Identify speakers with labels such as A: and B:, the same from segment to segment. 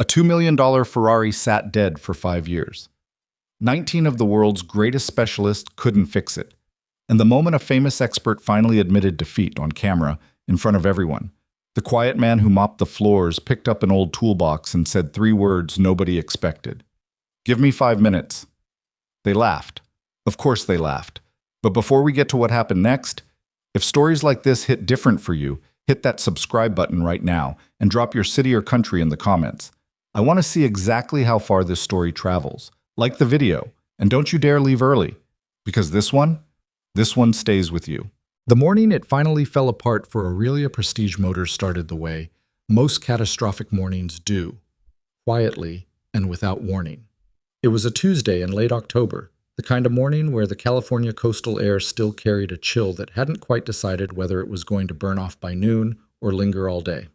A: A $2 million Ferrari sat dead for 5 years. 19 of the world's greatest specialists couldn't fix it. And the moment a famous expert finally admitted defeat on camera, in front of everyone, the quiet man who mopped the floors picked up an old toolbox and said 3 words nobody expected. "Give me 5 minutes." They laughed. Of course they laughed. But before we get to what happened next, if stories like this hit different for you, hit that subscribe button right now and drop your city or country in the comments. I want to see exactly how far this story travels. Like the video, and don't you dare leave early, because this one stays with you. The morning it finally fell apart for Aurelia Prestige Motors started the way most catastrophic mornings do, quietly and without warning. It was a Tuesday in late October, the kind of morning where the California coastal air still carried a chill that hadn't quite decided whether it was going to burn off by noon or linger all day.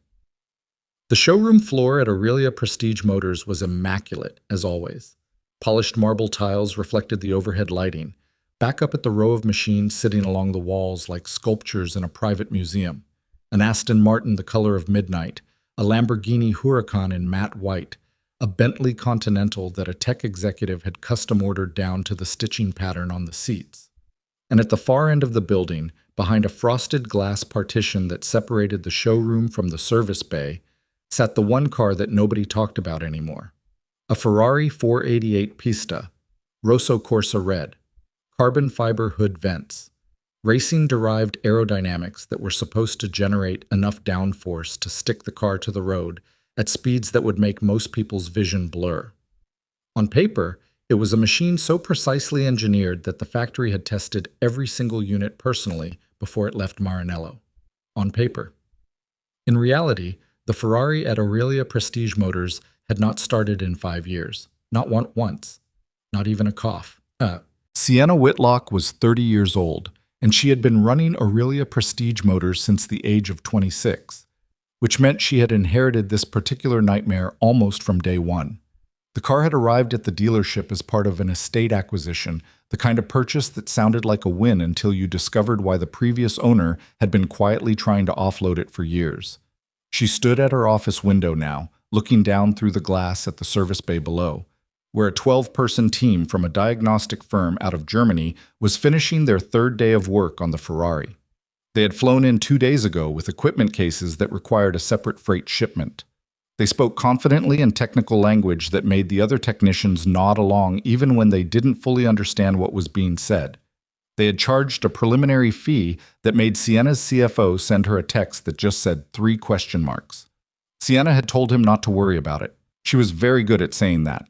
A: The showroom floor at Aurelia Prestige Motors was immaculate, as always. Polished marble tiles reflected the overhead lighting, back up at the row of machines sitting along the walls like sculptures in a private museum. An Aston Martin the color of midnight, a Lamborghini Huracan in matte white, a Bentley Continental that a tech executive had custom-ordered down to the stitching pattern on the seats. And at the far end of the building, behind a frosted glass partition that separated the showroom from the service bay, sat the one car that nobody talked about anymore. A Ferrari 488 Pista, Rosso Corsa Red, carbon fiber hood vents, racing-derived aerodynamics that were supposed to generate enough downforce to stick the car to the road at speeds that would make most people's vision blur. On paper, it was a machine so precisely engineered that the factory had tested every single unit personally before it left Maranello. On paper. In reality, the Ferrari at Aurelia Prestige Motors had not started in 5 years. Not once. Not even a cough. Sienna Whitlock was 30 years old, and she had been running Aurelia Prestige Motors since the age of 26, which meant she had inherited this particular nightmare almost from day one. The car had arrived at the dealership as part of an estate acquisition, the kind of purchase that sounded like a win until you discovered why the previous owner had been quietly trying to offload it for years. She stood at her office window now, looking down through the glass at the service bay below, where a 12-person team from a diagnostic firm out of Germany was finishing their 3rd day of work on the Ferrari. They had flown in 2 days ago with equipment cases that required a separate freight shipment. They spoke confidently in technical language that made the other technicians nod along even when they didn't fully understand what was being said. They had charged a preliminary fee that made Sienna's CFO send her a text that just said 3 question marks. Sienna had told him not to worry about it. She was very good at saying that.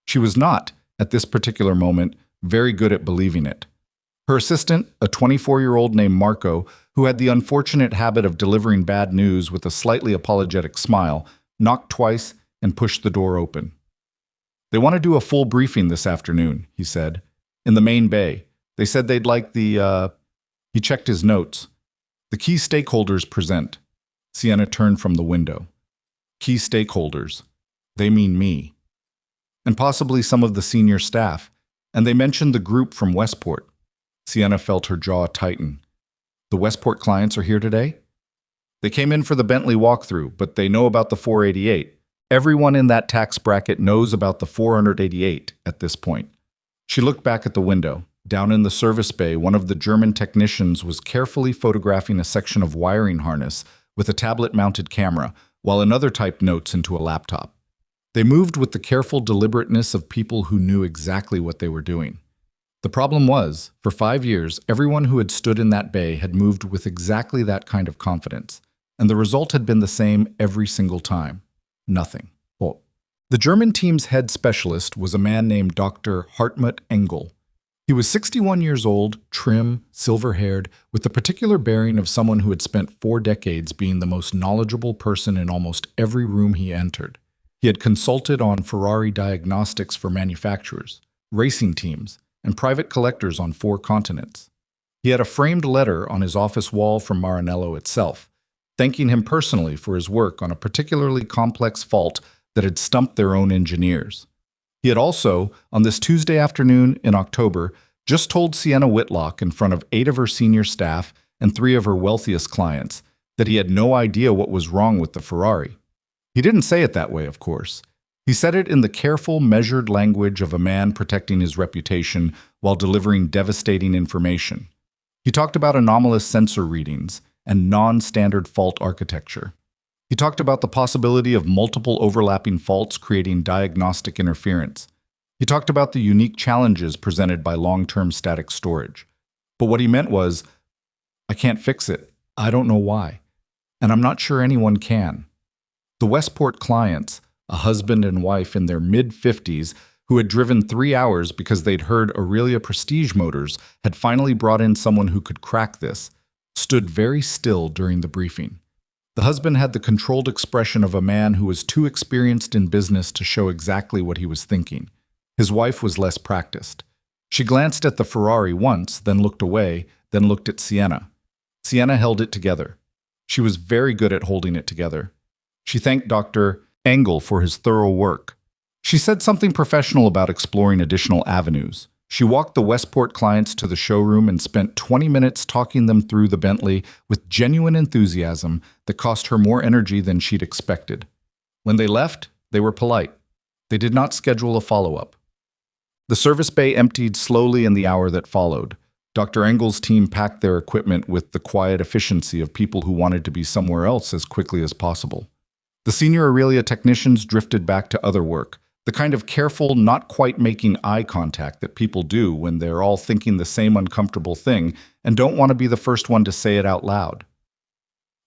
A: She was not, at this particular moment, very good at believing it. Her assistant, a 24-year-old named Marco, who had the unfortunate habit of delivering bad news with a slightly apologetic smile, knocked twice and pushed the door open. "They want to do a full briefing this afternoon," he said, "in the main bay. They said they'd like the, He checked his notes. "The key stakeholders present." Sienna turned from the window. "Key stakeholders. They mean me. And possibly some of the senior staff. And they mentioned the group from Westport." Sienna felt her jaw tighten. "The Westport clients are here today?" "They came in for the Bentley walkthrough, but they know about the 488. Everyone in that tax bracket knows about the 488 at this point." She looked back at the window. Down in the service bay, one of the German technicians was carefully photographing a section of wiring harness with a tablet-mounted camera, while another typed notes into a laptop. They moved with the careful deliberateness of people who knew exactly what they were doing. The problem was, for 5 years, everyone who had stood in that bay had moved with exactly that kind of confidence, and the result had been the same every single time. Nothing. Well, the German team's head specialist was a man named Dr. Hartmut Engel. He was 61 years old, trim, silver-haired, with the particular bearing of someone who had spent 4 decades being the most knowledgeable person in almost every room he entered. He had consulted on Ferrari diagnostics for manufacturers, racing teams, and private collectors on 4 continents. He had a framed letter on his office wall from Maranello itself, thanking him personally for his work on a particularly complex fault that had stumped their own engineers. He had also, on this Tuesday afternoon in October, just told Sienna Whitlock in front of 8 of her senior staff and 3 of her wealthiest clients that he had no idea what was wrong with the Ferrari. He didn't say it that way, of course. He said it in the careful, measured language of a man protecting his reputation while delivering devastating information. He talked about anomalous sensor readings and non-standard fault architecture. He talked about the possibility of multiple overlapping faults creating diagnostic interference. He talked about the unique challenges presented by long-term static storage. But what he meant was, I can't fix it. I don't know why. And I'm not sure anyone can. The Westport clients, a husband and wife in their mid-50s who had driven 3 hours because they'd heard Aurelia Prestige Motors had finally brought in someone who could crack this, stood very still during the briefing. The husband had the controlled expression of a man who was too experienced in business to show exactly what he was thinking. His wife was less practiced. She glanced at the Ferrari once, then looked away, then looked at Sienna. Sienna held it together. She was very good at holding it together. She thanked Dr. Engel for his thorough work. She said something professional about exploring additional avenues. She walked the Westport clients to the showroom and spent 20 minutes talking them through the Bentley with genuine enthusiasm that cost her more energy than she'd expected. When they left, they were polite. They did not schedule a follow-up. The service bay emptied slowly in the hour that followed. Dr. Engel's team packed their equipment with the quiet efficiency of people who wanted to be somewhere else as quickly as possible. The senior Aurelia technicians drifted back to other work, the kind of careful, not quite making eye contact that people do when they're all thinking the same uncomfortable thing and don't want to be the first one to say it out loud.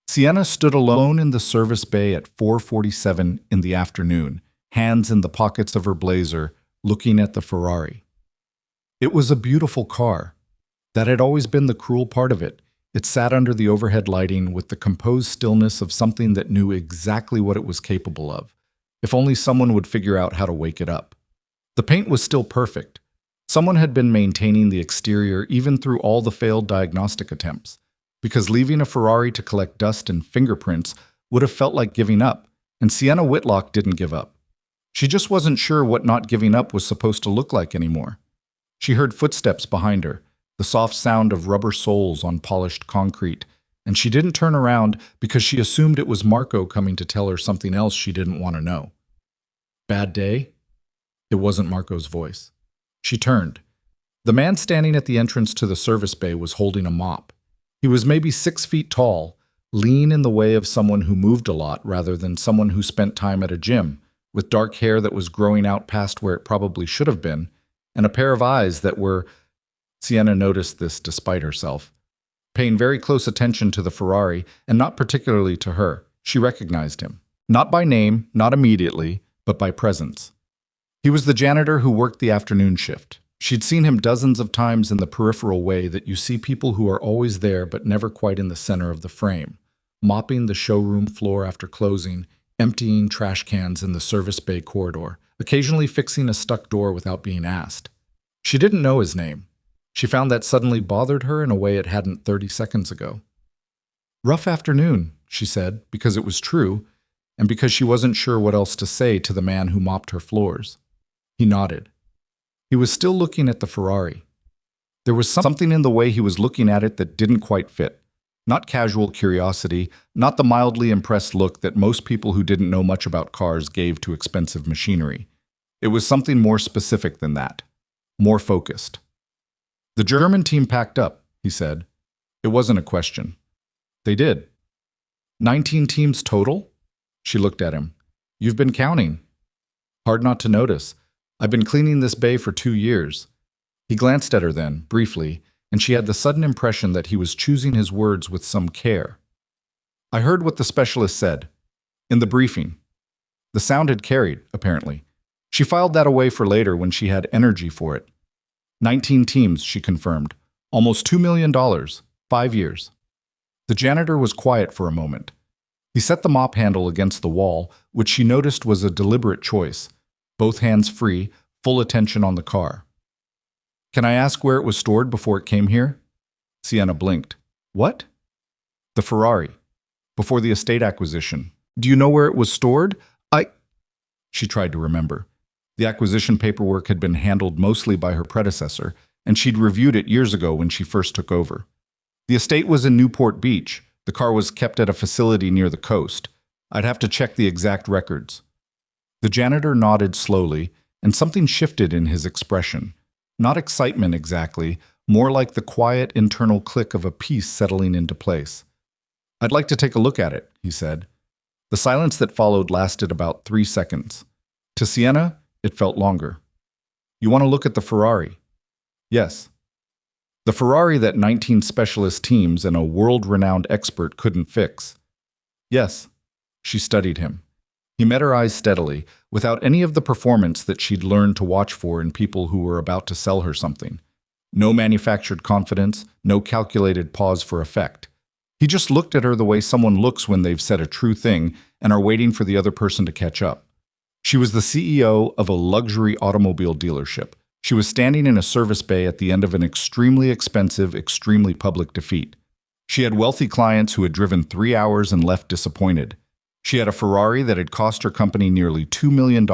A: Sienna stood alone in the service bay at 4:47 in the afternoon, hands in the pockets of her blazer, looking at the Ferrari. It was a beautiful car. That had always been the cruel part of it. It sat under the overhead lighting with the composed stillness of something that knew exactly what it was capable of. If only someone would figure out how to wake it up. The paint was still perfect. Someone had been maintaining the exterior even through all the failed diagnostic attempts, because leaving a Ferrari to collect dust and fingerprints would have felt like giving up, and Sienna Whitlock didn't give up. She just wasn't sure what not giving up was supposed to look like anymore. She heard footsteps behind her, the soft sound of rubber soles on polished concrete, and she didn't turn around because she assumed it was Marco coming to tell her something else she didn't want to know. Bad day? It wasn't Marco's voice. She turned. The man standing at the entrance to the service bay was holding a mop. He was maybe 6 feet tall, lean in the way of someone who moved a lot rather than someone who spent time at a gym, with dark hair that was growing out past where it probably should have been, and a pair of eyes that were— Sienna noticed this despite herself. Paying very close attention to the Ferrari, and not particularly to her, she recognized him. Not by name, not immediately, but by presence. He was the janitor who worked the afternoon shift. She'd seen him dozens of times in the peripheral way that you see people who are always there but never quite in the center of the frame, mopping the showroom floor after closing, emptying trash cans in the service bay corridor, occasionally fixing a stuck door without being asked. She didn't know his name. She found that suddenly bothered her in a way it hadn't 30 seconds ago. Rough afternoon, she said, because it was true, and because she wasn't sure what else to say to the man who mopped her floors. He nodded. He was still looking at the Ferrari. There was something in the way he was looking at it that didn't quite fit. Not casual curiosity, not the mildly impressed look that most people who didn't know much about cars gave to expensive machinery. It was something more specific than that, more focused. The German team packed up, he said. It wasn't a question. They did. 19 teams total? She looked at him. You've been counting. Hard not to notice. I've been cleaning this bay for 2 years. He glanced at her then, briefly, and she had the sudden impression that he was choosing his words with some care. I heard what the specialist said. In the briefing. The sound had carried, apparently. She filed that away for later when she had energy for it. 19 teams, she confirmed. Almost $2 million. 5 years. The janitor was quiet for a moment. He set the mop handle against the wall, which she noticed was a deliberate choice. Both hands free, full attention on the car. Can I ask where it was stored before it came here? Sienna blinked. What? The Ferrari. Before the estate acquisition. Do you know where it was stored? She tried to remember. The acquisition paperwork had been handled mostly by her predecessor, and she'd reviewed it years ago when she first took over. The estate was in Newport Beach. The car was kept at a facility near the coast. I'd have to check the exact records. The janitor nodded slowly, and something shifted in his expression. Not excitement exactly, more like the quiet internal click of a piece settling into place. "I'd like to take a look at it," he said. The silence that followed lasted about 3 seconds. To Sienna, it felt longer. "You want to look at the Ferrari?" "Yes." The Ferrari that 19 specialist teams and a world-renowned expert couldn't fix. "Yes." She studied him. He met her eyes steadily, without any of the performance that she'd learned to watch for in people who were about to sell her something. No manufactured confidence, no calculated pause for effect. He just looked at her the way someone looks when they've said a true thing and are waiting for the other person to catch up. She was the CEO of a luxury automobile dealership. She was standing in a service bay at the end of an extremely expensive, extremely public defeat. She had wealthy clients who had driven 3 hours and left disappointed. She had a Ferrari that had cost her company nearly $2 million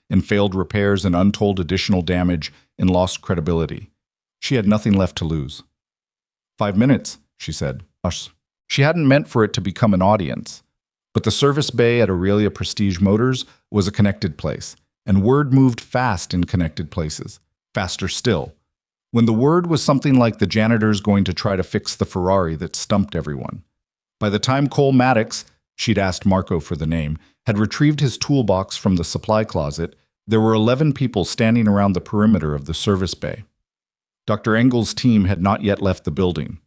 A: in failed repairs and untold additional damage and lost credibility. She had nothing left to lose. 5 minutes, she said. She hadn't meant for it to become an audience. But the service bay at Aurelia Prestige Motors was a connected place, and word moved fast in connected places, faster still. When the word was something like the janitor's going to try to fix the Ferrari that stumped everyone. By the time Cole Maddox, she'd asked Marco for the name, had retrieved his toolbox from the supply closet, there were 11 people standing around the perimeter of the service bay. Dr. Engel's team had not yet left the building.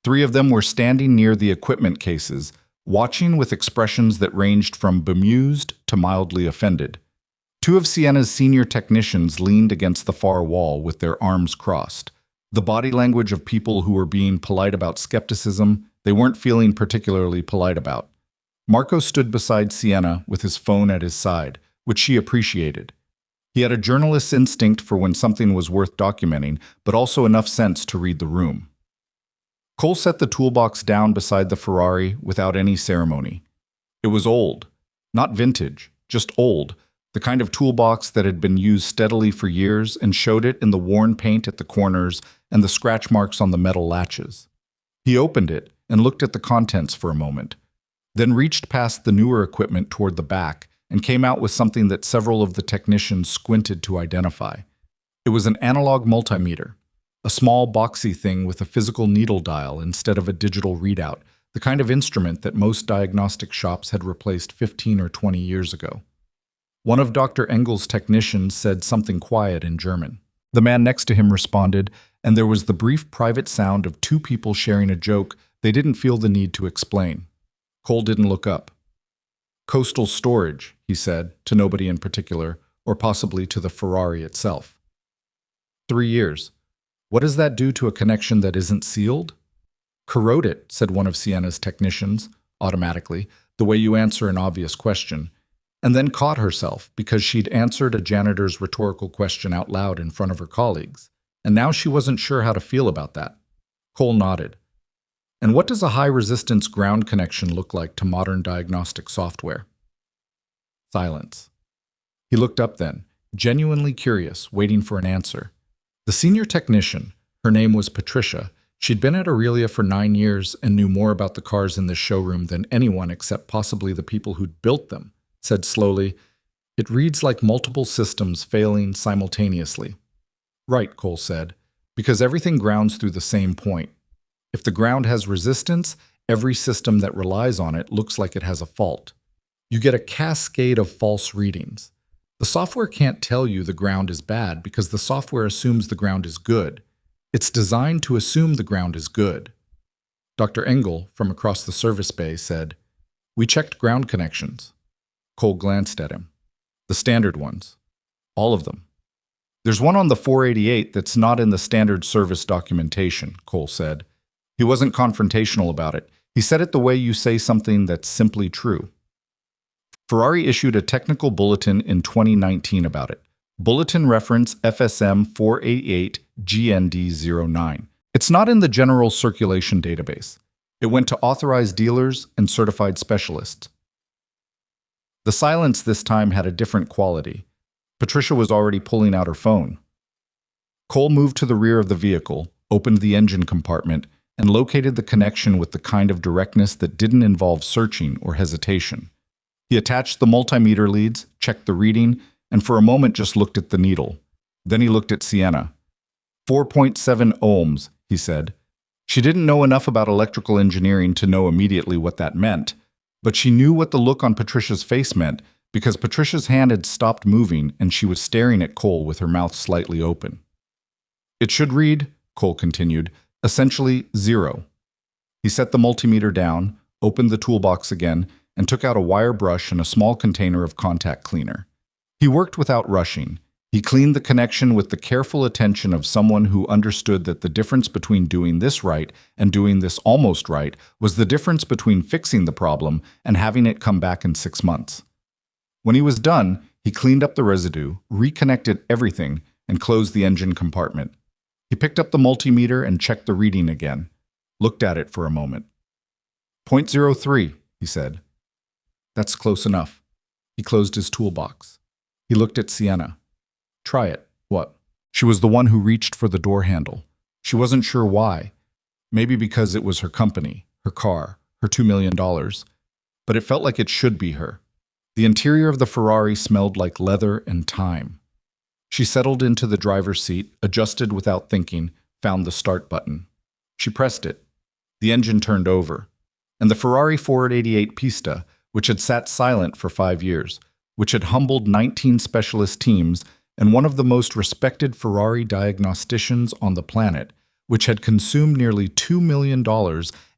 A: 3 of them were standing near the equipment cases, watching with expressions that ranged from bemused to mildly offended. 2 of Sienna's senior technicians leaned against the far wall with their arms crossed. The body language of people who were being polite about skepticism they weren't feeling particularly polite about. Marco stood beside Sienna with his phone at his side, which she appreciated. He had a journalist's instinct for when something was worth documenting, but also enough sense to read the room. Cole set the toolbox down beside the Ferrari without any ceremony. It was old, not vintage, just old, the kind of toolbox that had been used steadily for years and showed it in the worn paint at the corners and the scratch marks on the metal latches. He opened it and looked at the contents for a moment, then reached past the newer equipment toward the back and came out with something that several of the technicians squinted to identify. It was an analog multimeter, a small boxy thing with a physical needle dial instead of a digital readout, the kind of instrument that most diagnostic shops had replaced 15 or 20 years ago. One of Dr. Engel's technicians said something quiet in German. The man next to him responded, and there was the brief private sound of 2 people sharing a joke they didn't feel the need to explain. Cole didn't look up. "Coastal storage," he said, to nobody in particular, or possibly to the Ferrari itself. 3 years. What does that do to a connection that isn't sealed? "Corrode it," said one of Sienna's technicians, automatically, the way you answer an obvious question, and then caught herself because she'd answered a janitor's rhetorical question out loud in front of her colleagues, and now she wasn't sure how to feel about that. Cole nodded. "And what does a high-resistance ground connection look like to modern diagnostic software?" Silence. He looked up then, genuinely curious, waiting for an answer. The senior technician, her name was Patricia, she'd been at Aurelia for 9 years and knew more about the cars in this showroom than anyone except possibly the people who'd built them, said slowly, "It reads like multiple systems failing simultaneously." "Right," Cole said, "because everything grounds through the same point. If the ground has resistance, every system that relies on it looks like it has a fault. You get a cascade of false readings. The software can't tell you the ground is bad because the software assumes the ground is good. It's designed to assume the ground is good." Dr. Engel, from across the service bay, said, "We checked ground connections." Cole glanced at him. "The standard ones. All of them." "There's one on the 488 that's not in the standard service documentation," Cole said. He wasn't confrontational about it. He said it the way you say something that's simply true. Ferrari issued a technical bulletin in 2019 about it. Bulletin reference FSM 488 GND09. It's not in the general circulation database. It went to authorized dealers and certified specialists. The silence this time had a different quality. Patricia was already pulling out her phone. Cole moved to the rear of the vehicle, opened the engine compartment, and located the connection with the kind of directness that didn't involve searching or hesitation. He attached the multimeter leads, checked the reading, and for a moment just looked at the needle. Then he looked at Sienna. 4.7 ohms, he said. She didn't know enough about electrical engineering to know immediately what that meant, but she knew what the look on Patricia's face meant because Patricia's hand had stopped moving and she was staring at Cole with her mouth slightly open. It should read, Cole continued, essentially 0. He set the multimeter down, opened the toolbox again, and took out a wire brush and a small container of contact cleaner. He worked without rushing. He cleaned the connection with the careful attention of someone who understood that the difference between doing this right and doing this almost right was the difference between fixing the problem and having it come back in 6 months. When he was done, he cleaned up the residue, reconnected everything, and closed the engine compartment. He picked up the multimeter and checked the reading again, looked at it for a moment. 0.03, he said. That's close enough. He closed his toolbox. He looked at Sienna. Try it. What? She was the one who reached for the door handle. She wasn't sure why. Maybe because it was her company, her car, her $2 million. But it felt like it should be her. The interior of the Ferrari smelled like leather and time. She settled into the driver's seat, adjusted without thinking, found the start button. She pressed it. The engine turned over. And the Ferrari 488 Pista, which had sat silent for 5 years, which had humbled 19 specialist teams, and one of the most respected Ferrari diagnosticians on the planet, which had consumed nearly $2 million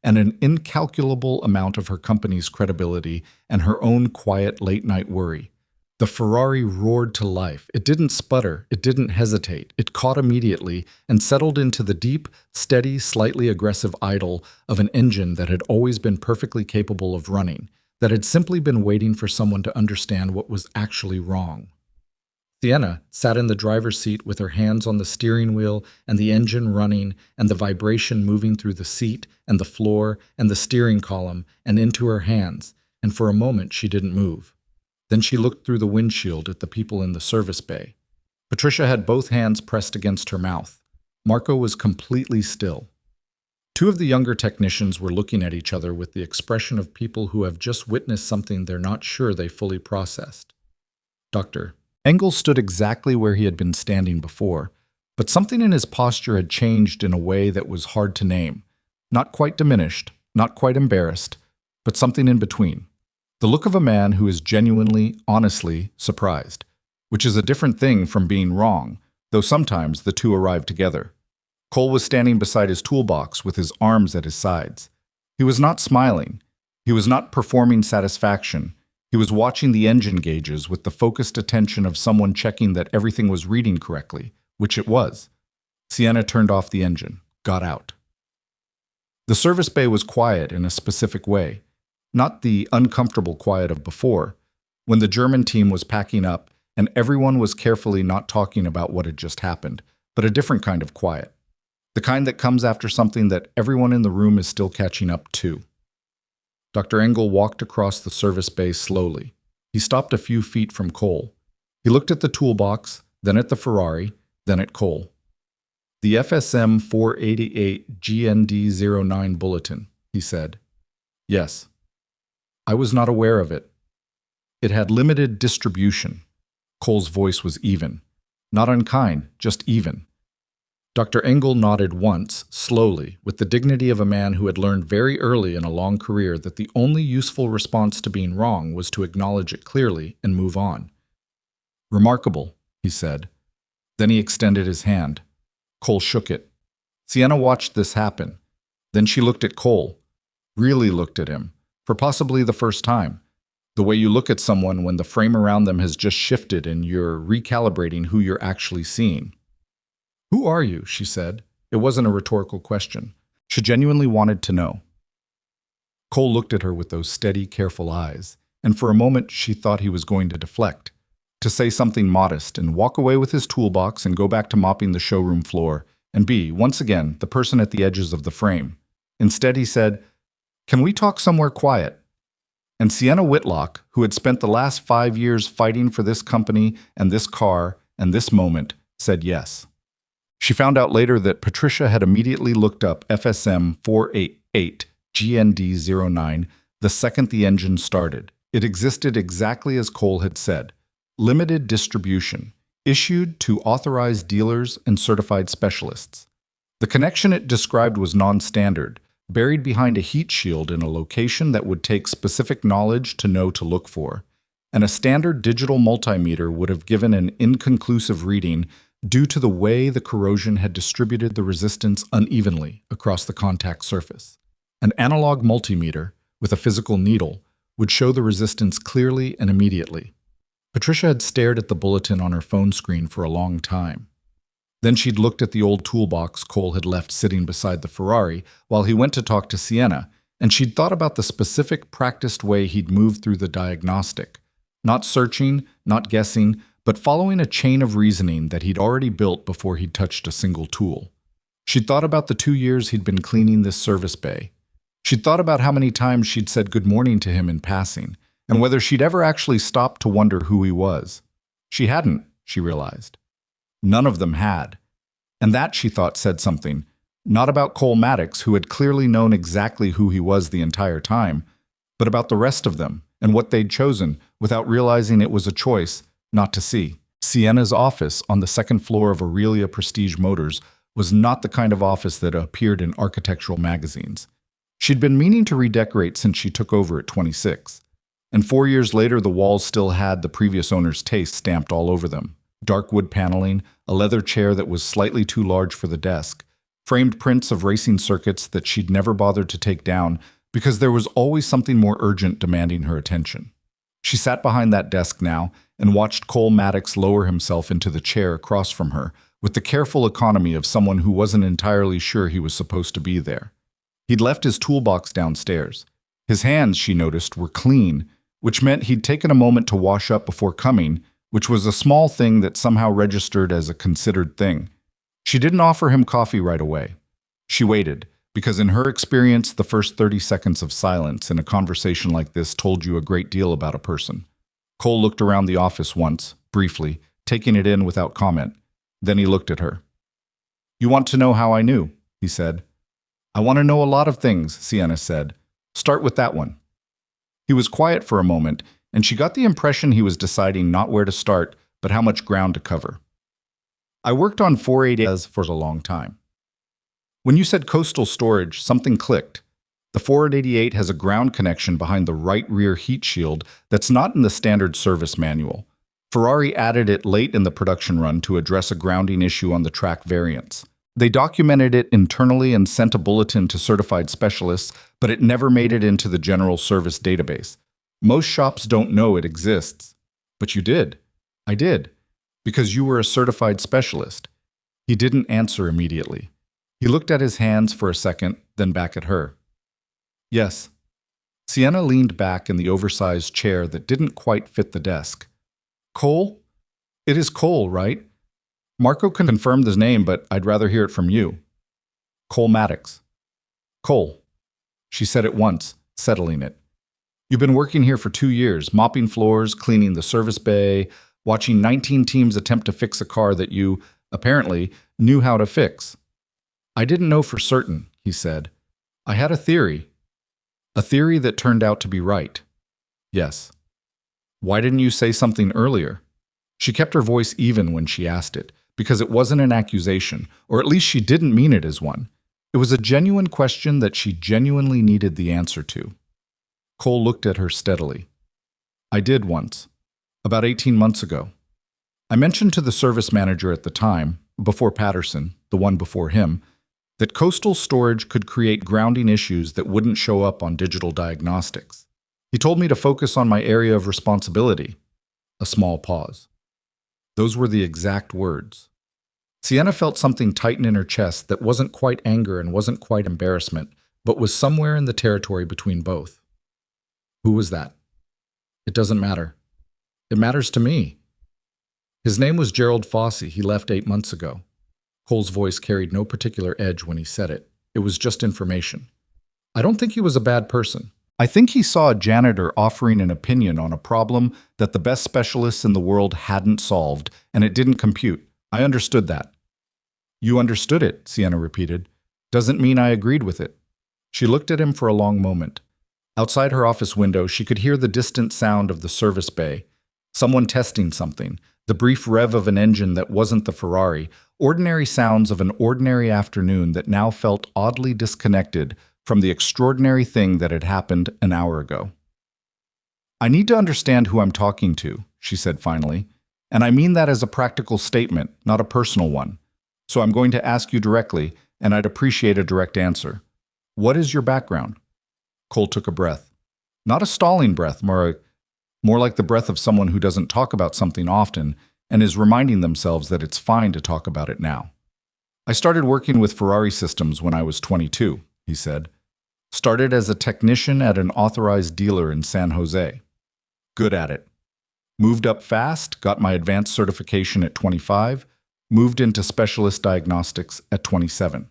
A: and an incalculable amount of her company's credibility and her own quiet late-night worry. The Ferrari roared to life. It didn't sputter. It didn't hesitate. It caught immediately and settled into the deep, steady, slightly aggressive idle of an engine that had always been perfectly capable of running, that had simply been waiting for someone to understand what was actually wrong. Sienna sat in the driver's seat with her hands on the steering wheel and the engine running and the vibration moving through the seat and the floor and the steering column and into her hands, and for a moment she didn't move. Then she looked through the windshield at the people in the service bay. Patricia had both hands pressed against her mouth. Marco was completely still. 2 of the younger technicians were looking at each other with the expression of people who have just witnessed something they're not sure they fully processed. Dr. Engel stood exactly where he had been standing before, but something in his posture had changed in a way that was hard to name. Not quite diminished, not quite embarrassed, but something in between. The look of a man who is genuinely, honestly surprised, which is a different thing from being wrong, though sometimes the two arrive together. Cole was standing beside his toolbox with his arms at his sides. He was not smiling. He was not performing satisfaction. He was watching the engine gauges with the focused attention of someone checking that everything was reading correctly, which it was. Sienna turned off the engine, got out. The service bay was quiet in a specific way, not the uncomfortable quiet of before, when the German team was packing up and everyone was carefully not talking about what had just happened, but a different kind of quiet. The kind that comes after something that everyone in the room is still catching up to. Dr. Engel walked across the service bay slowly. He stopped a few feet from Cole. He looked at the toolbox, then at the Ferrari, then at Cole. The FSM 488 GND09 bulletin, he said. Yes. I was not aware of it. It had limited distribution. Cole's voice was even. Not unkind, just even. Dr. Engel nodded once, slowly, with the dignity of a man who had learned very early in a long career that the only useful response to being wrong was to acknowledge it clearly and move on. Remarkable, he said. Then he extended his hand. Cole shook it. Sienna watched this happen. Then she looked at Cole, really looked at him, for possibly the first time. The way you look at someone when the frame around them has just shifted and you're recalibrating who you're actually seeing. Who are you? She said. It wasn't a rhetorical question. She genuinely wanted to know. Cole looked at her with those steady, careful eyes, and for a moment she thought he was going to deflect, to say something modest and walk away with his toolbox and go back to mopping the showroom floor and be, once again, the person at the edges of the frame. Instead, he said, "Can we talk somewhere quiet?" And Sienna Whitlock, who had spent the last 5 years fighting for this company and this car and this moment, said yes. She found out later that Patricia had immediately looked up FSM 488 GND09 the second the engine started. It existed exactly as Cole had said. Limited distribution, issued to authorized dealers and certified specialists. The connection it described was non-standard, buried behind a heat shield in a location that would take specific knowledge to know to look for. And a standard digital multimeter would have given an inconclusive reading due to the way the corrosion had distributed the resistance unevenly across the contact surface. An analog multimeter, with a physical needle, would show the resistance clearly and immediately. Patricia had stared at the bulletin on her phone screen for a long time. Then she'd looked at the old toolbox Cole had left sitting beside the Ferrari while he went to talk to Sienna, and she'd thought about the specific, practiced way he'd moved through the diagnostic. Not searching, not guessing, but following a chain of reasoning that he'd already built before he'd touched a single tool. She'd thought about the 2 years he'd been cleaning this service bay. She'd thought about how many times she'd said good morning to him in passing, and whether she'd ever actually stopped to wonder who he was. She hadn't, she realized. None of them had. And that, she thought, said something, not about Cole Maddox, who had clearly known exactly who he was the entire time, but about the rest of them and what they'd chosen without realizing it was a choice not to see. Sienna's office on the second floor of Aurelia Prestige Motors was not the kind of office that appeared in architectural magazines. She'd been meaning to redecorate since she took over at 26. And 4 years later, the walls still had the previous owner's taste stamped all over them. Dark wood paneling, a leather chair that was slightly too large for the desk, framed prints of racing circuits that she'd never bothered to take down because there was always something more urgent demanding her attention. She sat behind that desk now and watched Cole Maddox lower himself into the chair across from her with the careful economy of someone who wasn't entirely sure he was supposed to be there. He'd left his toolbox downstairs. His hands, she noticed, were clean, which meant he'd taken a moment to wash up before coming, which was a small thing that somehow registered as a considered thing. She didn't offer him coffee right away. She waited, because in her experience, the first 30 seconds of silence in a conversation like this told you a great deal about a person. Cole looked around the office once, briefly, taking it in without comment. Then he looked at her. "You want to know how I knew?" he said. "I want to know a lot of things," Sienna said. "Start with that one." He was quiet for a moment, and she got the impression he was deciding not where to start, but how much ground to cover. "I worked on 488s for a long time. When you said coastal storage, something clicked. The 488 has a ground connection behind the right rear heat shield that's not in the standard service manual. Ferrari added it late in the production run to address a grounding issue on the track variants. They documented it internally and sent a bulletin to certified specialists, but it never made it into the general service database. Most shops don't know it exists. But you did. I did. Because you were a certified specialist. He didn't answer immediately. He looked at his hands for a second, then back at her. Yes. Sienna leaned back in the oversized chair that didn't quite fit the desk. Cole? It is Cole, right? Marco can confirm the name, but I'd rather hear it from you. Cole Maddox. Cole. She said it once, settling it. You've been working here for 2 years, mopping floors, cleaning the service bay, watching 19 teams attempt to fix a car that you, apparently, knew how to fix. I didn't know for certain, he said. I had a theory. A theory that turned out to be right. Yes. Why didn't you say something earlier? She kept her voice even when she asked it, because it wasn't an accusation, or at least she didn't mean it as one. It was a genuine question that she genuinely needed the answer to. Cole looked at her steadily. I did once. About 18 months ago. I mentioned to the service manager at the time, before Patterson, the one before him, that coastal storage could create grounding issues that wouldn't show up on digital diagnostics. He told me to focus on my area of responsibility. A small pause. Those were the exact words. Sienna felt something tighten in her chest that wasn't quite anger and wasn't quite embarrassment, but was somewhere in the territory between both. Who was that? It doesn't matter. It matters to me. His name was Gerald Fossey. He left 8 months ago. Cole's voice carried no particular edge when he said it. It was just information. I don't think he was a bad person. I think he saw a janitor offering an opinion on a problem that the best specialists in the world hadn't solved, and it didn't compute. I understood that. You understood it, Sienna repeated. Doesn't mean I agreed with it. She looked at him for a long moment. Outside her office window, she could hear the distant sound of the service bay, someone testing something, the brief rev of an engine that wasn't the Ferrari, ordinary sounds of an ordinary afternoon that now felt oddly disconnected from the extraordinary thing that had happened an hour ago. "I need to understand who I'm talking to," she said finally, "and I mean that as a practical statement, not a personal one. So I'm going to ask you directly, and I'd appreciate a direct answer. What is your background?" Cole took a breath. Not a stalling breath, more like the breath of someone who doesn't talk about something often and is reminding themselves that it's fine to talk about it now. "I started working with Ferrari systems when I was 22, he said. "Started as a technician at an authorized dealer in San Jose. Good at it. Moved up fast, got my advanced certification at 25, moved into specialist diagnostics at 27.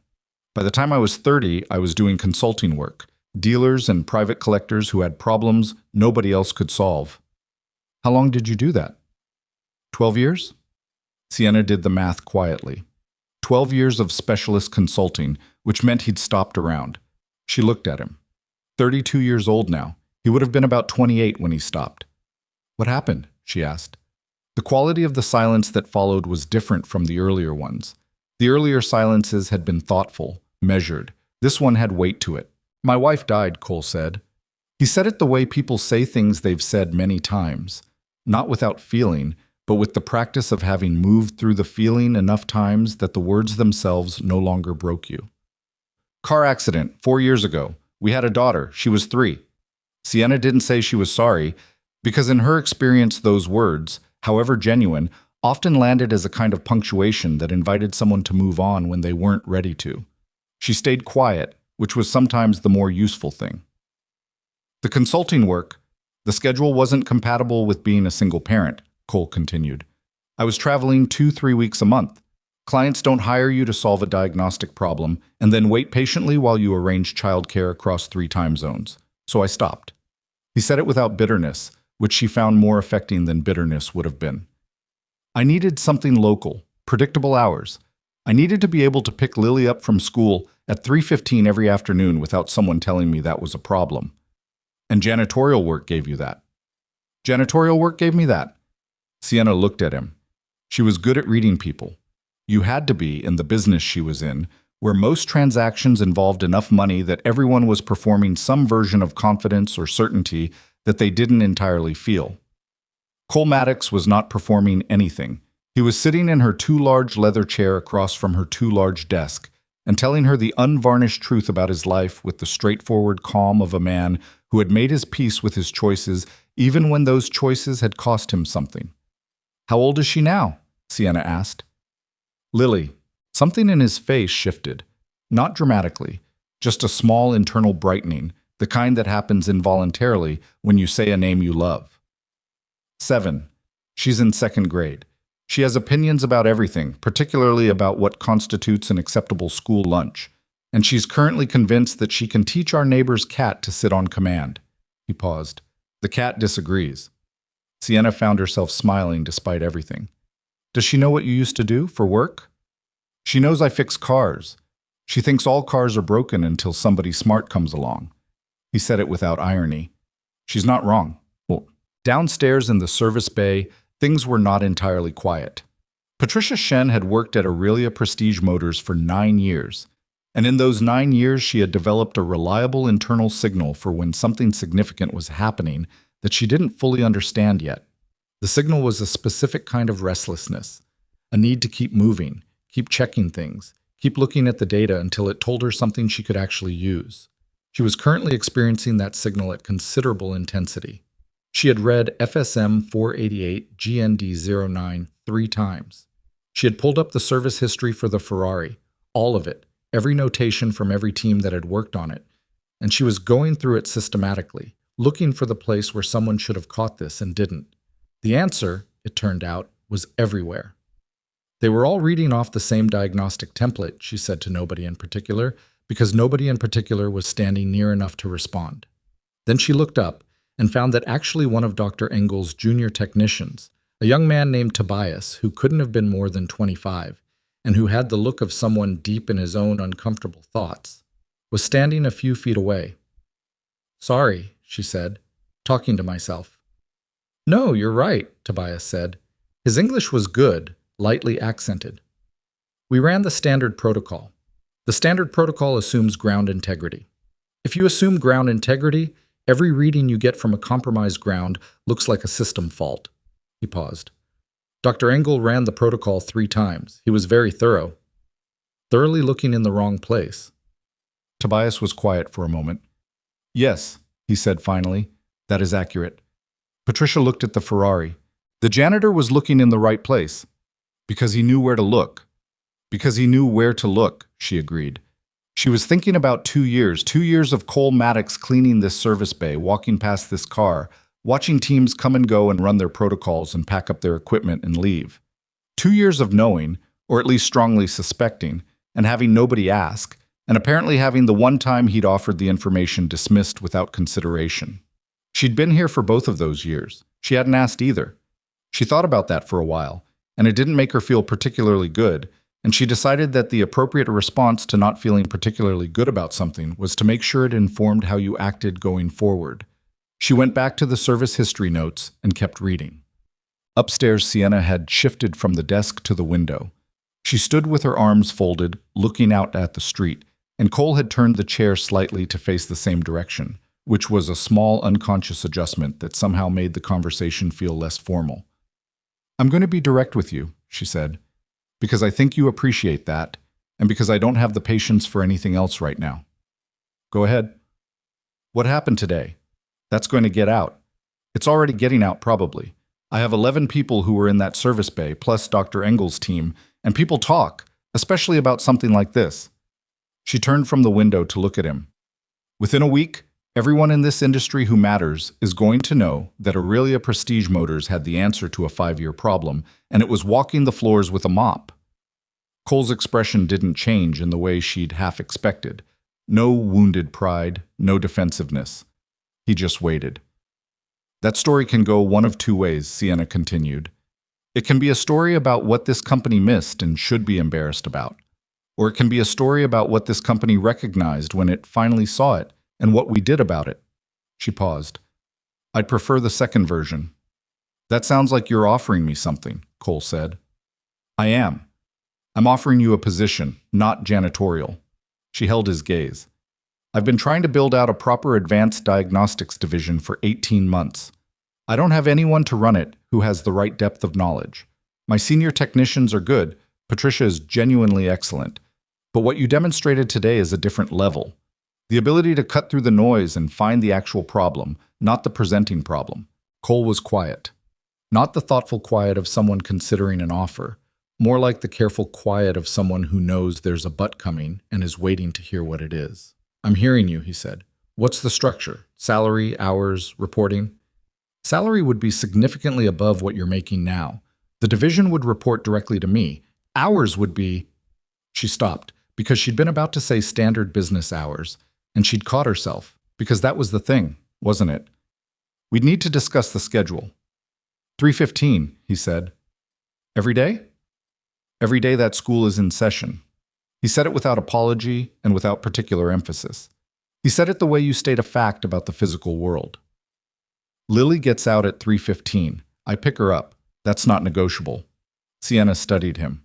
A: By the time I was 30, I was doing consulting work, dealers and private collectors who had problems nobody else could solve." "How long did you do that?" 12 years? Sienna did the math quietly. 12 years of specialist consulting, which meant he'd stopped around. She looked at him. 32 years old now. He would have been about 28 when he stopped. "What happened?" she asked. The quality of the silence that followed was different from the earlier ones. The earlier silences had been thoughtful, measured. This one had weight to it. "My wife died," Cole said. He said it the way people say things they've said many times, not without feeling, but with the practice of having moved through the feeling enough times that the words themselves no longer broke you. "Car accident, 4 years ago. We had a daughter. She was 3. Sienna didn't say she was sorry, because in her experience those words, however genuine, often landed as a kind of punctuation that invited someone to move on when they weren't ready to. She stayed quiet, which was sometimes the more useful thing. "The consulting work, the schedule wasn't compatible with being a single parent," Cole continued. "I was traveling 2-3 weeks a month. Clients don't hire you to solve a diagnostic problem and then wait patiently while you arrange childcare across 3 time zones. So I stopped." He said it without bitterness, which she found more affecting than bitterness would have been. "I needed something local, predictable hours. I needed to be able to pick Lily up from school at 3:15 every afternoon without someone telling me that was a problem. And janitorial work gave you that." "Janitorial work gave me that?" Sienna looked at him. She was good at reading people. You had to be in the business she was in, where most transactions involved enough money that everyone was performing some version of confidence or certainty that they didn't entirely feel. Cole Maddox was not performing anything. He was sitting in her too large leather chair across from her too large desk and telling her the unvarnished truth about his life with the straightforward calm of a man who had made his peace with his choices even when those choices had cost him something. "How old is she now?" Sienna asked. "Lily." Something in his face shifted. Not dramatically, just a small internal brightening, the kind that happens involuntarily when you say a name you love. 7. She's in 2nd grade. She has opinions about everything, particularly about what constitutes an acceptable school lunch, and she's currently convinced that she can teach our neighbor's cat to sit on command. He paused. "The cat disagrees." Sienna found herself smiling despite everything. "Does she know what you used to do for work?" "She knows I fix cars. She thinks all cars are broken until somebody smart comes along." He said it without irony. She's not wrong. Well, downstairs in the service bay, things were not entirely quiet. Patricia Shen had worked at Aurelia Prestige Motors for 9 years, and in those 9 years she had developed a reliable internal signal for when something significant was happening that she didn't fully understand yet. The signal was a specific kind of restlessness, a need to keep moving, keep checking things, keep looking at the data until it told her something she could actually use. She was currently experiencing that signal at considerable intensity. She had read FSM 488 GND09 3 times. She had pulled up the service history for the Ferrari, all of it, every notation from every team that had worked on it, and she was going through it systematically, looking for the place where someone should have caught this and didn't. The answer, it turned out, was everywhere. They were all reading off the same diagnostic template, she said to nobody in particular, because nobody in particular was standing near enough to respond. Then she looked up and found that actually one of Dr. Engel's junior technicians, a young man named Tobias, who couldn't have been more than 25, and who had the look of someone deep in his own uncomfortable thoughts, was standing a few feet away. Sorry, she said, talking to myself. No, you're right, Tobias said. His English was good, lightly accented. We ran the standard protocol. The standard protocol assumes ground integrity. If you assume ground integrity, every reading you get from a compromised ground looks like a system fault. He paused. Dr. Engel ran the protocol 3 times. He was very thorough. Thoroughly looking in the wrong place. Tobias was quiet for a moment. Yes, he said finally. That is accurate. Patricia looked at the Ferrari. The janitor was looking in the right place. Because he knew where to look. Because he knew where to look, she agreed. She was thinking about 2 years of Cole Maddox cleaning this service bay, walking past this car, watching teams come and go and run their protocols and pack up their equipment and leave. 2 years of knowing, or at least strongly suspecting, and having nobody ask, and apparently having the one time he'd offered the information dismissed without consideration. She'd been here for both of those years. She hadn't asked either. She thought about that for a while, and it didn't make her feel particularly good, and she decided that the appropriate response to not feeling particularly good about something was to make sure it informed how you acted going forward. She went back to the service history notes and kept reading. Upstairs, Sienna had shifted from the desk to the window. She stood with her arms folded, looking out at the street, and Cole had turned the chair slightly to face the same direction, which was a small unconscious adjustment that somehow made the conversation feel less formal. I'm going to be direct with you, she said, because I think you appreciate that, and because I don't have the patience for anything else right now. Go ahead. What happened today? That's going to get out. It's already getting out, probably. I have 11 people who were in that service bay, plus Dr. Engel's team, and people talk, especially about something like this. She turned from the window to look at him. Within a week, everyone in this industry who matters is going to know that Aurelia Prestige Motors had the answer to a 5-year problem, and it was walking the floors with a mop. Cole's expression didn't change in the way she'd half expected. No wounded pride, no defensiveness. He just waited. That story can go one of 2 ways, Sienna continued. It can be a story about what this company missed and should be embarrassed about. Or it can be a story about what this company recognized when it finally saw it and what we did about it. She paused. I'd prefer the second version. That sounds like you're offering me something, Cole said. I am. I'm offering you a position, not janitorial. She held his gaze. I've been trying to build out a proper advanced diagnostics division for 18 months. I don't have anyone to run it who has the right depth of knowledge. My senior technicians are good. Patricia is genuinely excellent. But what you demonstrated today is a different level. The ability to cut through the noise and find the actual problem, not the presenting problem. Cole was quiet. Not the thoughtful quiet of someone considering an offer. More like the careful quiet of someone who knows there's a but coming and is waiting to hear what it is. I'm hearing you, he said. What's the structure? Salary, hours, reporting? Salary would be significantly above what you're making now. The division would report directly to me. Hours would be... She stopped, because she'd been about to say standard business hours, and she'd caught herself, because that was the thing, wasn't it? We'd need to discuss the schedule. 3:15, he said. Every day? Every day that school is in session. He said it without apology and without particular emphasis. He said it the way you state a fact about the physical world. Lily gets out at 3:15. I pick her up. That's not negotiable. Sienna studied him.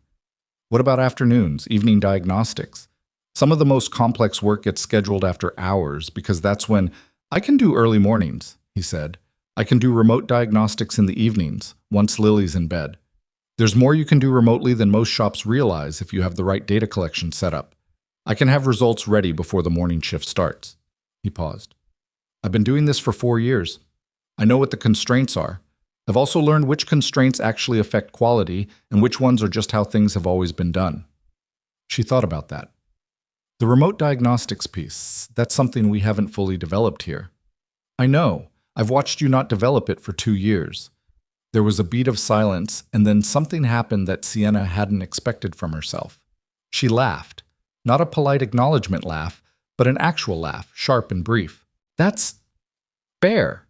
A: What about afternoons, evening diagnostics? Some of the most complex work gets scheduled after hours because that's when I can do early mornings, he said. I can do remote diagnostics in the evenings, once Lily's in bed. There's more you can do remotely than most shops realize if you have the right data collection set up. I can have results ready before the morning shift starts. He paused. I've been doing this for 4 years. I know what the constraints are. I've also learned which constraints actually affect quality and which ones are just how things have always been done. She thought about that. The remote diagnostics piece, that's something we haven't fully developed here. I know. I've watched you not develop it for 2 years. There was a beat of silence, and then something happened that Sienna hadn't expected from herself. She laughed. Not a polite acknowledgement laugh, but an actual laugh, sharp and brief. That's fair.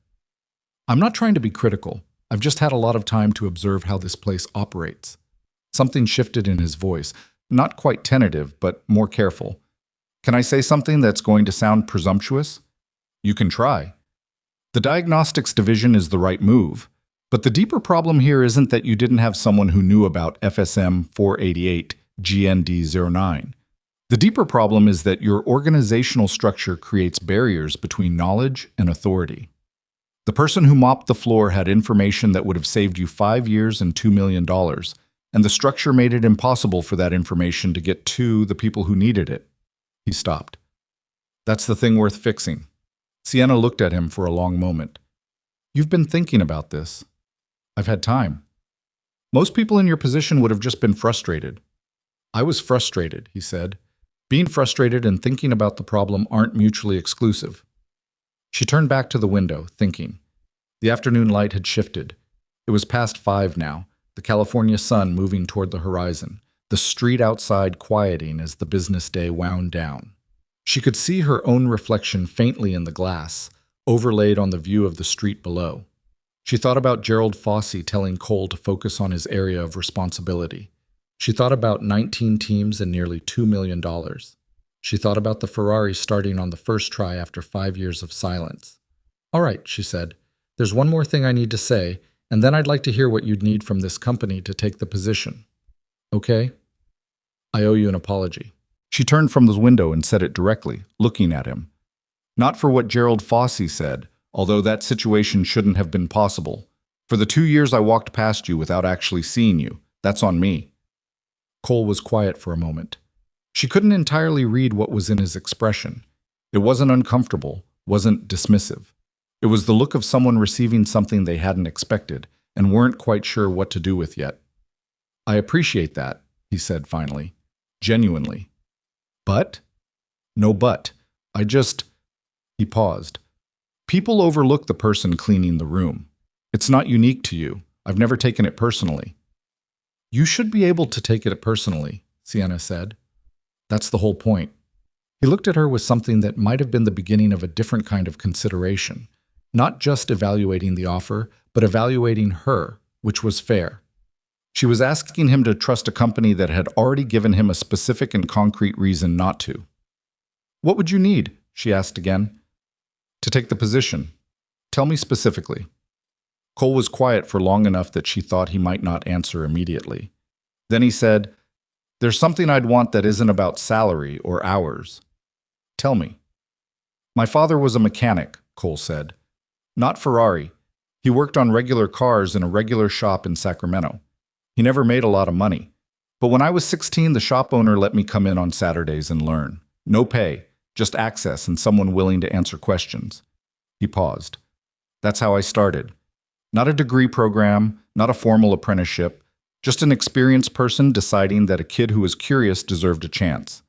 A: I'm not trying to be critical. I've just had a lot of time to observe how this place operates. Something shifted in his voice, not quite tentative, but more careful. Can I say something that's going to sound presumptuous? You can try. The diagnostics division is the right move, but the deeper problem here isn't that you didn't have someone who knew about FSM 488 GND09. The deeper problem is that your organizational structure creates barriers between knowledge and authority. The person who mopped the floor had information that would have saved you 5 years and $2 million, and the structure made it impossible for that information to get to the people who needed it. He stopped. That's the thing worth fixing. Sienna looked at him for a long moment. You've been thinking about this. I've had time. Most people in your position would have just been frustrated. I was frustrated, he said. Being frustrated and thinking about the problem aren't mutually exclusive. She turned back to the window, thinking. The afternoon light had shifted. It was past 5 now, the California sun moving toward the horizon, the street outside quieting as the business day wound down. She could see her own reflection faintly in the glass, overlaid on the view of the street below. She thought about Gerald Fossey telling Cole to focus on his area of responsibility. She thought about 19 teams and nearly $2 million. She thought about the Ferrari starting on the first try after 5 years of silence. All right, she said, there's one more thing I need to say, and then I'd like to hear what you'd need from this company to take the position. Okay? I owe you an apology. She turned from the window and said it directly, looking at him. Not for what Gerald Fossey said, although that situation shouldn't have been possible. For the 2 years I walked past you without actually seeing you. That's on me. Cole was quiet for a moment. She couldn't entirely read what was in his expression. It wasn't uncomfortable, wasn't dismissive. It was the look of someone receiving something they hadn't expected and weren't quite sure what to do with yet. I appreciate that, he said finally, genuinely. But? No but. He paused. People overlook the person cleaning the room. It's not unique to you. I've never taken it personally. You should be able to take it personally, Sienna said. That's the whole point. He looked at her with something that might have been the beginning of a different kind of consideration, not just evaluating the offer, but evaluating her, which was fair. She was asking him to trust a company that had already given him a specific and concrete reason not to. What would you need? She asked again. To take the position. Tell me specifically. Cole was quiet for long enough that she thought he might not answer immediately. Then he said, There's something I'd want that isn't about salary or hours. Tell me. My father was a mechanic, Cole said. Not Ferrari. He worked on regular cars in a regular shop in Sacramento. He never made a lot of money. But when I was 16, the shop owner let me come in on Saturdays and learn. No pay, just access and someone willing to answer questions. He paused. That's how I started. Not a degree program, not a formal apprenticeship, just an experienced person deciding that a kid who was curious deserved a chance.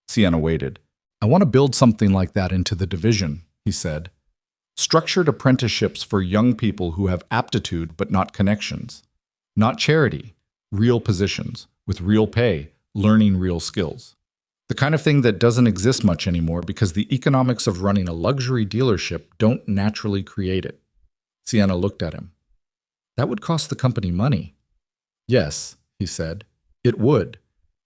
A: Sienna waited. I want to build something like that into the division, he said. Structured apprenticeships for young people who have aptitude but not connections. Not charity, real positions, with real pay, learning real skills. The kind of thing that doesn't exist much anymore because the economics of running a luxury dealership don't naturally create it. Sienna looked at him. That would cost the company money. Yes, he said, it would.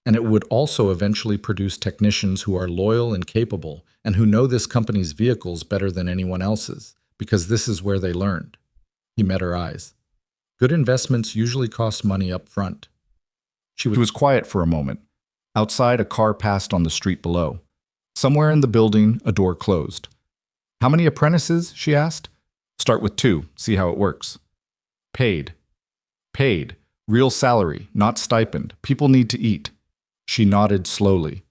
A: And it would also eventually produce technicians who are loyal and capable and who know this company's vehicles better than anyone else's, because this is where they learned. He met her eyes. Good investments usually cost money up front. She was quiet for a moment. Outside, a car passed on the street below. Somewhere in the building, a door closed. How many apprentices? She asked. Start with 2, see how it works. Paid. Paid. Real salary, not stipend. People need to eat. She nodded slowly.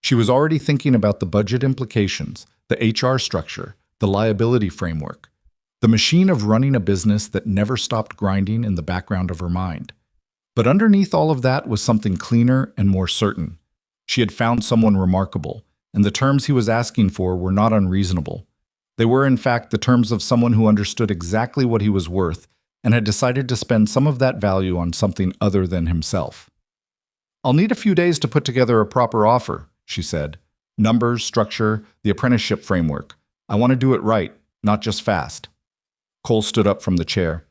A: She was already thinking about the budget implications, the HR structure, the liability framework, the machine of running a business that never stopped grinding in the background of her mind. But underneath all of that was something cleaner and more certain. She had found someone remarkable, and the terms he was asking for were not unreasonable. They were, in fact, the terms of someone who understood exactly what he was worth and had decided to spend some of that value on something other than himself. I'll need a few days to put together a proper offer, she said. Numbers, structure, the apprenticeship framework. I want to do it right, not just fast. Cole stood up from the chair.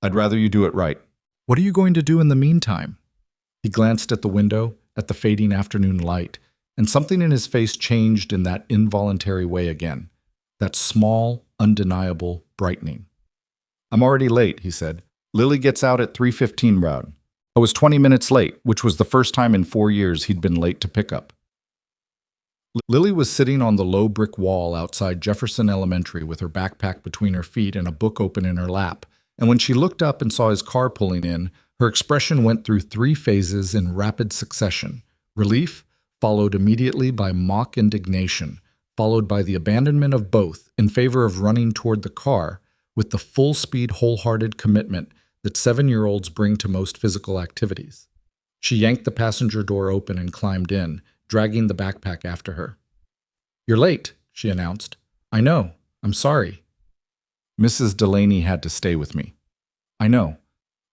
A: I'd rather you do it right. What are you going to do in the meantime? He glanced at the window, at the fading afternoon light, and something in his face changed in that involuntary way again. that small, undeniable brightening. "I'm already late," he said. "Lily gets out at 3:15 round." I was 20 minutes late, which was the first time in 4 years he'd been late to pickup. Lily was sitting on the low brick wall outside Jefferson Elementary with her backpack between her feet and a book open in her lap, and when she looked up and saw his car pulling in, her expression went through 3 phases in rapid succession: relief, followed immediately by mock indignation, followed by the abandonment of both in favor of running toward the car with the full-speed, wholehearted commitment that 7-year-olds bring to most physical activities. She yanked the passenger door open and climbed in, dragging the backpack after her. "You're late," she announced. "I know. I'm sorry." "Mrs. Delaney had to stay with me." "I know.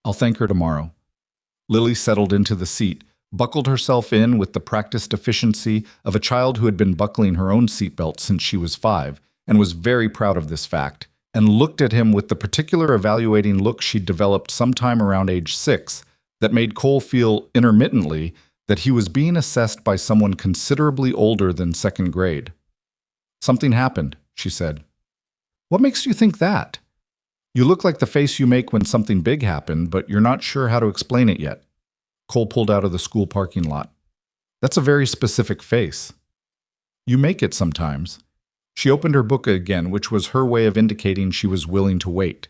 A: I'll thank her tomorrow." Lily settled into the seat, buckled herself in with the practiced efficiency of a child who had been buckling her own seatbelt since she was 5, and was very proud of this fact, and looked at him with the particular evaluating look she'd developed sometime around age 6 that made Cole feel intermittently that he was being assessed by someone considerably older than 2nd grade. "Something happened," she said. "What makes you think that? You look like the face you make when something big happened, but you're not sure how to explain it yet." Cole pulled out of the school parking lot. "That's a very specific face." "You make it sometimes." She opened her book again, which was her way of indicating she was willing to wait.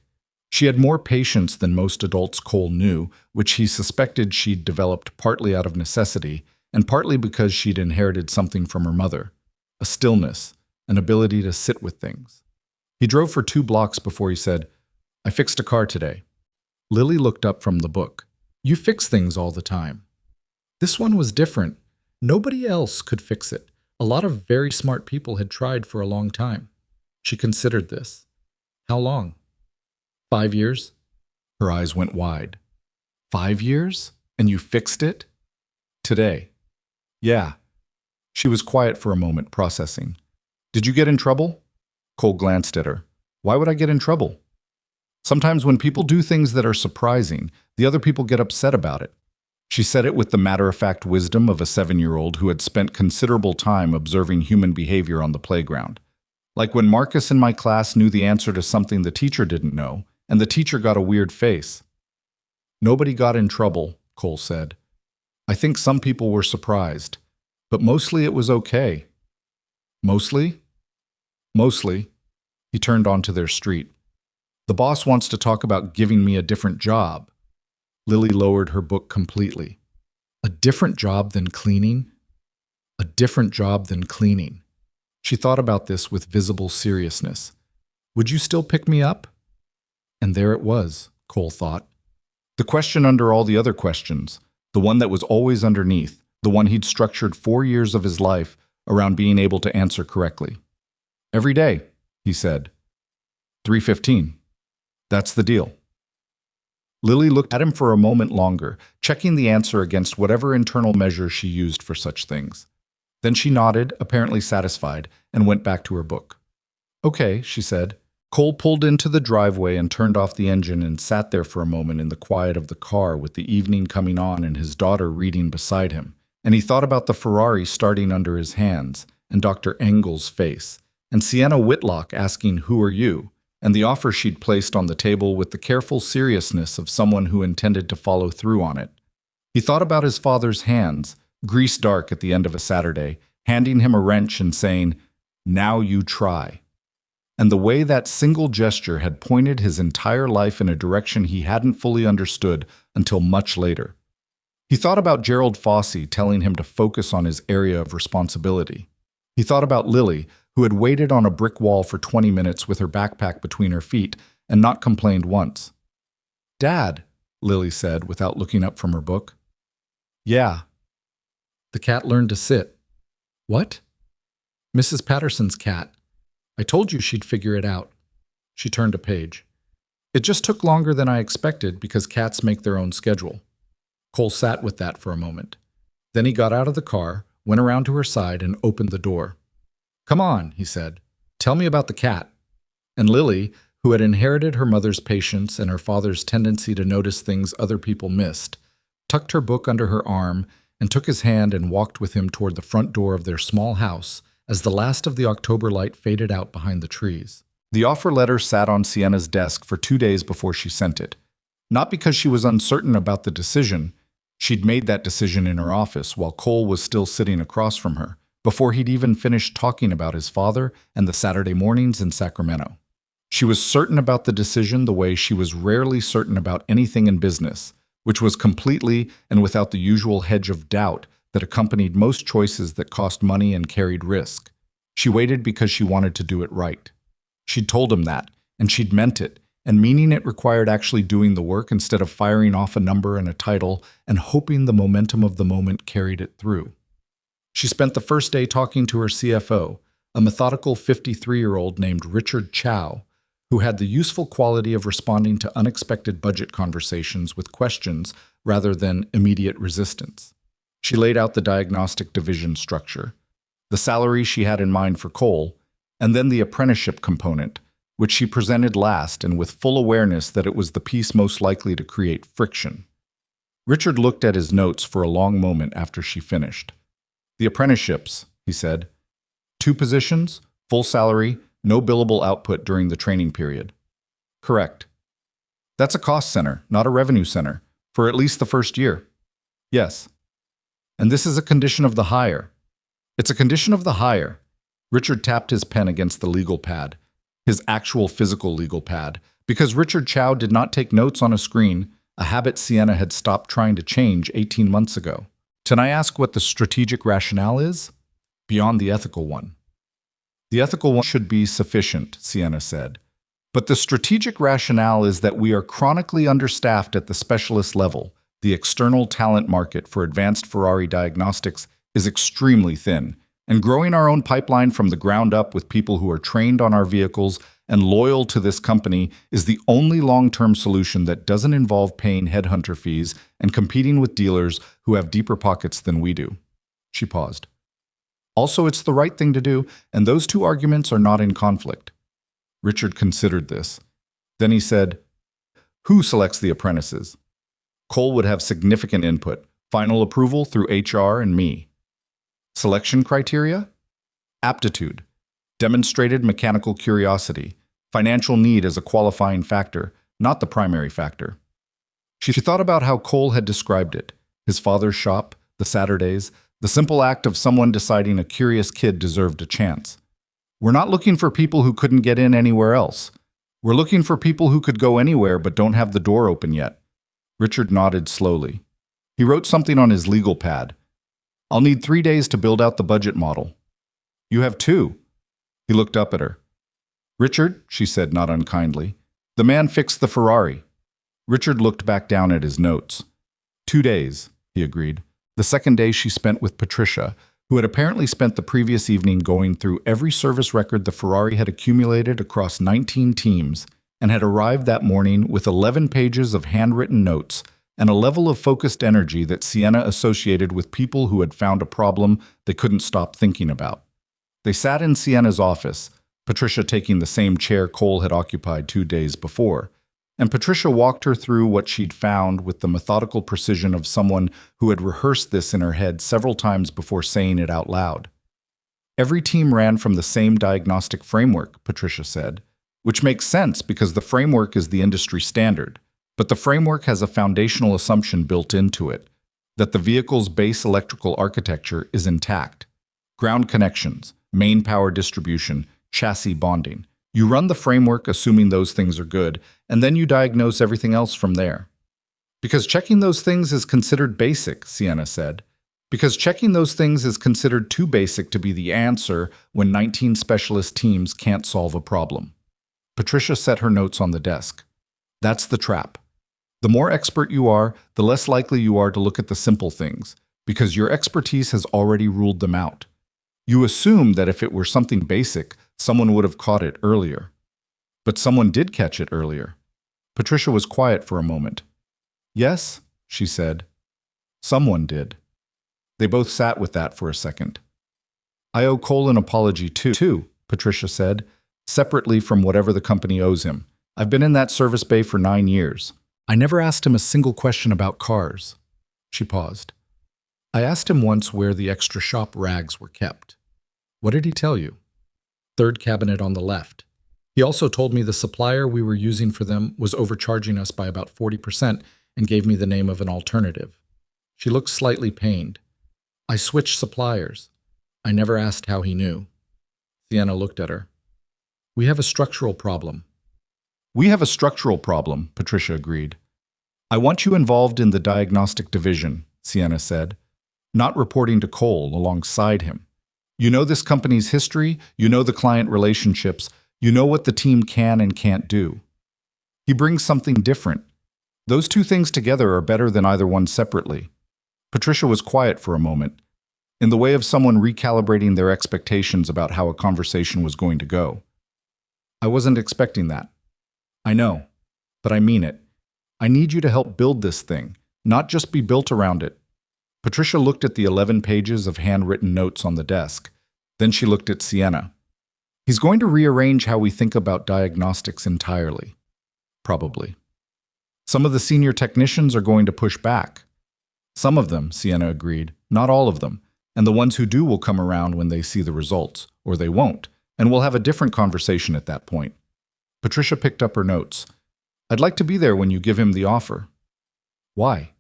A: She had more patience than most adults Cole knew, which he suspected she'd developed partly out of necessity, and partly because she'd inherited something from her mother: a stillness, an ability to sit with things. He drove for 2 blocks before he said, "I fixed a car today." Lily looked up from the book. "You fix things all the time." This one was different. Nobody else could fix it. A lot of very smart people had tried for a long time. She considered this. "How long?" 5 years? Her eyes went wide. 5 years? And you fixed it? Today. Yeah. She was quiet for a moment, processing. "Did you get in trouble?" Cole glanced at her. "Why would I get in trouble?" "Sometimes when people do things that are surprising, the other people get upset about it." She said it with the matter-of-fact wisdom of a 7-year-old who had spent considerable time observing human behavior on the playground. "Like when Marcus in my class knew the answer to something the teacher didn't know, and the teacher got a weird face." "Nobody got in trouble," Cole said. "I think some people were surprised, but mostly it was okay." "Mostly?" "Mostly." He turned onto their street. "The boss wants to talk about giving me a different job." Lily lowered her book completely. "A different job than cleaning?" "A different job than cleaning." She thought about this with visible seriousness. "Would you still pick me up?" And there it was, Cole thought. The question under all the other questions, the one that was always underneath, the one he'd structured 4 years of his life around being able to answer correctly. "Every day," he said. 3:15. "That's the deal." Lily looked at him for a moment longer, checking the answer against whatever internal measure she used for such things. Then she nodded, apparently satisfied, and went back to her book. "Okay," she said. Cole pulled into the driveway and turned off the engine and sat there for a moment in the quiet of the car with the evening coming on and his daughter reading beside him. And he thought about the Ferrari starting under his hands, and Dr. Engel's face, and Sienna Whitlock asking, "Who are you?" and the offer she'd placed on the table with the careful seriousness of someone who intended to follow through on it. He thought about his father's hands, grease dark at the end of a Saturday, handing him a wrench and saying, "Now you try." And the way that single gesture had pointed his entire life in a direction he hadn't fully understood until much later. He thought about Gerald Fossey telling him to focus on his area of responsibility. He thought about Lily, who had waited on a brick wall for 20 minutes with her backpack between her feet and not complained once. "Dad," Lily said without looking up from her book. "Yeah." "The cat learned to sit." "What?" "Mrs. Patterson's cat. I told you she'd figure it out." She turned a page. "It just took longer than I expected because cats make their own schedule." Cole sat with that for a moment. Then he got out of the car, went around to her side, and opened the door. "Come on," he said. "Tell me about the cat." And Lily, who had inherited her mother's patience and her father's tendency to notice things other people missed, tucked her book under her arm and took his hand and walked with him toward the front door of their small house as the last of the October light faded out behind the trees. The offer letter sat on Sienna's desk for 2 days before she sent it. Not because she was uncertain about the decision. She'd made that decision in her office while Cole was still sitting across from her, before he'd even finished talking about his father and the Saturday mornings in Sacramento. She was certain about the decision the way she was rarely certain about anything in business, which was completely and without the usual hedge of doubt that accompanied most choices that cost money and carried risk. She waited because she wanted to do it right. She'd told him that, and she'd meant it, and meaning it required actually doing the work instead of firing off a number and a title and hoping the momentum of the moment carried it through. She spent the first day talking to her CFO, a methodical 53-year-old named Richard Chow, who had the useful quality of responding to unexpected budget conversations with questions rather than immediate resistance. She laid out the diagnostic division structure, the salary she had in mind for Cole, and then the apprenticeship component, which she presented last and with full awareness that it was the piece most likely to create friction. Richard looked at his notes for a long moment after she finished. "The apprenticeships," he said. 2 positions, full salary, no billable output during the training period. "Correct. That's a cost center, not a revenue center, for at least the first year." "Yes. And this is a condition of the hire." "It's a condition of the hire." Richard tapped his pen against the legal pad, his actual physical legal pad, because Richard Chow did not take notes on a screen, a habit Sienna had stopped trying to change 18 months ago. "Can I ask what the strategic rationale is?" "Beyond the ethical one." "The ethical one should be sufficient," Sienna said. "But the strategic rationale is that we are chronically understaffed at the specialist level. The external talent market for advanced Ferrari diagnostics is extremely thin, and growing our own pipeline from the ground up with people who are trained on our vehicles and loyal to this company is the only long-term solution that doesn't involve paying headhunter fees and competing with dealers who have deeper pockets than we do." She paused. "Also, it's the right thing to do, and those 2 arguments are not in conflict." Richard considered this. Then he said, "Who selects the apprentices?" "Cole would have significant input, final approval through HR and me." "Selection criteria?" "Aptitude, demonstrated mechanical curiosity, financial need as a qualifying factor, not the primary factor." She thought about how Cole had described it, his father's shop, the Saturdays, the simple act of someone deciding a curious kid deserved a chance. "We're not looking for people who couldn't get in anywhere else. We're looking for people who could go anywhere but don't have the door open yet." Richard nodded slowly. He wrote something on his legal pad. "I'll need 3 days to build out the budget model." "You have 2. He looked up at her. "Richard," she said not unkindly, "the man fixed the Ferrari." Richard looked back down at his notes. 2 days, he agreed. The second day she spent with Patricia, who had apparently spent the previous evening going through every service record the Ferrari had accumulated across 19 teams, and had arrived that morning with 11 pages of handwritten notes and a level of focused energy that Sienna associated with people who had found a problem they couldn't stop thinking about. They sat in Sienna's office, Patricia taking the same chair Cole had occupied 2 days before, and Patricia walked her through what she'd found with the methodical precision of someone who had rehearsed this in her head several times before saying it out loud. "Every team ran from the same diagnostic framework," Patricia said, "which makes sense because the framework is the industry standard. But the framework has a foundational assumption built into it, that the vehicle's base electrical architecture is intact. Ground connections, main power distribution, chassis bonding. You run the framework assuming those things are good, and then you diagnose everything else from there." "Because checking those things is considered basic," Sienna said. "Because checking those things is considered too basic to be the answer when 19 specialist teams can't solve a problem." Patricia set her notes on the desk. "That's the trap. The more expert you are, the less likely you are to look at the simple things, because your expertise has already ruled them out. You assume that if it were something basic, someone would have caught it earlier. But someone did catch it earlier." Patricia was quiet for a moment. "Yes," she said. "Someone did." They both sat with that for a second. "I owe Cole an apology too," Patricia said, "separately from whatever the company owes him. I've been in that service bay for 9 years. I never asked him a single question about cars." She paused. "I asked him once where the extra shop rags were kept." What did he tell you? Third cabinet on the left. He also told me the supplier we were using for them was overcharging us by about 40% and gave me the name of an alternative. She looked slightly pained. I switched suppliers. I never asked how he knew. Sienna looked at her. We have a structural problem. We have a structural problem, Patricia agreed. I want you involved in the diagnostic division, Sienna said, not reporting to Cole alongside him. You know this company's history, you know the client relationships, you know what the team can and can't do. He brings something different. Those two things together are better than either one separately. Patricia was quiet for a moment, in the way of someone recalibrating their expectations about how a conversation was going to go. I wasn't expecting that. I know, but I mean it. I need you to help build this thing, not just be built around it. Patricia looked at the 11 pages of handwritten notes on the desk. Then she looked at Sienna. He's going to rearrange how we think about diagnostics entirely. Probably. Some of the senior technicians are going to push back. Some of them, Sienna agreed, not all of them. And the ones who do will come around when they see the results, or they won't, and we'll have a different conversation at that point. Patricia picked up her notes. I'd like to be there when you give him the offer. Why?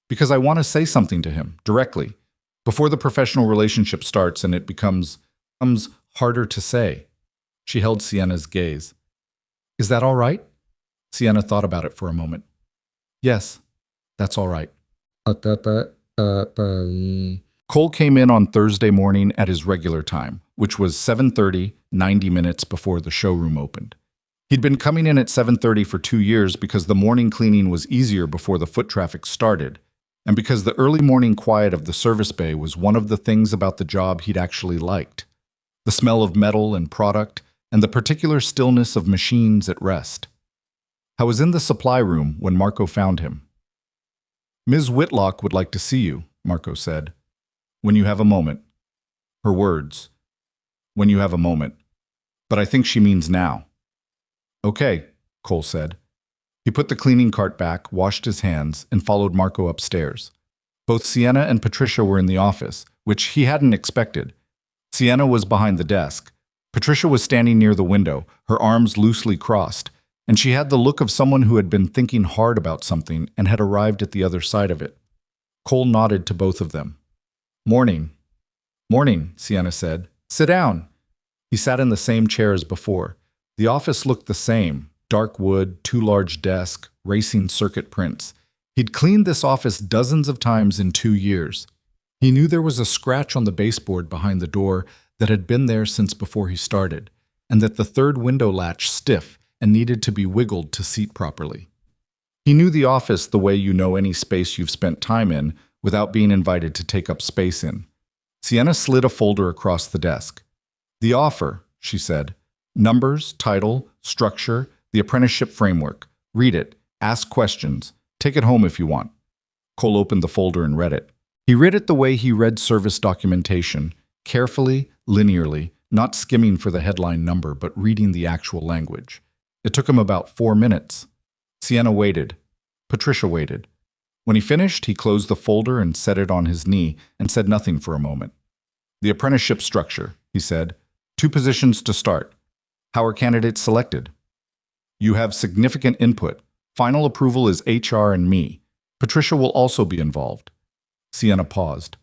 A: Because I want to say something to him, directly, before the professional relationship starts and it becomes harder to say. She held Sienna's gaze. Is that all right? Sienna thought about it for a moment. Yes, that's all right. Cole came in on Thursday morning at his regular time, which was 7:30, 90 minutes before the showroom opened. He'd been coming in at 7:30 for 2 years because the morning cleaning was easier before the foot traffic started, and because the early morning quiet of the service bay was one of the things about the job he'd actually liked. The smell of metal and product, and the particular stillness of machines at rest. I was in the supply room when Marco found him. Ms. Whitlock would like to see you, Marco said. When you have a moment. Her words. When you have a moment. But I think she means now. Okay, Cole said. He put the cleaning cart back, washed his hands, and followed Marco upstairs. Both Sienna and Patricia were in the office, which he hadn't expected. Sienna was behind the desk. Patricia was standing near the window, her arms loosely crossed, and she had the look of someone who had been thinking hard about something and had arrived at the other side of it. Cole nodded to both of them. Morning. Morning, Sienna said. Sit down. He sat in the same chair as before. The office looked the same. Dark wood, 2 large desks, racing circuit prints. He'd cleaned this office dozens of times in 2 years. He knew there was a scratch on the baseboard behind the door that had been there since before he started, and that the third window latch stiff and needed to be wiggled to seat properly. He knew the office the way you know any space you've spent time in without being invited to take up space in. Sienna slid a folder across the desk. The offer, she said. Numbers, title, structure, the apprenticeship framework. Read it. Ask questions. Take it home if you want. Cole opened the folder and read it. He read it the way he read service documentation, carefully, linearly, not skimming for the headline number, but reading the actual language. It took him about 4 minutes. Sienna waited. Patricia waited. When he finished, he closed the folder and set it on his knee and said nothing for a moment. The apprenticeship structure, he said. 2 positions to start. How are candidates selected? You have significant input. Final approval is HR and me. Patricia will also be involved. Sienna paused.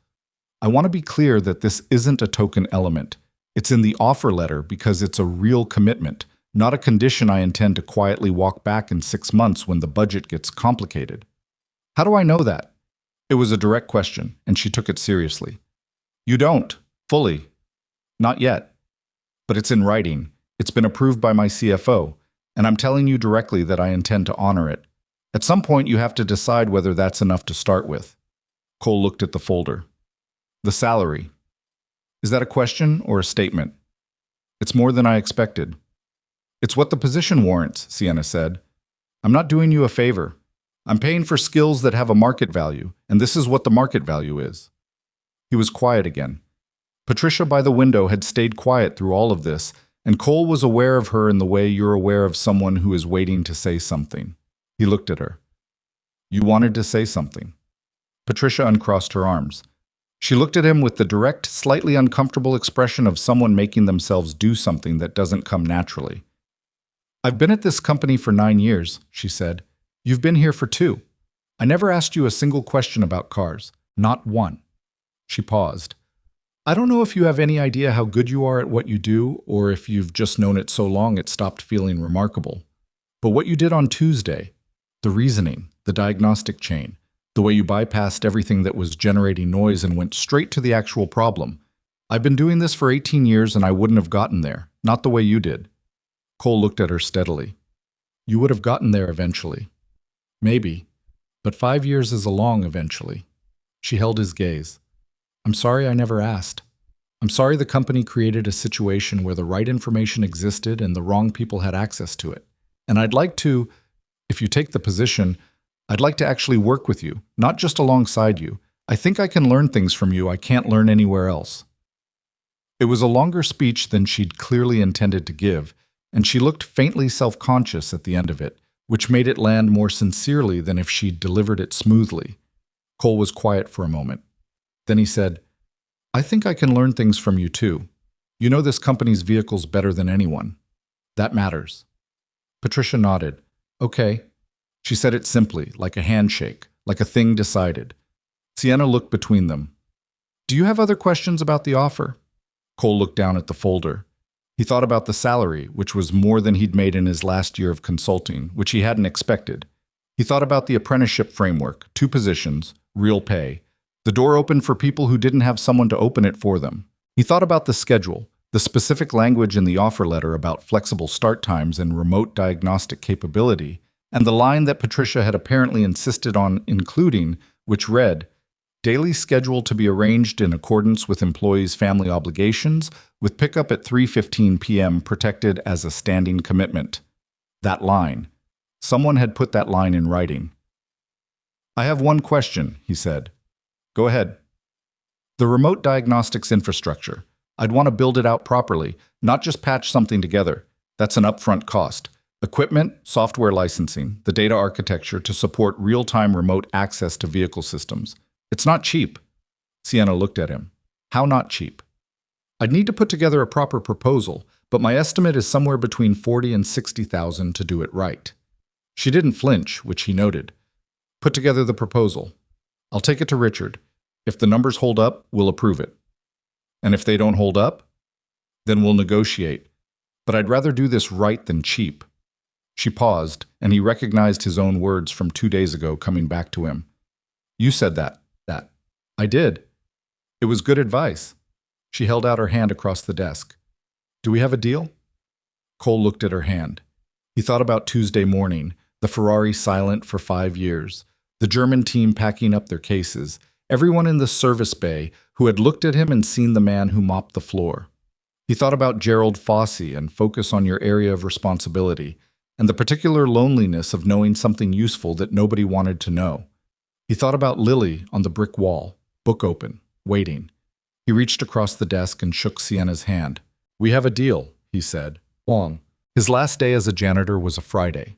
A: I want to be clear that this isn't a token element. It's in the offer letter because it's a real commitment, not a condition I intend to quietly walk back in 6 months when the budget gets complicated. How do I know that? It was a direct question, and she took it seriously. You don't, fully. Not yet. But it's in writing. It's been approved by my CFO, and I'm telling you directly that I intend to honor it. At some point, you have to decide whether that's enough to start with. Cole looked at the folder. The salary. Is that a question or a statement? It's more than I expected. It's what the position warrants, Sienna said. I'm not doing you a favor. I'm paying for skills that have a market value, and this is what the market value is. He was quiet again. Patricia by the window had stayed quiet through all of this, and Cole was aware of her in the way you're aware of someone who is waiting to say something. He looked at her. You wanted to say something. Patricia uncrossed her arms. She looked at him with the direct, slightly uncomfortable expression of someone making themselves do something that doesn't come naturally. "I've been at this company for 9 years," she said. "You've been here for 2. I never asked you a single question about cars. Not one." She paused. "I don't know if you have any idea how good you are at what you do, or if you've just known it so long it stopped feeling remarkable. But what you did on Tuesday, the reasoning, the diagnostic chain, the way you bypassed everything that was generating noise and went straight to the actual problem. I've been doing this for 18 years and I wouldn't have gotten there, not the way you did." Cole looked at her steadily. "You would have gotten there eventually." "Maybe, but 5 years is a long eventually." She held his gaze. "I'm sorry I never asked. I'm sorry the company created a situation where the right information existed and the wrong people had access to it. And I'd like to, if you take the position, I'd like to actually work with you, not just alongside you. I think I can learn things from you I can't learn anywhere else." It was a longer speech than she'd clearly intended to give, and she looked faintly self-conscious at the end of it, which made it land more sincerely than if she'd delivered it smoothly. Cole was quiet for a moment. Then he said, "I think I can learn things from you too. You know this company's vehicles better than anyone. That matters." Patricia nodded. "Okay." She said it simply, like a handshake, like a thing decided. Sienna looked between them. "Do you have other questions about the offer?" Cole looked down at the folder. He thought about the salary, which was more than he'd made in his last year of consulting, which he hadn't expected. He thought about the apprenticeship framework, 2 positions, real pay. The door opened for people who didn't have someone to open it for them. He thought about the schedule, the specific language in the offer letter about flexible start times and remote diagnostic capability, and the line that Patricia had apparently insisted on including, which read, "Daily schedule to be arranged in accordance with employees' family obligations, with pickup at 3:15 p.m. protected as a standing commitment." That line. Someone had put that line in writing. "I have one question," he said. "Go ahead." "The remote diagnostics infrastructure. I'd want to build it out properly, not just patch something together. That's an upfront cost. Equipment, software licensing, the data architecture to support real-time remote access to vehicle systems. It's not cheap." Sienna looked at him. "How not cheap?" "I'd need to put together a proper proposal, but my estimate is somewhere between 40 and 60,000 to do it right." She didn't flinch, which he noted. "Put together the proposal. I'll take it to Richard. If the numbers hold up, we'll approve it. And if they don't hold up, then we'll negotiate. But I'd rather do this right than cheap." She paused, and he recognized his own words from 2 days ago coming back to him. "You said that. I did. It was good advice." She held out her hand across the desk. "Do we have a deal?" Cole looked at her hand. He thought about Tuesday morning, the Ferrari silent for 5 years, the German team packing up their cases, everyone in the service bay who had looked at him and seen the man who mopped the floor. He thought about Gerald Fossey and focus on your area of responsibility, and the particular loneliness of knowing something useful that nobody wanted to know. He thought about Lily on the brick wall, book open, waiting. He reached across the desk and shook Sienna's hand. "We have a deal," he said. Long. His last day as a janitor was a Friday.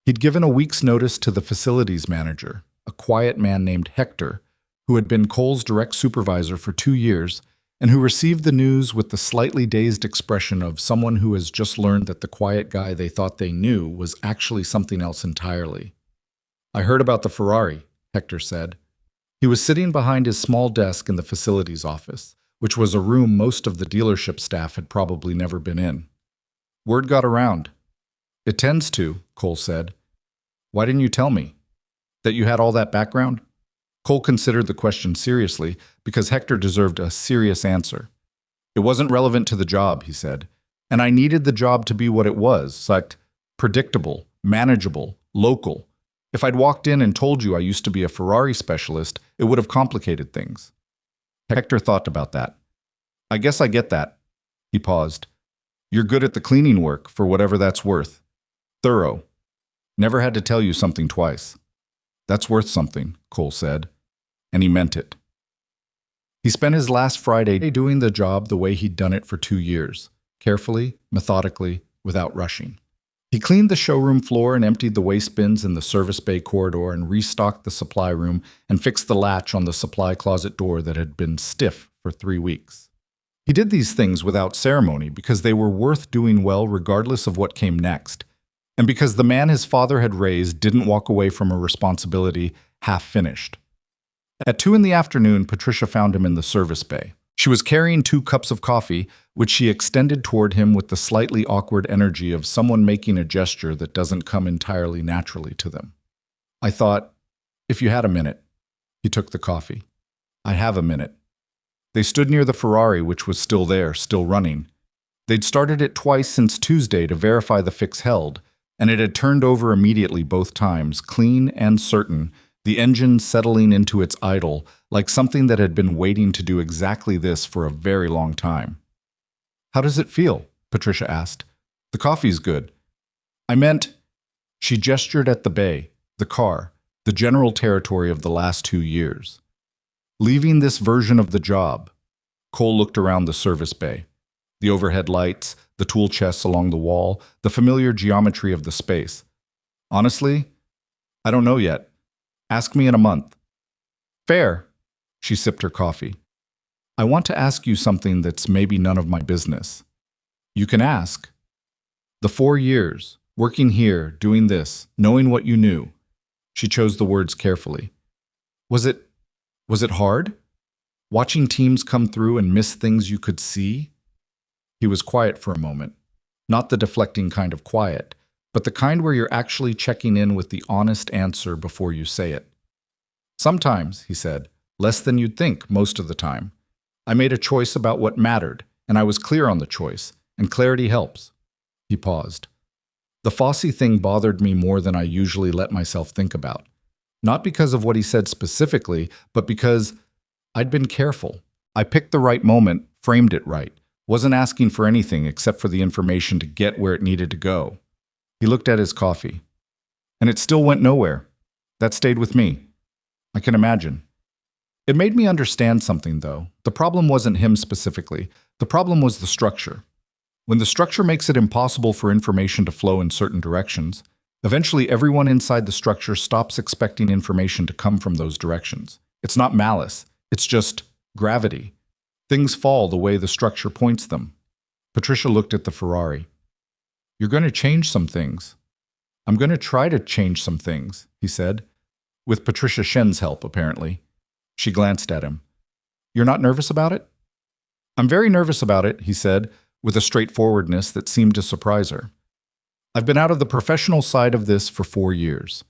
A: He'd given a week's notice to the facilities manager, a quiet man named Hector, who had been Cole's direct supervisor for 2 years, and who received the news with the slightly dazed expression of someone who has just learned that the quiet guy they thought they knew was actually something else entirely. "I heard about the Ferrari," Hector said. He was sitting behind his small desk in the facilities office, which was a room most of the dealership staff had probably never been in. "Word got around." "It tends to," Cole said. "Why didn't you tell me? That you had all that background?" Cole considered the question seriously because Hector deserved a serious answer. "It wasn't relevant to the job," he said. "And I needed the job to be what it was, like predictable, manageable, local. If I'd walked in and told you I used to be a Ferrari specialist, it would have complicated things." Hector thought about that. "I guess I get that." He paused. "You're good at the cleaning work, for whatever that's worth. Thorough. Never had to tell you something twice." "That's worth something," Cole said. And he meant it. He spent his last Friday doing the job the way he'd done it for 2 years, carefully, methodically, without rushing. He He cleaned the showroom floor and emptied the waste bins in the service bay corridor and restocked the supply room and fixed the latch on the supply closet door that had been stiff for 3 weeks. He did these things without ceremony because they were worth doing well regardless of what came next, and because the man his father had raised didn't walk away from a responsibility half-finished. At 2 in the afternoon, Patricia found him in the service bay. She was carrying 2 cups of coffee, which she extended toward him with the slightly awkward energy of someone making a gesture that doesn't come entirely naturally to them. I thought, if you had a minute. He took the coffee. I have a minute. They stood near the Ferrari, which was still there, still running. They'd started it twice since Tuesday to verify the fix held, and it had turned over immediately both times, clean and certain, the engine settling into its idle, like something that had been waiting to do exactly this for a very long time. How does it feel? Patricia asked. The coffee's good. I meant... She gestured at the bay, the car, the general territory of the last 2 years. Leaving this version of the job, Cole looked around the service bay. The overhead lights, the tool chests along the wall, the familiar geometry of the space. Honestly, I don't know yet. Ask me in a month. Fair. She sipped her coffee. I want to ask you something that's maybe none of my business. You can ask. The 4 years, working here, doing this, knowing what you knew. She chose the words carefully. Was it hard? Watching teams come through and miss things you could see? He was quiet for a moment. Not the deflecting kind of quiet, but the kind where you're actually checking in with the honest answer before you say it. Sometimes, he said, less than you'd think most of the time. I made a choice about what mattered, and I was clear on the choice, and clarity helps. He paused. The Fosse thing bothered me more than I usually let myself think about. Not because of what he said specifically, but because I'd been careful. I picked the right moment, framed it right, wasn't asking for anything except for the information to get where it needed to go. He looked at his coffee. And it still went nowhere. That stayed with me. I can imagine. It made me understand something, though. The problem wasn't him specifically. The problem was the structure. When the structure makes it impossible for information to flow in certain directions, eventually everyone inside the structure stops expecting information to come from those directions. It's not malice. It's just gravity. Things fall the way the structure points them. Patricia looked at the Ferrari. You're going to change some things. I'm going to try to change some things, he said, with Patricia Shen's help, apparently. She glanced at him. You're not nervous about it? I'm very nervous about it, he said, with a straightforwardness that seemed to surprise her. I've been out of the professional side of this for 4 years.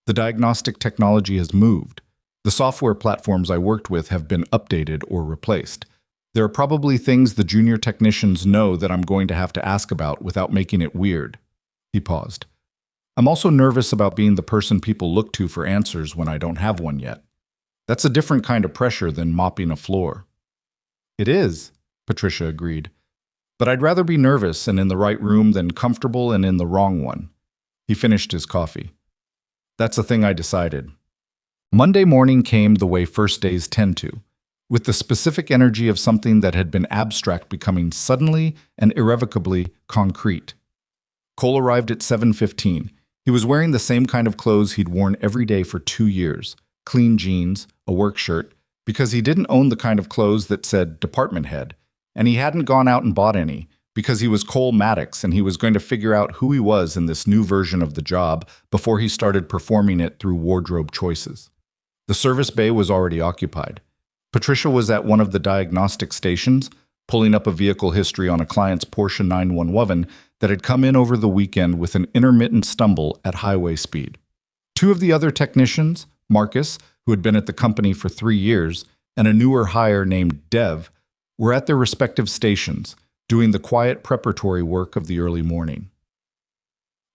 A: The diagnostic technology has moved. The software platforms I worked with have been updated or replaced. There are probably things the junior technicians know that I'm going to have to ask about without making it weird. He paused. I'm also nervous about being the person people look to for answers when I don't have one yet. That's a different kind of pressure than mopping a floor. It is, Patricia agreed. But I'd rather be nervous and in the right room than comfortable and in the wrong one. He finished his coffee. That's a thing I decided. Monday morning came the way first days tend to, with the specific energy of something that had been abstract becoming suddenly and irrevocably concrete. Cole arrived at 7:15. He was wearing the same kind of clothes he'd worn every day for 2 years, clean jeans, a work shirt, because he didn't own the kind of clothes that said department head, and he hadn't gone out and bought any, because he was Cole Maddox and he was going to figure out who he was in this new version of the job before he started performing it through wardrobe choices. The service bay was already occupied. Patricia was at one of the diagnostic stations, pulling up a vehicle history on a client's Porsche 911 that had come in over the weekend with an intermittent stumble at highway speed. 2 of the other technicians, Marcus, who had been at the company for 3 years, and a newer hire named Dev, were at their respective stations, doing the quiet preparatory work of the early morning.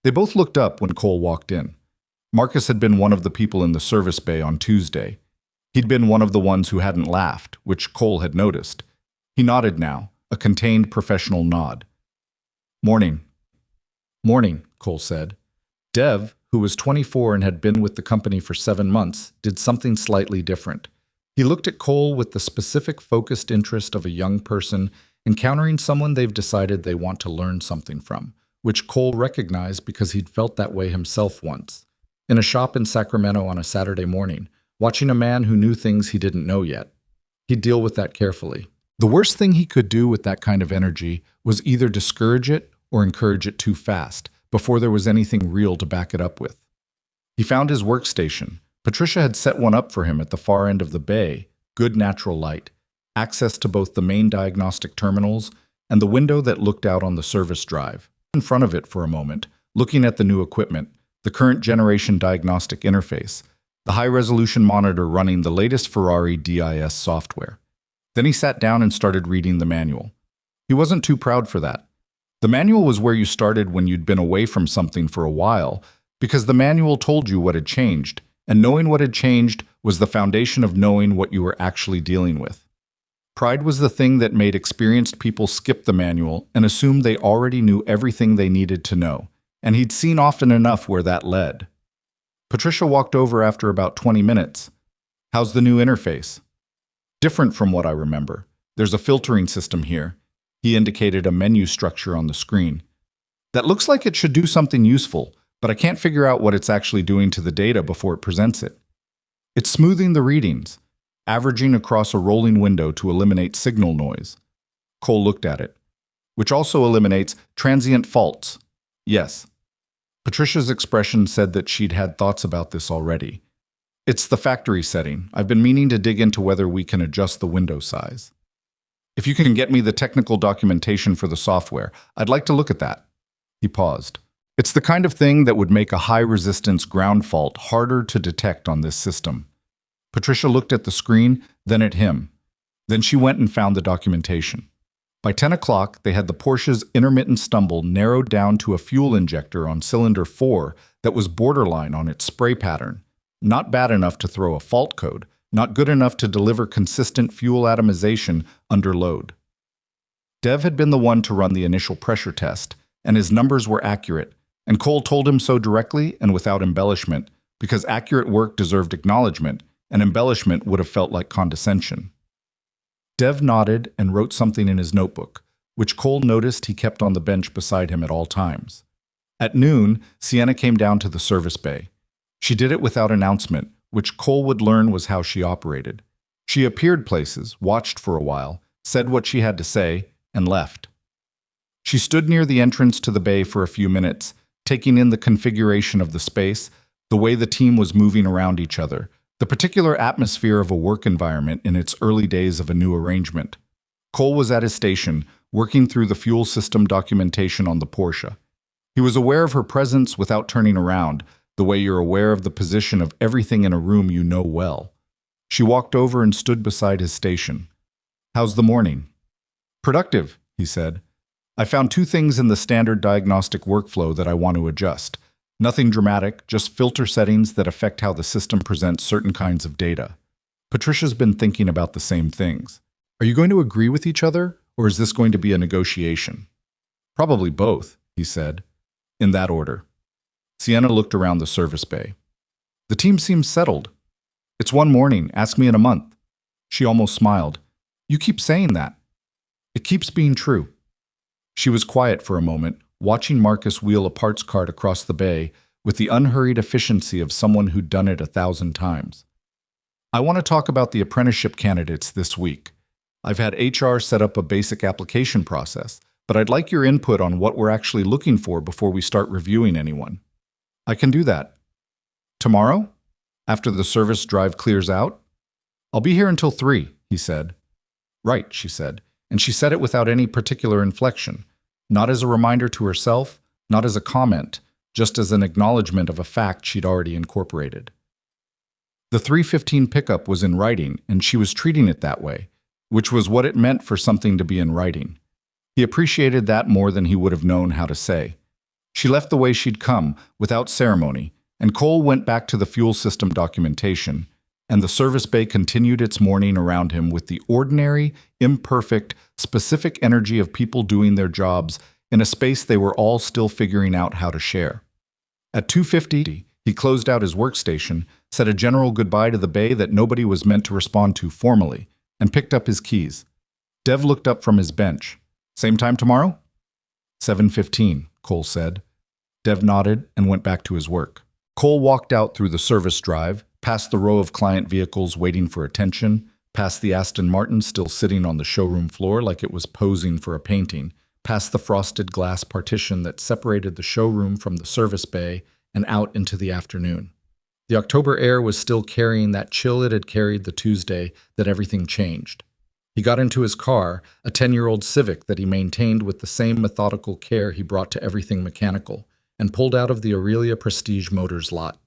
A: They both looked up when Cole walked in. Marcus had been one of the people in the service bay on Tuesday. He'd been one of the ones who hadn't laughed, which Cole had noticed. He nodded now, a contained professional nod. Morning. Morning, Cole said. Dev, who was 24 and had been with the company for 7 months, did something slightly different. He looked at Cole with the specific focused interest of a young person encountering someone they've decided they want to learn something from, which Cole recognized because he'd felt that way himself once. In a shop in Sacramento on a Saturday morning, watching a man who knew things he didn't know yet. He'd deal with that carefully. The worst thing he could do with that kind of energy was either discourage it or encourage it too fast, before there was anything real to back it up with. He found his workstation. Patricia had set one up for him at the far end of the bay, good natural light, access to both the main diagnostic terminals and the window that looked out on the service drive. In front of it for a moment, looking at the new equipment, the current generation diagnostic interface, the high-resolution monitor running the latest Ferrari DIS software. Then he sat down and started reading the manual. He wasn't too proud for that. The manual was where you started when you'd been away from something for a while, because the manual told you what had changed, and knowing what had changed was the foundation of knowing what you were actually dealing with. Pride was the thing that made experienced people skip the manual and assume they already knew everything they needed to know, and he'd seen often enough where that led. Patricia walked over after about 20 minutes. "How's the new interface?" "Different from what I remember. There's a filtering system here." He indicated a menu structure on the screen. "That looks like it should do something useful, but I can't figure out what it's actually doing to the data before it presents it." "It's smoothing the readings, averaging across a rolling window to eliminate signal noise." Cole looked at it. "Which also eliminates transient faults." "Yes." Patricia's expression said that she'd had thoughts about this already. "It's the factory setting. I've been meaning to dig into whether we can adjust the window size. If you can get me the technical documentation for the software, I'd like to look at that." He paused. "It's the kind of thing that would make a high-resistance ground fault harder to detect on this system." Patricia looked at the screen, then at him. Then she went and found the documentation. By 10 o'clock, they had the Porsche's intermittent stumble narrowed down to a fuel injector on cylinder 4 that was borderline on its spray pattern. Not bad enough to throw a fault code, not good enough to deliver consistent fuel atomization under load. Dev had been the one to run the initial pressure test, and his numbers were accurate, and Cole told him so directly and without embellishment, because accurate work deserved acknowledgement, and embellishment would have felt like condescension. Dev nodded and wrote something in his notebook, which Cole noticed he kept on the bench beside him at all times. At noon, Sienna came down to the service bay. She did it without announcement, which Cole would learn was how she operated. She appeared places, watched for a while, said what she had to say, and left. She stood near the entrance to the bay for a few minutes, taking in the configuration of the space, the way the team was moving around each other, the particular atmosphere of a work environment in its early days of a new arrangement. Cole was at his station, working through the fuel system documentation on the Porsche. He was aware of her presence without turning around, the way you're aware of the position of everything in a room you know well. She walked over and stood beside his station. "How's the morning?" "Productive," he said. "I found 2 things in the standard diagnostic workflow that I want to adjust. Nothing dramatic, just filter settings that affect how the system presents certain kinds of data." Patricia's been thinking about the same things. "Are you going to agree with each other, or is this going to be a negotiation?" "Probably both," he said. "In that order." Sienna looked around the service bay. "The team seems settled." "It's one morning, ask me in a month." She almost smiled. "You keep saying that." "It keeps being true." She was quiet for a moment, watching Marcus wheel a parts cart across the bay with the unhurried efficiency of someone who'd done it 1,000 times. "I want to talk about the apprenticeship candidates this week. I've had HR set up a basic application process, but I'd like your input on what we're actually looking for before we start reviewing anyone." "I can do that." "Tomorrow? After the service drive clears out?" "I'll be here until 3, he said. "Right," she said, and she said it without any particular inflection. Not as a reminder to herself, not as a comment, just as an acknowledgement of a fact she'd already incorporated. The 3:15 pickup was in writing, and she was treating it that way, which was what it meant for something to be in writing. He appreciated that more than he would have known how to say. She left the way she'd come, without ceremony, and Cole went back to the fuel system documentation, and the service bay continued its morning around him with the ordinary, imperfect, specific energy of people doing their jobs in a space they were all still figuring out how to share. At 2:50, he closed out his workstation, said a general goodbye to the bay that nobody was meant to respond to formally, and picked up his keys. Dev looked up from his bench. "Same time tomorrow?" 7:15, Cole said. Dev nodded and went back to his work. Cole walked out through the service drive, past the row of client vehicles waiting for attention, past the Aston Martin still sitting on the showroom floor like it was posing for a painting, past the frosted glass partition that separated the showroom from the service bay, and out into the afternoon. The October air was still carrying that chill it had carried the Tuesday that everything changed. He got into his car, a 10-year-old Civic that he maintained with the same methodical care he brought to everything mechanical, and pulled out of the Aurelia Prestige Motors lot.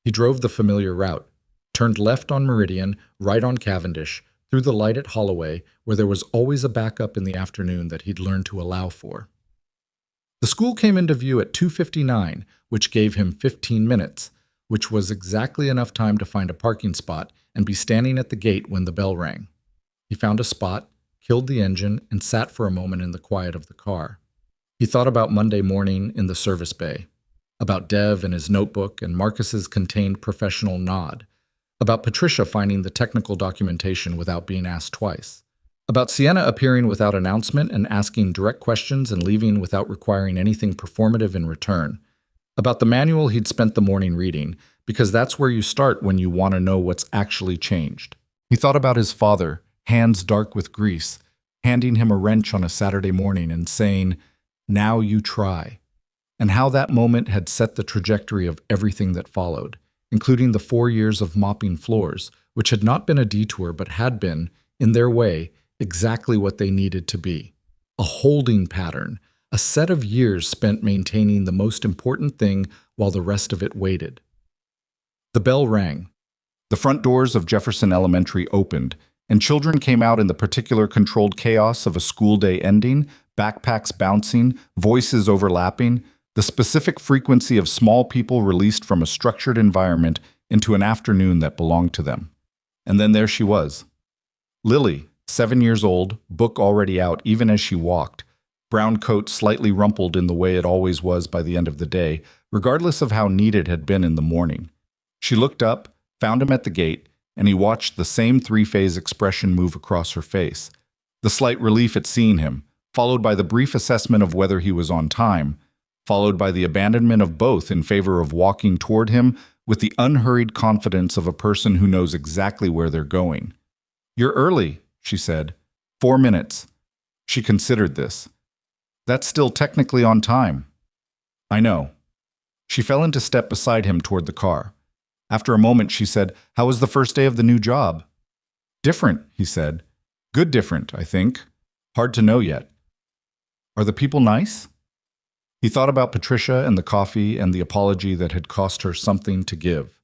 A: He drove the familiar route, turned left on Meridian, right on Cavendish, through the lighted Holloway, where there was always a backup in the afternoon that he'd learned to allow for. The school came into view at 2:59, which gave him 15 minutes, which was exactly enough time to find a parking spot and be standing at the gate when the bell rang. He found a spot, killed the engine, and sat for a moment in the quiet of the car. He thought about Monday morning in the service bay, about Dev and his notebook and Marcus's contained professional nod, about Patricia finding the technical documentation without being asked twice, about Sienna appearing without announcement and asking direct questions and leaving without requiring anything performative in return, about the manual he'd spent the morning reading, because that's where you start when you want to know what's actually changed. He thought about his father, hands dark with grease, handing him a wrench on a Saturday morning and saying, "Now you try," and how that moment had set the trajectory of everything that followed, including the 4 years of mopping floors, which had not been a detour but had been, in their way, exactly what they needed to be. A holding pattern, a set of years spent maintaining the most important thing while the rest of it waited. The bell rang. The front doors of Jefferson Elementary opened, and children came out in the particular controlled chaos of a school day ending, backpacks bouncing, voices overlapping, the specific frequency of small people released from a structured environment into an afternoon that belonged to them. And then there she was. Lily, 7 years old, book already out even as she walked, brown coat slightly rumpled in the way it always was by the end of the day, regardless of how neat it had been in the morning. She looked up, found him at the gate, and he watched the same three-phase expression move across her face. The slight relief at seeing him, followed by the brief assessment of whether he was on time, followed by the abandonment of both in favor of walking toward him with the unhurried confidence of a person who knows exactly where they're going. "You're early," she said. 4 minutes. She considered this. "That's still technically on time." "I know." She fell into step beside him toward the car. After a moment, she said, "How was the first day of the new job?" "Different," he said. "Good different, I think. Hard to know yet." "Are the people nice?" He thought about Patricia and the coffee and the apology that had cost her something to give.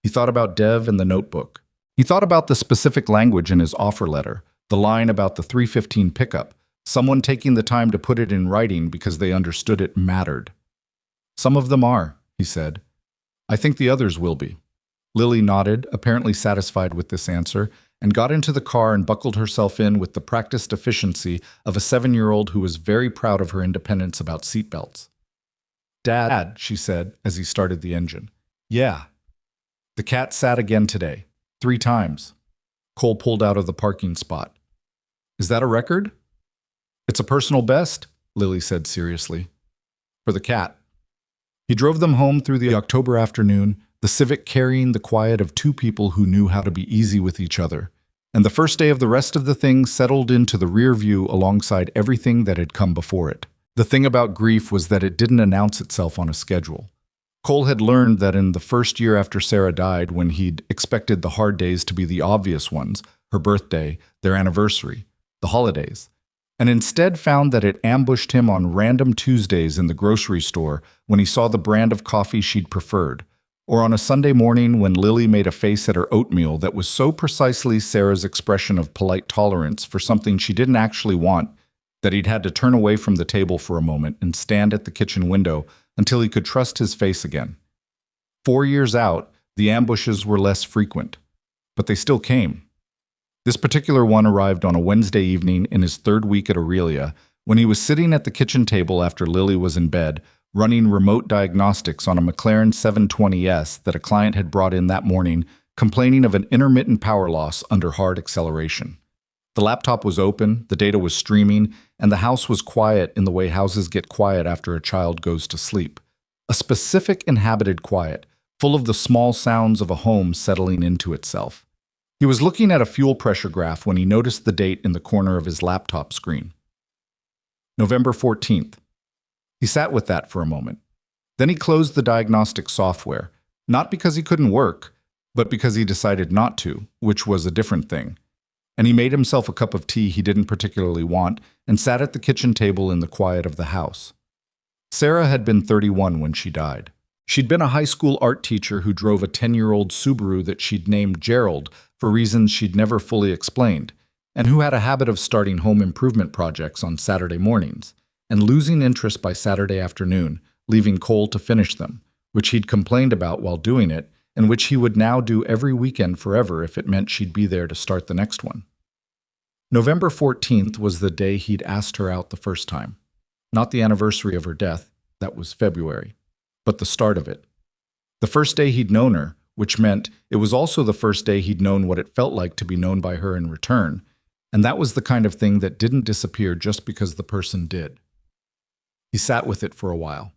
A: He thought about Dev and the notebook. He thought about the specific language in his offer letter, the line about the 3:15 pickup, someone taking the time to put it in writing because they understood it mattered. "Some of them are," he said. "I think the others will be." Lily nodded, apparently satisfied with this answer, and got into the car and buckled herself in with the practiced efficiency of a 7-year-old who was very proud of her independence about seatbelts. "Dad," she said as he started the engine. "Yeah." The cat sat again today, 3 times. Cole pulled out of the parking spot. "Is that a record?" "It's a personal best," Lily said seriously. "For the cat." He drove them home through the October afternoon, the Civic carrying the quiet of 2 people who knew how to be easy with each other. And the first day of the rest of the thing settled into the rear view alongside everything that had come before it. The thing about grief was that it didn't announce itself on a schedule. Cole had learned that in the first year after Sarah died, when he'd expected the hard days to be the obvious ones, her birthday, their anniversary, the holidays, and instead found that it ambushed him on random Tuesdays in the grocery store when he saw the brand of coffee she'd preferred, or on a Sunday morning when Lily made a face at her oatmeal that was so precisely Sarah's expression of polite tolerance for something she didn't actually want that he'd had to turn away from the table for a moment and stand at the kitchen window until he could trust his face again. 4 years out, the ambushes were less frequent, but they still came. This particular one arrived on a Wednesday evening in his 3rd week at Aurelia, when he was sitting at the kitchen table after Lily was in bed, running remote diagnostics on a McLaren 720S that a client had brought in that morning, complaining of an intermittent power loss under hard acceleration. The laptop was open, the data was streaming, and the house was quiet in the way houses get quiet after a child goes to sleep. A specific inhabited quiet, full of the small sounds of a home settling into itself. He was looking at a fuel pressure graph when he noticed the date in the corner of his laptop screen. November 14th. He sat with that for a moment. Then he closed the diagnostic software, not because he couldn't work, but because he decided not to, which was a different thing. And he made himself a cup of tea he didn't particularly want and sat at the kitchen table in the quiet of the house. Sarah had been 31 when she died. She'd been a high school art teacher who drove a 10-year-old Subaru that she'd named Gerald for reasons she'd never fully explained, and who had a habit of starting home improvement projects on Saturday mornings and losing interest by Saturday afternoon, leaving Cole to finish them, which he'd complained about while doing it, and which he would now do every weekend forever if it meant she'd be there to start the next one. November 14th was the day he'd asked her out the first time. Not the anniversary of her death, that was February, but the start of it. The first day he'd known her, which meant it was also the first day he'd known what it felt like to be known by her in return, and that was the kind of thing that didn't disappear just because the person did. He sat with it for a while.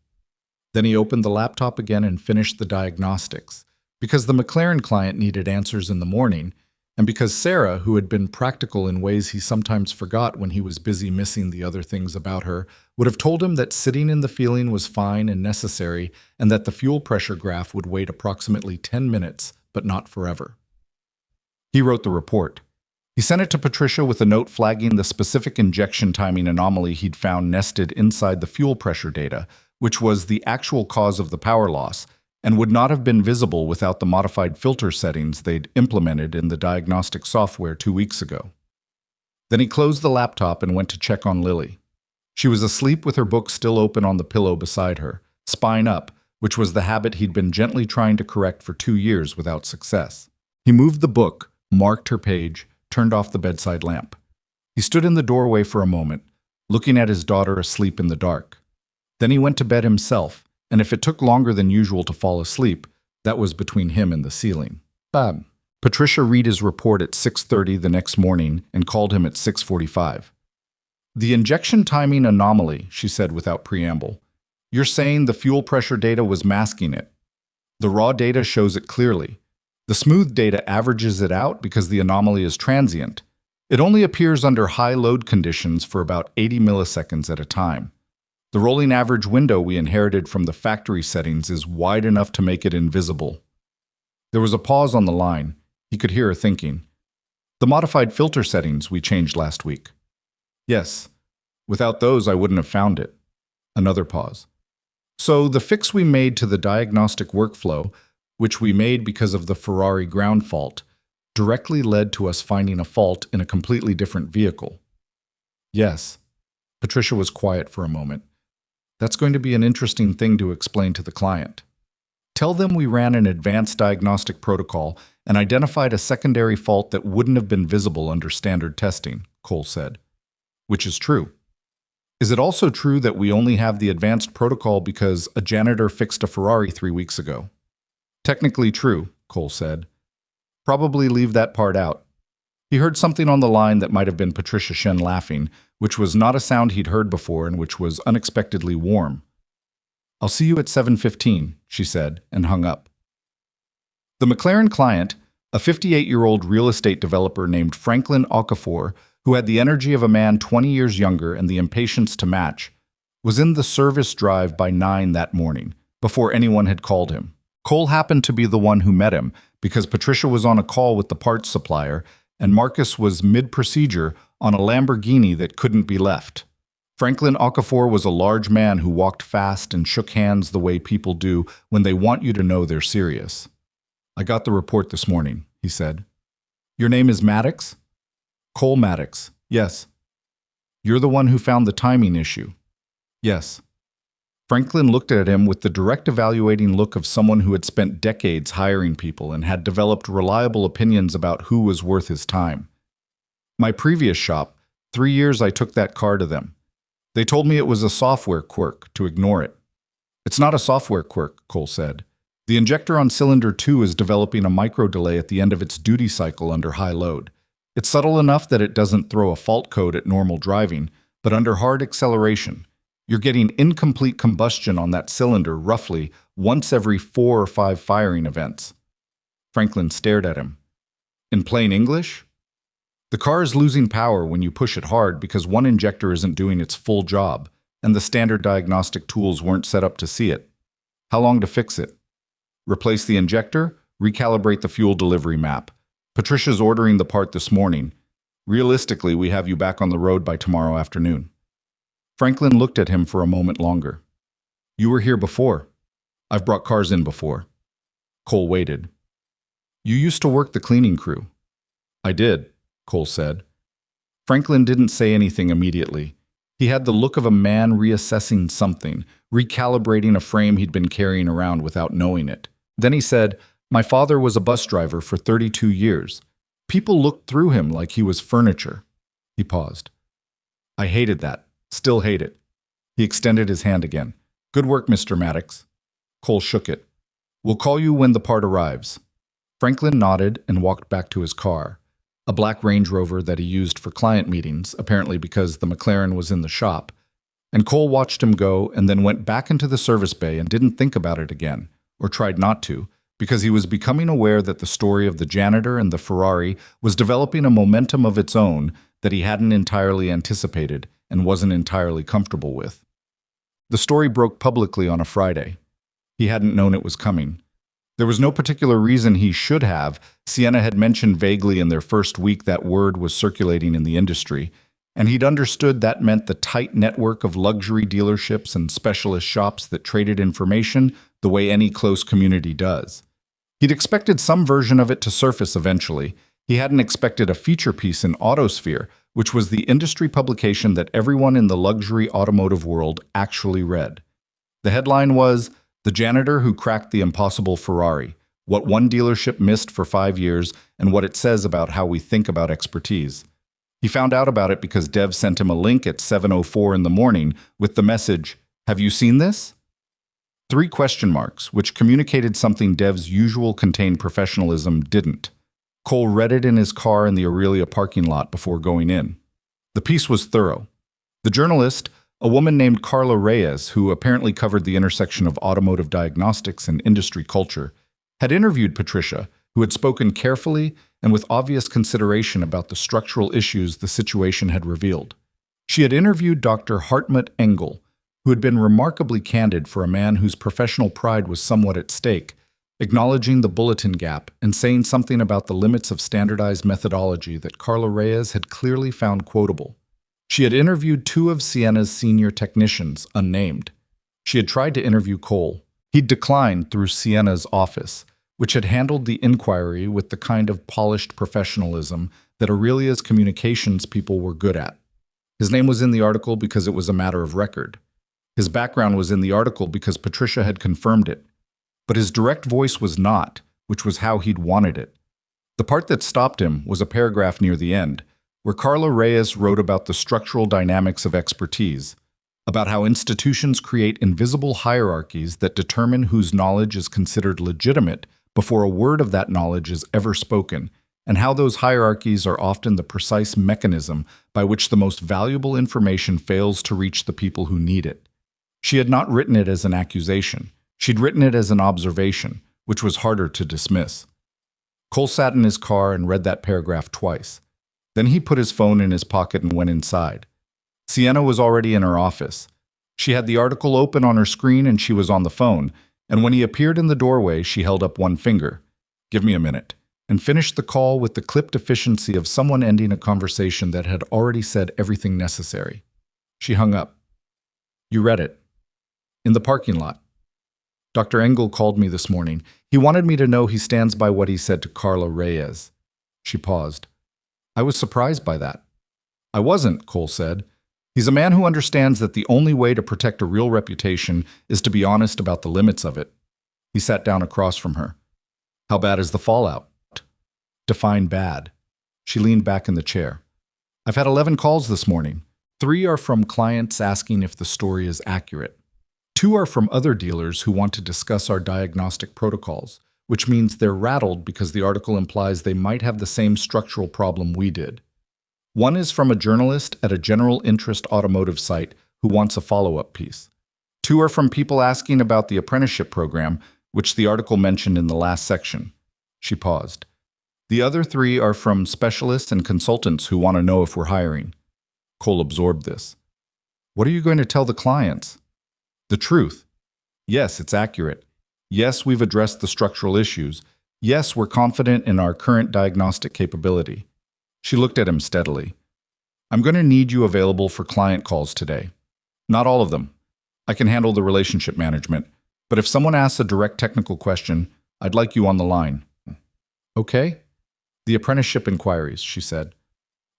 A: Then he opened the laptop again and finished the diagnostics, because the McLaren client needed answers in the morning, and because Sarah, who had been practical in ways he sometimes forgot when he was busy missing the other things about her, would have told him that sitting in the feeling was fine and necessary, and that the fuel pressure graph would wait approximately 10 minutes, but not forever. He wrote the report. He sent it to Patricia with a note flagging the specific injection timing anomaly he'd found nested inside the fuel pressure data, which was the actual cause of the power loss, and would not have been visible without the modified filter settings they'd implemented in the diagnostic software 2 weeks ago. Then he closed the laptop and went to check on Lily. She was asleep with her book still open on the pillow beside her, spine up, which was the habit he'd been gently trying to correct for 2 years without success. He moved the book, marked her page, turned off the bedside lamp. He stood in the doorway for a moment, looking at his daughter asleep in the dark. Then he went to bed himself, and if it took longer than usual to fall asleep, that was between him and the ceiling. Patricia read his report at 6:30 the next morning and called him at 6:45. "The injection timing anomaly," she said without preamble. "You're saying the fuel pressure data was masking it. The raw data shows it clearly. The smooth data averages it out because the anomaly is transient. It only appears under high load conditions for about 80 milliseconds at a time. The rolling average window we inherited from the factory settings is wide enough to make it invisible." There was a pause on the line. He could hear her thinking. "The modified filter settings we changed last week." "Yes. Without those, I wouldn't have found it." Another pause. "So the fix we made to the diagnostic workflow, which we made because of the Ferrari ground fault, directly led to us finding a fault in a completely different vehicle." "Yes." Patricia was quiet for a moment. "That's going to be an interesting thing to explain to the client. Tell them we ran an advanced diagnostic protocol and identified a secondary fault that wouldn't have been visible under standard testing," Cole said. "Which is true. Is it also true that we only have the advanced protocol because a janitor fixed a Ferrari 3 weeks ago?" "Technically true," Cole said. "Probably leave that part out." He heard something on the line that might have been Patricia Shen laughing, which was not a sound he'd heard before and which was unexpectedly warm. "I'll see you at 7:15, she said, and hung up. The McLaren client, a 58-year-old real estate developer named Franklin Okafor, who had the energy of a man 20 years younger and the impatience to match, was in the service drive by 9 that morning, before anyone had called him. Cole happened to be the one who met him, because Patricia was on a call with the parts supplier, and Marcus was mid-procedure on a Lamborghini that couldn't be left. Franklin Okafor was a large man who walked fast and shook hands the way people do when they want you to know they're serious. "I got the report this morning," he said. "Your name is Maddox?" "Cole Maddox, yes." "You're the one who found the timing issue?" "Yes." Franklin looked at him with the direct evaluating look of someone who had spent decades hiring people and had developed reliable opinions about who was worth his time. "My previous shop, 3 years I took that car to them. They told me it was a software quirk, to ignore it." "It's not a software quirk," Cole said. "The injector on cylinder 2 is developing a micro delay at the end of its duty cycle under high load. It's subtle enough that it doesn't throw a fault code at normal driving, but under hard acceleration, you're getting incomplete combustion on that cylinder roughly once every 4 or 5 firing events. Franklin stared at him. In plain English? The car is losing power when you push it hard because one injector isn't doing its full job, and the standard diagnostic tools weren't set up to see it. How long to fix it? Replace the injector? Recalibrate the fuel delivery map. Patricia's ordering the part this morning. Realistically, we have you back on the road by tomorrow afternoon. Franklin looked at him for a moment longer. You were here before. I've brought cars in before. Cole waited. You used to work the cleaning crew. I did, Cole said. Franklin didn't say anything immediately. He had the look of a man reassessing something, recalibrating a frame he'd been carrying around without knowing it. Then he said, My father was a bus driver for 32 years. People looked through him like he was furniture. He paused. I hated that. Still hate it. He extended his hand again. Good work, Mr. Maddox. Cole shook it. We'll call you when the part arrives. Franklin nodded and walked back to his car, a black Range Rover that he used for client meetings, apparently because the McLaren was in the shop. And Cole watched him go and then went back into the service bay and didn't think about it again, or tried not to, because he was becoming aware that the story of the janitor and the Ferrari was developing a momentum of its own that he hadn't entirely anticipated and wasn't entirely comfortable with. The story broke publicly on a Friday. He hadn't known it was coming. There was no particular reason he should have. Sienna had mentioned vaguely in their first week that word was circulating in the industry, and he'd understood that meant the tight network of luxury dealerships and specialist shops that traded information the way any close community does. He'd expected some version of it to surface eventually. He hadn't expected a feature piece in Autosphere, which was the industry publication that everyone in the luxury automotive world actually read. The headline was, The Janitor Who Cracked the Impossible Ferrari, What One Dealership Missed for 5 Years and What It Says About How We Think About Expertise. He found out about it because Dev sent him a link at 7:04 in the morning with the message, Have you seen this? 3 question marks, which communicated something Dev's usual contained professionalism didn't. Cole read it in his car in the Aurelia parking lot before going in. The piece was thorough. The journalist, a woman named Carla Reyes, who apparently covered the intersection of automotive diagnostics and industry culture, had interviewed Patricia, who had spoken carefully and with obvious consideration about the structural issues the situation had revealed. She had interviewed Dr. Hartmut Engel, who had been remarkably candid for a man whose professional pride was somewhat at stake, acknowledging the bulletin gap and saying something about the limits of standardized methodology that Carla Reyes had clearly found quotable. She had interviewed 2 of Sienna's senior technicians, unnamed. She had tried to interview Cole. He'd declined through Sienna's office, which had handled the inquiry with the kind of polished professionalism that Aurelia's communications people were good at. His name was in the article because it was a matter of record. His background was in the article because Patricia had confirmed it. But his direct voice was not, which was how he'd wanted it. The part that stopped him was a paragraph near the end, where Carla Reyes wrote about the structural dynamics of expertise, about how institutions create invisible hierarchies that determine whose knowledge is considered legitimate before a word of that knowledge is ever spoken, and how those hierarchies are often the precise mechanism by which the most valuable information fails to reach the people who need it. She had not written it as an accusation. She'd written it as an observation, which was harder to dismiss. Cole sat in his car and read that paragraph twice. Then he put his phone in his pocket and went inside. Sienna was already in her office. She had the article open on her screen and she was on the phone, and when he appeared in the doorway, she held up one finger. Give me a minute, and finished the call with the clipped efficiency of someone ending a conversation that had already said everything necessary. She hung up. You read it. In the parking lot. Dr. Engel called me this morning. He wanted me to know he stands by what he said to Carla Reyes. She paused. I was surprised by that. I wasn't, Cole said. He's a man who understands that the only way to protect a real reputation is to be honest about the limits of it. He sat down across from her. How bad is the fallout? Define bad. She leaned back in the chair. I've had 11 calls this morning. 3 are from clients asking if the story is accurate. 2 are from other dealers who want to discuss our diagnostic protocols, which means they're rattled because the article implies they might have the same structural problem we did. One is from a journalist at a general interest automotive site who wants a follow-up piece. Two are from people asking about the apprenticeship program, which the article mentioned in the last section. She paused. The other three are from specialists and consultants who want to know if we're hiring. Cole absorbed this. What are you going to tell the clients? The truth. Yes, it's accurate. Yes, we've addressed the structural issues. Yes, we're confident in our current diagnostic capability. She looked at him steadily. I'm going to need you available for client calls today. Not all of them. I can handle the relationship management. But if someone asks a direct technical question, I'd like you on the line. Okay? The apprenticeship inquiries, she said.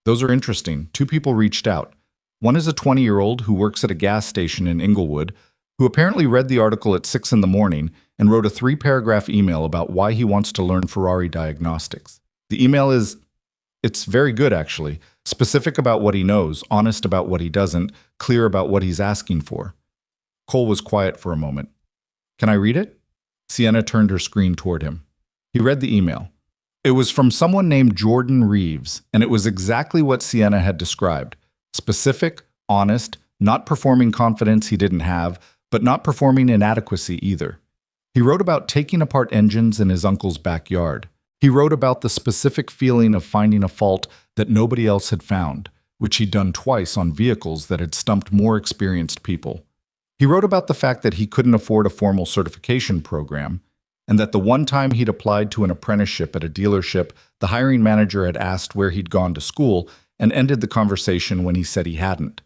A: Those are interesting. Two people reached out. One is a 20-year-old who works at a gas station in Inglewood, who apparently read the article at 6 in the morning and wrote a 3-paragraph email about why he wants to learn Ferrari diagnostics. The email it's very good, actually. Specific about what he knows, honest about what he doesn't, clear about what he's asking for. Cole was quiet for a moment. Can I read it? Sienna turned her screen toward him. He read the email. It was from someone named Jordan Reeves, and it was exactly what Sienna had described. Specific, honest, not performing confidence he didn't have, but not performing inadequacy either. He wrote about taking apart engines in his uncle's backyard. He wrote about the specific feeling of finding a fault that nobody else had found, which he'd done twice on vehicles that had stumped more experienced people. He wrote about the fact that he couldn't afford a formal certification program, and that the one time he'd applied to an apprenticeship at a dealership, the hiring manager had asked where he'd gone to school and ended the conversation when he said he hadn't.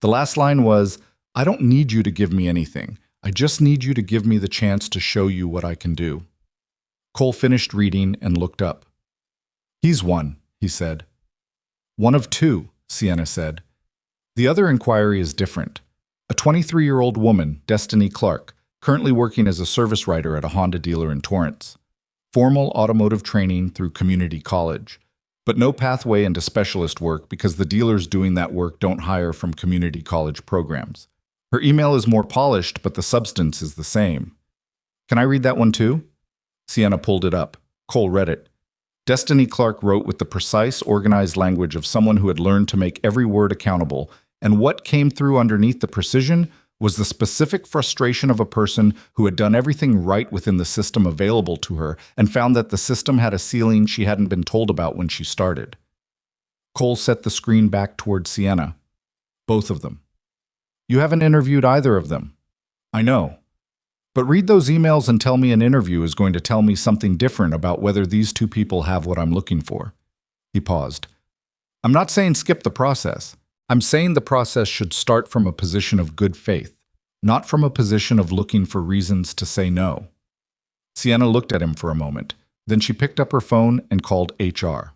A: The last line was, I don't need you to give me anything. I just need you to give me the chance to show you what I can do. Cole finished reading and looked up. He's one, he said. One of two, Sienna said. The other inquiry is different. A 23-year-old woman, Destiny Clark, currently working as a service writer at a Honda dealer in Torrance. Formal automotive training through community college, but no pathway into specialist work because the dealers doing that work don't hire from community college programs. Her email is more polished, but the substance is the same. Can I read that one too? Sienna pulled it up. Cole read it. Destiny Clark wrote with the precise, organized language of someone who had learned to make every word accountable, and what came through underneath the precision was the specific frustration of a person who had done everything right within the system available to her and found that the system had a ceiling she hadn't been told about when she started. Cole set the screen back toward Sienna. Both of them. You haven't interviewed either of them. I know. But read those emails and tell me an interview is going to tell me something different about whether these two people have what I'm looking for. He paused. I'm not saying skip the process. I'm saying the process should start from a position of good faith, not from a position of looking for reasons to say no. Sienna looked at him for a moment. Then she picked up her phone and called HR.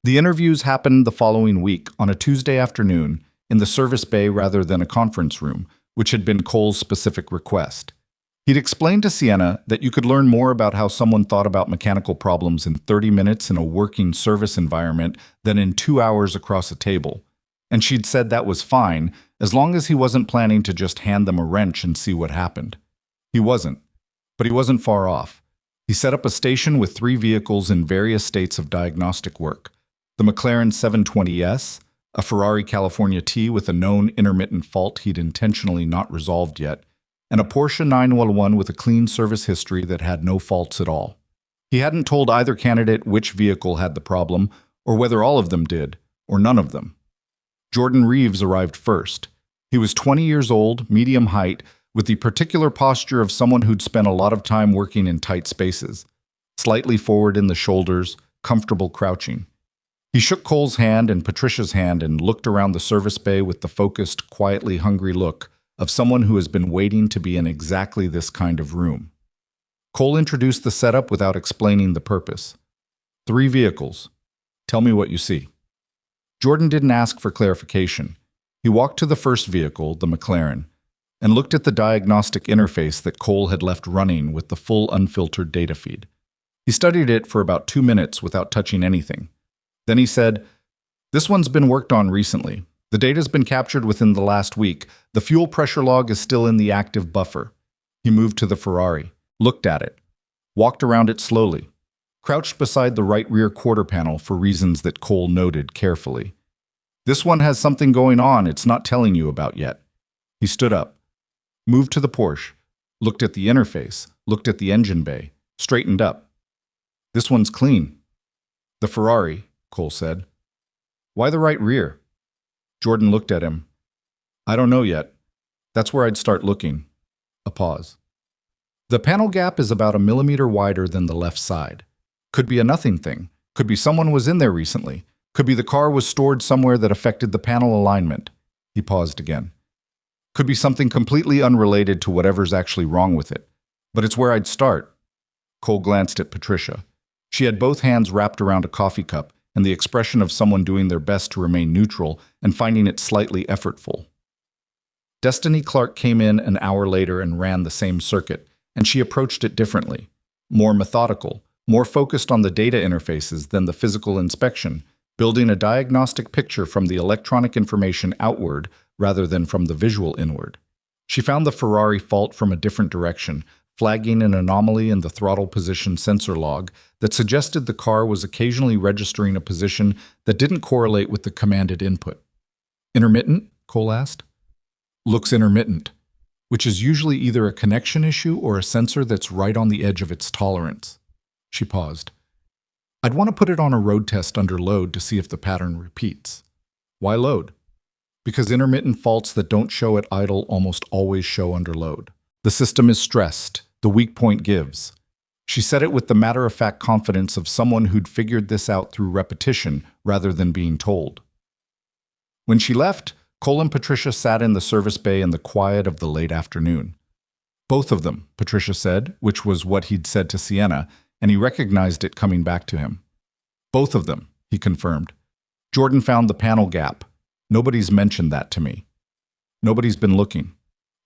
A: The interviews happened the following week on a Tuesday afternoon in the service bay rather than a conference room, which had been Cole's specific request. He'd explained to Sienna that you could learn more about how someone thought about mechanical problems in 30 minutes in a working service environment than in 2 hours across a table. And she'd said that was fine, as long as he wasn't planning to just hand them a wrench and see what happened. He wasn't. But he wasn't far off. He set up a station with 3 vehicles in various states of diagnostic work. The McLaren 720S, a Ferrari California T with a known intermittent fault he'd intentionally not resolved yet, and a Porsche 911 with a clean service history that had no faults at all. He hadn't told either candidate which vehicle had the problem, or whether all of them did, or none of them. Jordan Reeves arrived first. He was 20 years old, medium height, with the particular posture of someone who'd spent a lot of time working in tight spaces. Slightly forward in the shoulders, comfortable crouching. He shook Cole's hand and Patricia's hand and looked around the service bay with the focused, quietly hungry look of someone who has been waiting to be in exactly this kind of room. Cole introduced the setup without explaining the purpose. 3 vehicles. Tell me what you see. Jordan didn't ask for clarification. He walked to the first vehicle, the McLaren, and looked at the diagnostic interface that Cole had left running with the full unfiltered data feed. He studied it for about 2 minutes without touching anything. Then he said, "This one's been worked on recently. The data's been captured within the last week. The fuel pressure log is still in the active buffer." He moved to the Ferrari, looked at it. walked around it slowly, crouched beside the right rear quarter panel for reasons that Cole noted carefully. This one has something going on it's not telling you about yet. He stood up, moved to the Porsche, looked at the interface, looked at the engine bay, straightened up. This one's clean. The Ferrari, Cole said. Why the right rear? Jordan looked at him. I don't know yet. That's where I'd start looking. A pause. The panel gap is about 1 millimeter wider than the left side. Could be a nothing thing. Could be someone was in there recently. Could be the car was stored somewhere that affected the panel alignment. He paused again. Could be something completely unrelated to whatever's actually wrong with it. But it's where I'd start. Cole glanced at Patricia. She had both hands wrapped around a coffee cup and the expression of someone doing their best to remain neutral and finding it slightly effortful. Destiny Clark came in an hour later and ran the same circuit, and she approached it differently, more methodical, more focused on the data interfaces than the physical inspection, building a diagnostic picture from the electronic information outward rather than from the visual inward. She found the Ferrari fault from a different direction, flagging an anomaly in the throttle position sensor log that suggested the car was occasionally registering a position that didn't correlate with the commanded input. Intermittent? Cole asked. Looks intermittent, which is usually either a connection issue or a sensor that's right on the edge of its tolerance. She paused. I'd want to put it on a road test under load to see if the pattern repeats. Why load? Because intermittent faults that don't show at idle almost always show under load. The system is stressed. The weak point gives. She said it with the matter-of-fact confidence of someone who'd figured this out through repetition rather than being told. When she left, Cole and Patricia sat in the service bay in the quiet of the late afternoon. Both of them, Patricia said, which was what he'd said to Sienna, and he recognized it coming back to him. Both of them, he confirmed. Jordan found the panel gap. Nobody's mentioned that to me. Nobody's been looking.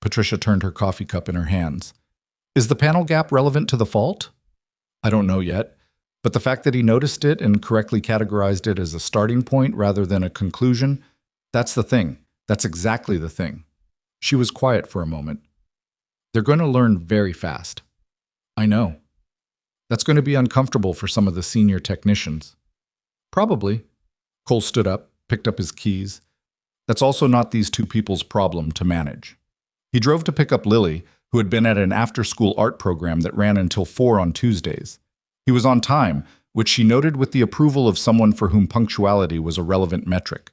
A: Patricia turned her coffee cup in her hands. Is the panel gap relevant to the fault? I don't know yet, but the fact that he noticed it and correctly categorized it as a starting point rather than a conclusion, that's the thing. That's exactly the thing. She was quiet for a moment. They're going to learn very fast. I know. That's going to be uncomfortable for some of the senior technicians. Probably. Cole stood up, picked up his keys. That's also not these two people's problem to manage. He drove to pick up Lily, who had been at an after-school art program that ran until 4 on Tuesdays. He was on time, which she noted with the approval of someone for whom punctuality was a relevant metric.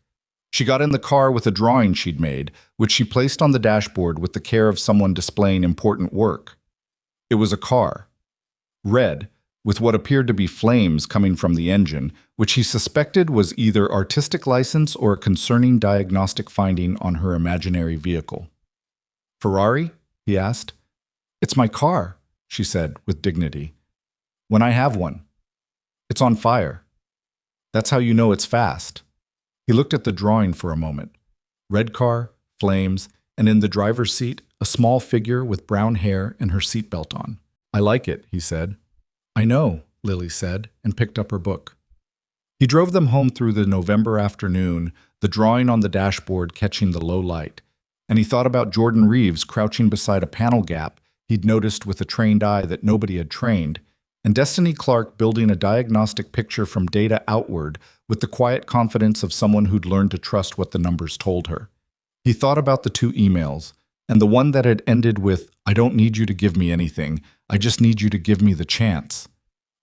A: She got in the car with a drawing she'd made, which she placed on the dashboard with the care of someone displaying important work. It was a car. Red, with what appeared to be flames coming from the engine, which he suspected was either artistic license or a concerning diagnostic finding on her imaginary vehicle. Ferrari? He asked. It's my car, she said with dignity. When I have one. It's on fire. That's how you know it's fast. He looked at the drawing for a moment. Red car, flames, and in the driver's seat, a small figure with brown hair and her seatbelt on. I like it, he said. I know, Lily said, and picked up her book. He drove them home through the November afternoon, the drawing on the dashboard catching the low light, and he thought about Jordan Reeves crouching beside a panel gap he'd noticed with a trained eye that nobody had trained, and Destiny Clark building a diagnostic picture from data outward with the quiet confidence of someone who'd learned to trust what the numbers told her. He thought about the 2 emails, and the one that had ended with, I don't need you to give me anything, I just need you to give me the chance.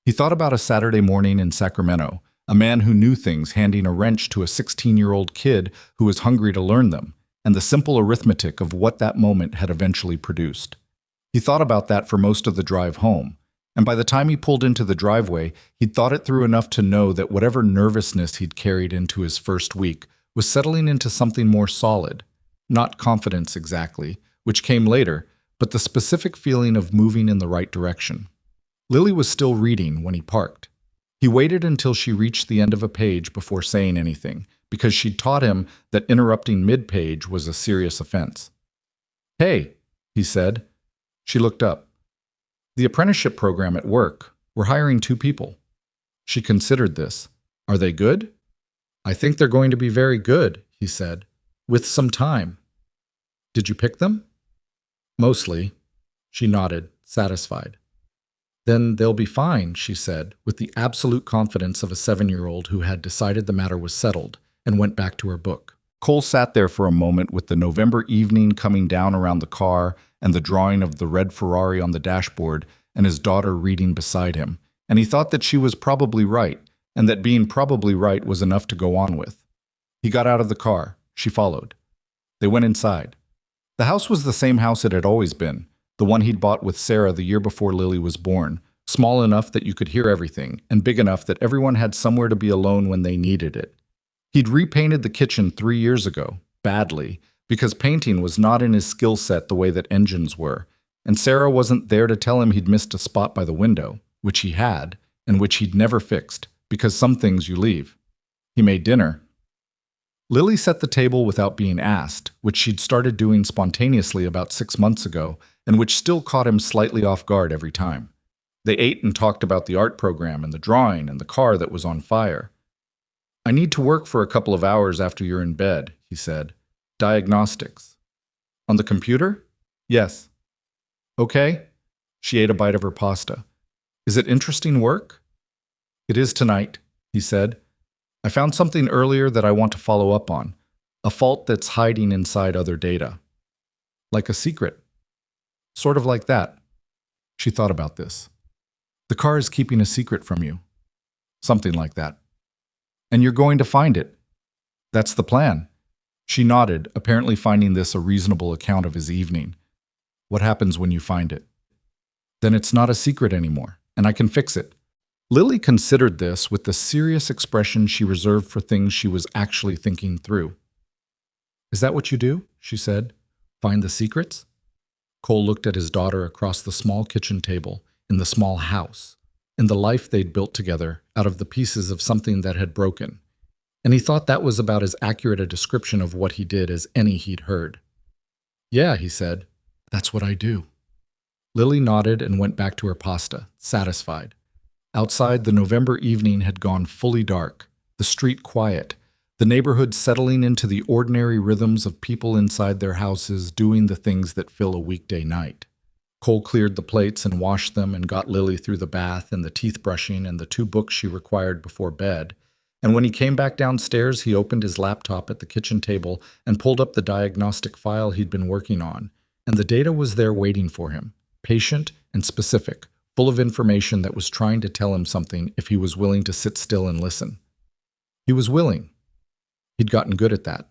A: He thought about a Saturday morning in Sacramento, a man who knew things handing a wrench to a 16-year-old kid who was hungry to learn them, and the simple arithmetic of what that moment had eventually produced. He thought about that for most of the drive home, and by the time he pulled into the driveway, he'd thought it through enough to know that whatever nervousness he'd carried into his first week was settling into something more solid. Not confidence exactly, which came later, but the specific feeling of moving in the right direction. Lily was still reading when he parked. He waited until she reached the end of a page before saying anything, because she'd taught him that interrupting mid-page was a serious offense. Hey, he said. She looked up. The apprenticeship program at work. We're hiring 2 people. She considered this. Are they good? I think they're going to be very good, he said, with some time. Did you pick them? Mostly. She nodded, satisfied. Then they'll be fine, she said, with the absolute confidence of a 7-year-old who had decided the matter was settled, and went back to her book. Cole sat there for a moment with the November evening coming down around the car and the drawing of the red Ferrari on the dashboard and his daughter reading beside him, and he thought that she was probably right, and that being probably right was enough to go on with. He got out of the car. She followed. They went inside. The house was the same house it had always been, the one he'd bought with Sarah the year before Lily was born, small enough that you could hear everything, and big enough that everyone had somewhere to be alone when they needed it. He'd repainted the kitchen 3 years ago, badly, because painting was not in his skill set the way that engines were, and Sarah wasn't there to tell him he'd missed a spot by the window, which he had, and which he'd never fixed, because some things you leave. He made dinner. Lily set the table without being asked, which she'd started doing spontaneously about 6 months ago, and which still caught him slightly off guard every time. They ate and talked about the art program and the drawing and the car that was on fire. "I need to work for a couple of hours after you're in bed," he said. "Diagnostics." "On the computer?" "Yes." "Okay." She ate a bite of her pasta. "Is it interesting work?" "It is tonight," he said. "I found something earlier that I want to follow up on. A fault that's hiding inside other data." "Like a secret?" "Sort of like that." She thought about this. "The car is keeping a secret from you." "Something like that." "And you're going to find it." "That's the plan." She nodded, apparently finding this a reasonable account of his evening. "What happens when you find it?" "Then it's not a secret anymore, and I can fix it." Lily considered this with the serious expression she reserved for things she was actually thinking through. "Is that what you do?" she said. "Find the secrets?" Cole looked at his daughter across the small kitchen table, in the small house, in the life they'd built together out of the pieces of something that had broken, and he thought that was about as accurate a description of what he did as any he'd heard. "Yeah," he said, "that's what I do." Lily nodded and went back to her pasta, satisfied. Outside, the November evening had gone fully dark, the street quiet, the neighborhood settling into the ordinary rhythms of people inside their houses doing the things that fill a weekday night. Cole cleared the plates and washed them and got Lily through the bath and the teeth brushing and the 2 books she required before bed, and when he came back downstairs, he opened his laptop at the kitchen table and pulled up the diagnostic file he'd been working on, and the data was there waiting for him, patient and specific, full of information that was trying to tell him something if he was willing to sit still and listen. He was willing. He'd gotten good at that.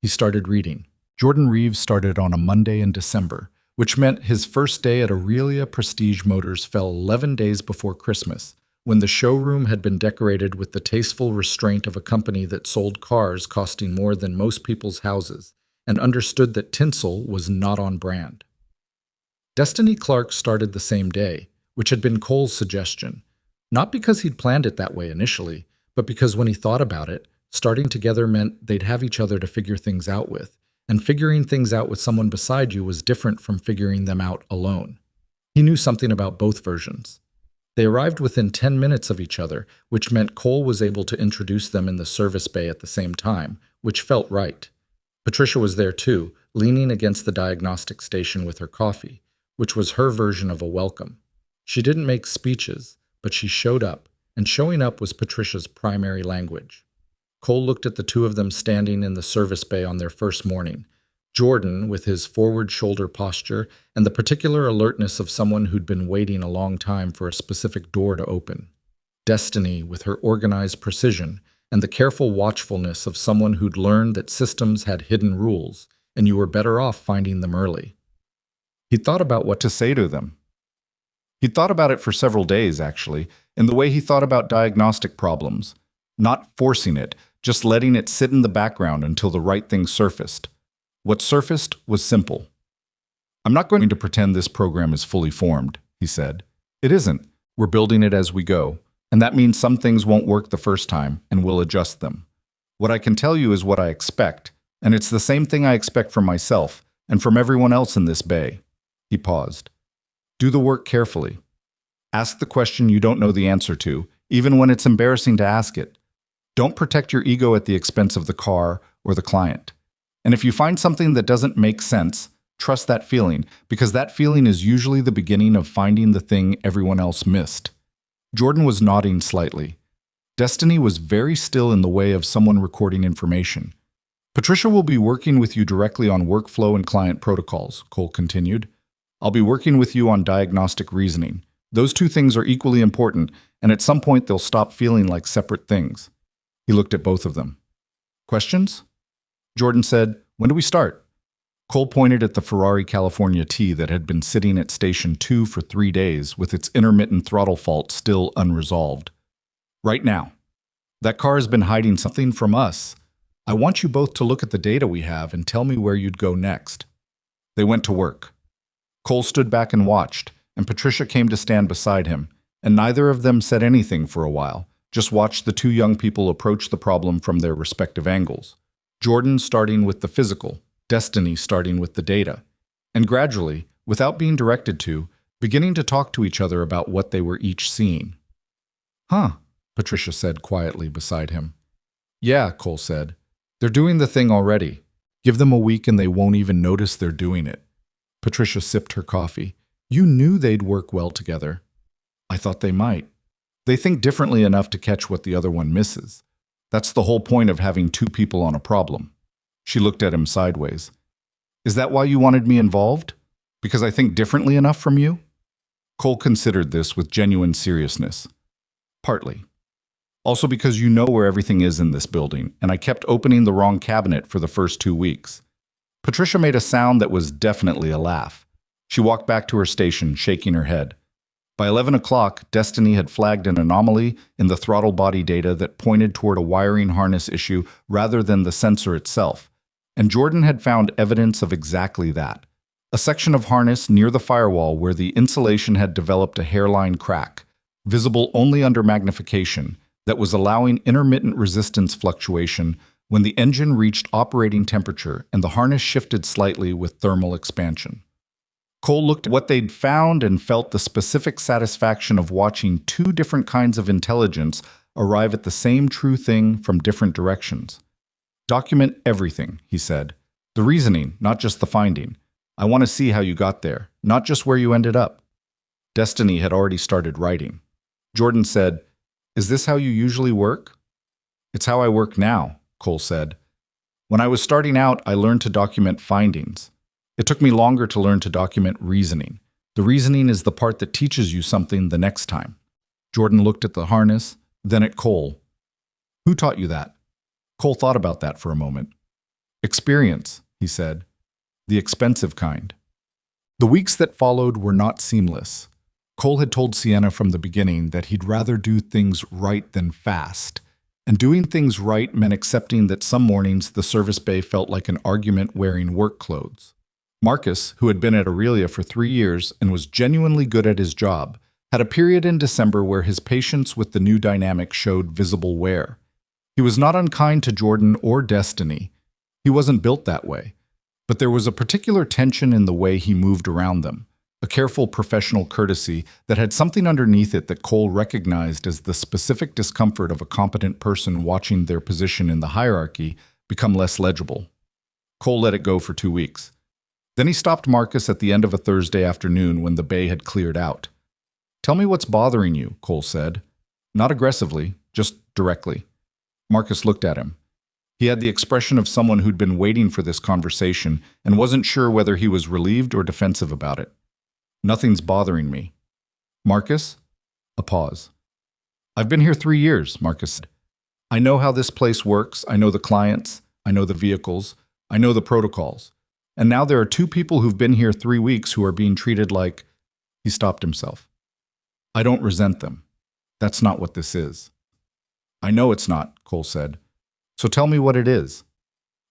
A: He started reading. Jordan Reeves started on a Monday in December, which meant his first day at Aurelia Prestige Motors fell 11 days before Christmas, when the showroom had been decorated with the tasteful restraint of a company that sold cars costing more than most people's houses and understood that tinsel was not on brand. Destiny Clark started the same day, which had been Cole's suggestion, not because he'd planned it that way initially, but because when he thought about it, starting together meant they'd have each other to figure things out with, and figuring things out with someone beside you was different from figuring them out alone. He knew something about both versions. They arrived within 10 minutes of each other, which meant Cole was able to introduce them in the service bay at the same time, which felt right. Patricia was there too, leaning against the diagnostic station with her coffee, which was her version of a welcome. She didn't make speeches, but she showed up, and showing up was Patricia's primary language. Cole looked at the 2 of them standing in the service bay on their first morning. Jordan, with his forward shoulder posture and the particular alertness of someone who'd been waiting a long time for a specific door to open. Destiny, with her organized precision and the careful watchfulness of someone who'd learned that systems had hidden rules, and you were better off finding them early. He thought about what to say to them. He'd thought about it for several days, actually, in the way he thought about diagnostic problems. Not forcing it, just letting it sit in the background until the right thing surfaced. What surfaced was simple. "I'm not going to pretend this program is fully formed," he said. "It isn't. We're building it as we go, and that means some things won't work the first time, and we'll adjust them. What I can tell you is what I expect, and it's the same thing I expect from myself and from everyone else in this bay." He paused. "Do the work carefully. Ask the question you don't know the answer to, even when it's embarrassing to ask it. Don't protect your ego at the expense of the car or the client. And if you find something that doesn't make sense, Trust that feeling, because that feeling is usually the beginning of finding the thing everyone else missed. Jordan was nodding slightly. Destiny was very still in the way of someone recording information. Patricia will be working with you directly on workflow and client protocols, Cole continued. I'll be working with you on diagnostic reasoning. Those two things are equally important, and at some point they'll stop feeling like separate things. He looked at both of them. Questions? Jordan said, when do we start? Cole pointed at the Ferrari California T that had been sitting at Station 2 for 3 days with its intermittent throttle fault still unresolved. Right now. That car has been hiding something from us. I want you both to look at the data we have and tell me where you'd go next. They went to work. Cole stood back and watched, and Patricia came to stand beside him, and neither of them said anything for a while, just watched the two young people approach the problem from their respective angles. Jordan starting with the physical, Destiny starting with the data, and gradually, without being directed to, beginning to talk to each other about what they were each seeing. Huh, Patricia said quietly beside him. Yeah, Cole said. They're doing the thing already. Give them a week and they won't even notice they're doing it. Patricia sipped her coffee. You knew they'd work well together. I thought they might. They think differently enough to catch what the other one misses. That's the whole point of having two people on a problem. She looked at him sideways. Is that why you wanted me involved? Because I think differently enough from you? Cole considered this with genuine seriousness. Partly. Also because you know where everything is in this building, and I kept opening the wrong cabinet for the first 2 weeks. Patricia made a sound that was definitely a laugh. She walked back to her station, shaking her head. By 11 o'clock, Destiny had flagged an anomaly in the throttle body data that pointed toward a wiring harness issue rather than the sensor itself, and Jordan had found evidence of exactly that. A section of harness near the firewall where the insulation had developed a hairline crack, visible only under magnification, that was allowing intermittent resistance fluctuation when the engine reached operating temperature and the harness shifted slightly with thermal expansion. Cole looked at what they'd found and felt the specific satisfaction of watching two different kinds of intelligence arrive at the same true thing from different directions. Document everything, he said. The reasoning, not just the finding. I want to see how you got there, not just where you ended up. Destiny had already started writing. Jordan said, Is this how you usually work? It's how I work now, Cole said. When I was starting out, I learned to document findings. It took me longer to learn to document reasoning. The reasoning is the part that teaches you something the next time. Jordan looked at the harness, then at Cole. Who taught you that? Cole thought about that for a moment. Experience, he said. The expensive kind. The weeks that followed were not seamless. Cole had told Sienna from the beginning that he'd rather do things right than fast. And doing things right meant accepting that some mornings the service bay felt like an argument wearing work clothes. Marcus, who had been at Aurelia for 3 years and was genuinely good at his job, had a period in December where his patience with the new dynamic showed visible wear. He was not unkind to Jordan or Destiny. He wasn't built that way. But there was a particular tension in the way he moved around them. A careful professional courtesy that had something underneath it that Cole recognized as the specific discomfort of a competent person watching their position in the hierarchy become less legible. Cole let it go for 2 weeks. Then he stopped Marcus at the end of a Thursday afternoon when the bay had cleared out. Tell me what's bothering you, Cole said. Not aggressively, just directly. Marcus looked at him. He had the expression of someone who'd been waiting for this conversation and wasn't sure whether he was relieved or defensive about it. Nothing's bothering me. Marcus? A pause. I've been here 3 years, Marcus said. I know how this place works. I know the clients. I know the vehicles. I know the protocols. And now there are 2 people who've been here 3 weeks who are being treated like... He stopped himself. I don't resent them. That's not what this is. I know it's not, Cole said. So tell me what it is.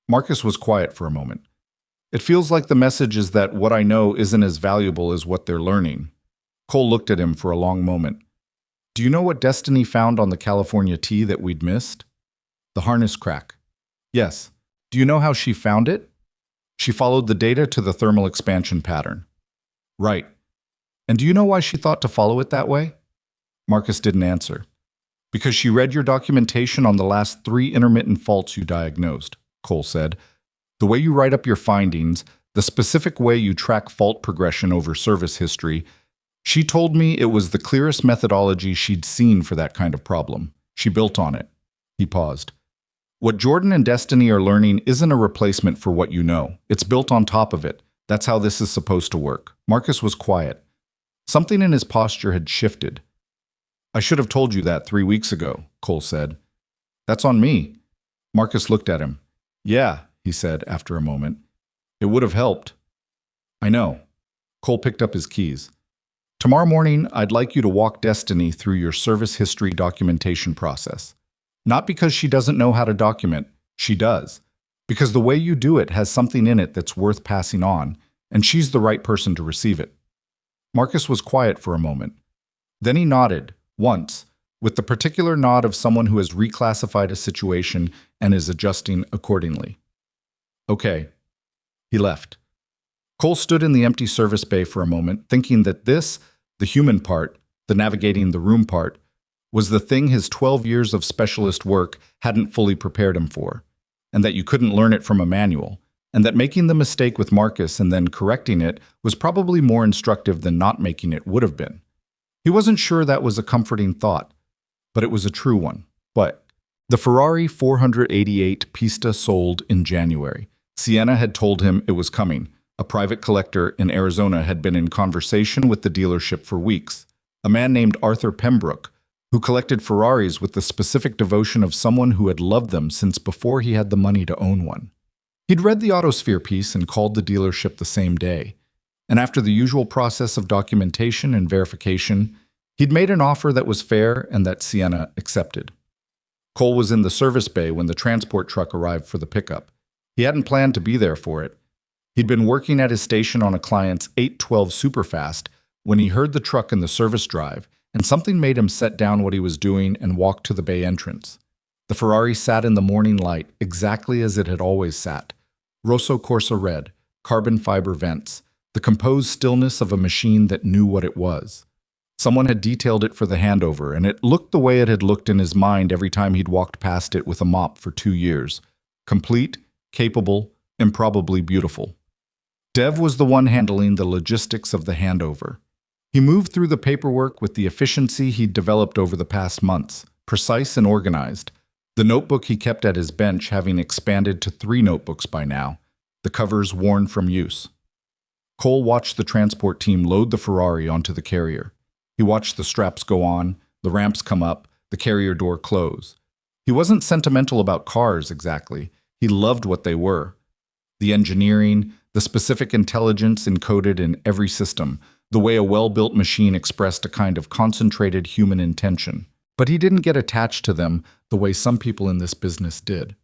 A: Marcus was quiet for a moment. It feels like the message is that what I know isn't as valuable as what they're learning. Cole looked at him for a long moment. Do you know what Destiny found on the California T that we'd missed? The harness crack. Yes. Do you know how she found it? She followed the data to the thermal expansion pattern. Right. And do you know why she thought to follow it that way? Marcus didn't answer. Because she read your documentation on the last 3 intermittent faults you diagnosed, Cole said. The way you write up your findings, the specific way you track fault progression over service history. She told me it was the clearest methodology she'd seen for that kind of problem. She built on it. He paused. What Jordan and Destiny are learning isn't a replacement for what you know. It's built on top of it. That's how this is supposed to work. Marcus was quiet. Something in his posture had shifted. I should have told you that 3 weeks ago, Cole said. That's on me. Marcus looked at him. Yeah, he said after a moment. It would have helped. I know. Cole picked up his keys. Tomorrow morning, I'd like you to walk Destiny through your service history documentation process. Not because she doesn't know how to document, she does. Because the way you do it has something in it that's worth passing on, and she's the right person to receive it. Marcus was quiet for a moment. Then he nodded, once, with the particular nod of someone who has reclassified a situation and is adjusting accordingly. Okay. He left. Cole stood in the empty service bay for a moment, thinking that this, the human part, the navigating the room part, was the thing his 12 years of specialist work hadn't fully prepared him for, and that you couldn't learn it from a manual, and that making the mistake with Marcus and then correcting it was probably more instructive than not making it would have been. He wasn't sure that was a comforting thought, but it was a true one. But the Ferrari 488 Pista sold in January. Sienna had told him it was coming. A private collector in Arizona had been in conversation with the dealership for weeks. A man named Arthur Pembroke, who collected Ferraris with the specific devotion of someone who had loved them since before he had the money to own one. He'd read the Autosphere piece and called the dealership the same day. And after the usual process of documentation and verification, he'd made an offer that was fair and that Sienna accepted. Cole was in the service bay when the transport truck arrived for the pickup. He hadn't planned to be there for it. He'd been working at his station on a client's 812 Superfast when he heard the truck in the service drive, and something made him set down what he was doing and walk to the bay entrance. The Ferrari sat in the morning light exactly as it had always sat. Rosso Corsa red, carbon fiber vents, the composed stillness of a machine that knew what it was. Someone had detailed it for the handover, and it looked the way it had looked in his mind every time he'd walked past it with a mop for 2 years. Complete, capable, and probably beautiful. Dev was the one handling the logistics of the handover. He moved through the paperwork with the efficiency he'd developed over the past months, precise and organized. The notebook he kept at his bench having expanded to 3 notebooks by now, the covers worn from use. Cole watched the transport team load the Ferrari onto the carrier. He watched the straps go on, the ramps come up, the carrier door close. He wasn't sentimental about cars exactly. He loved what they were. The engineering, the specific intelligence encoded in every system, the way a well-built machine expressed a kind of concentrated human intention. But he didn't get attached to them the way some people in this business did.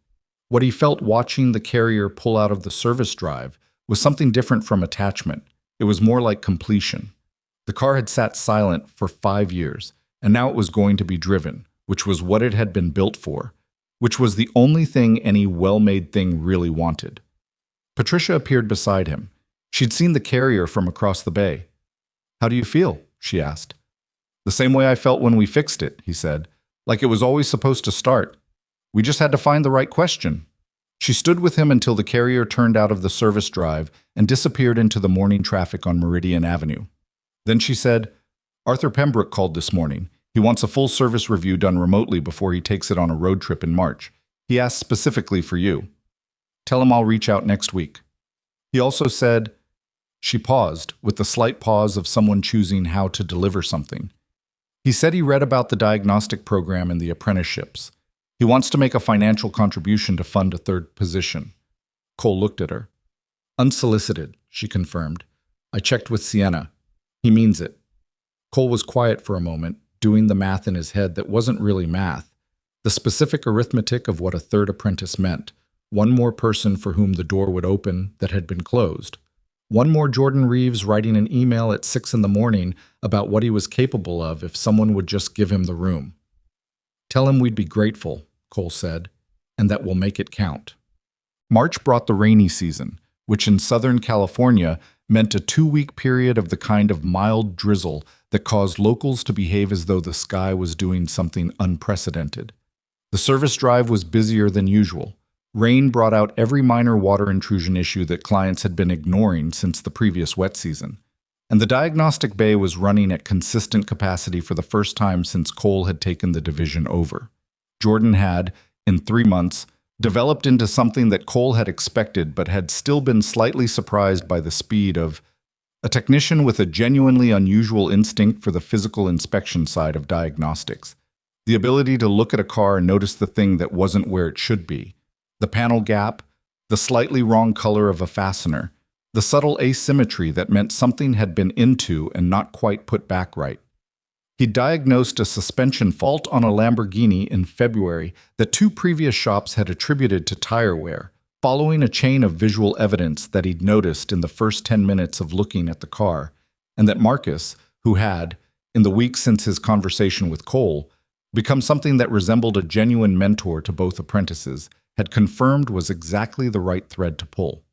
A: What he felt watching the carrier pull out of the service drive was something different from attachment. It was more like completion. The car had sat silent for 5 years, and now it was going to be driven, which was what it had been built for, which was the only thing any well-made thing really wanted. Patricia appeared beside him. She'd seen the carrier from across the bay. "How do you feel?" she asked. "The same way I felt when we fixed it," he said. "Like it was always supposed to start. We just had to find the right question." She stood with him until the carrier turned out of the service drive and disappeared into the morning traffic on Meridian Avenue. Then she said, "Arthur Pembroke called this morning. He wants a full service review done remotely before he takes it on a road trip in March. He asked specifically for you. Tell him I'll reach out next week." He also said, she paused, with the slight pause of someone choosing how to deliver something. He said he read about the diagnostic program and the apprenticeships. He wants to make a financial contribution to fund a 3rd position. Cole looked at her. "Unsolicited," she confirmed. "I checked with Sienna. He means it." Cole was quiet for a moment, doing the math in his head that wasn't really math, the specific arithmetic of what a 3rd apprentice meant. One more person for whom the door would open that had been closed. One more Jordan Reeves writing an email at 6 in the morning about what he was capable of if someone would just give him the room. "Tell him we'd be grateful," Cole said, "and that we'll make it count." March brought the rainy season, which in Southern California meant a 2-week period of the kind of mild drizzle that caused locals to behave as though the sky was doing something unprecedented. The service drive was busier than usual. Rain brought out every minor water intrusion issue that clients had been ignoring since the previous wet season. And the diagnostic bay was running at consistent capacity for the first time since Cole had taken the division over. Jordan had, in 3 months, developed into something that Cole had expected but had still been slightly surprised by the speed of a technician with a genuinely unusual instinct for the physical inspection side of diagnostics. The ability to look at a car and notice the thing that wasn't where it should be. The panel gap, the slightly wrong color of a fastener, the subtle asymmetry that meant something had been into and not quite put back right. He diagnosed a suspension fault on a Lamborghini in February that 2 previous shops had attributed to tire wear, following a chain of visual evidence that he'd noticed in the first 10 minutes of looking at the car, and that Marcus, who had, in the weeks since his conversation with Cole, become something that resembled a genuine mentor to both apprentices, had confirmed was exactly the right thread to pull.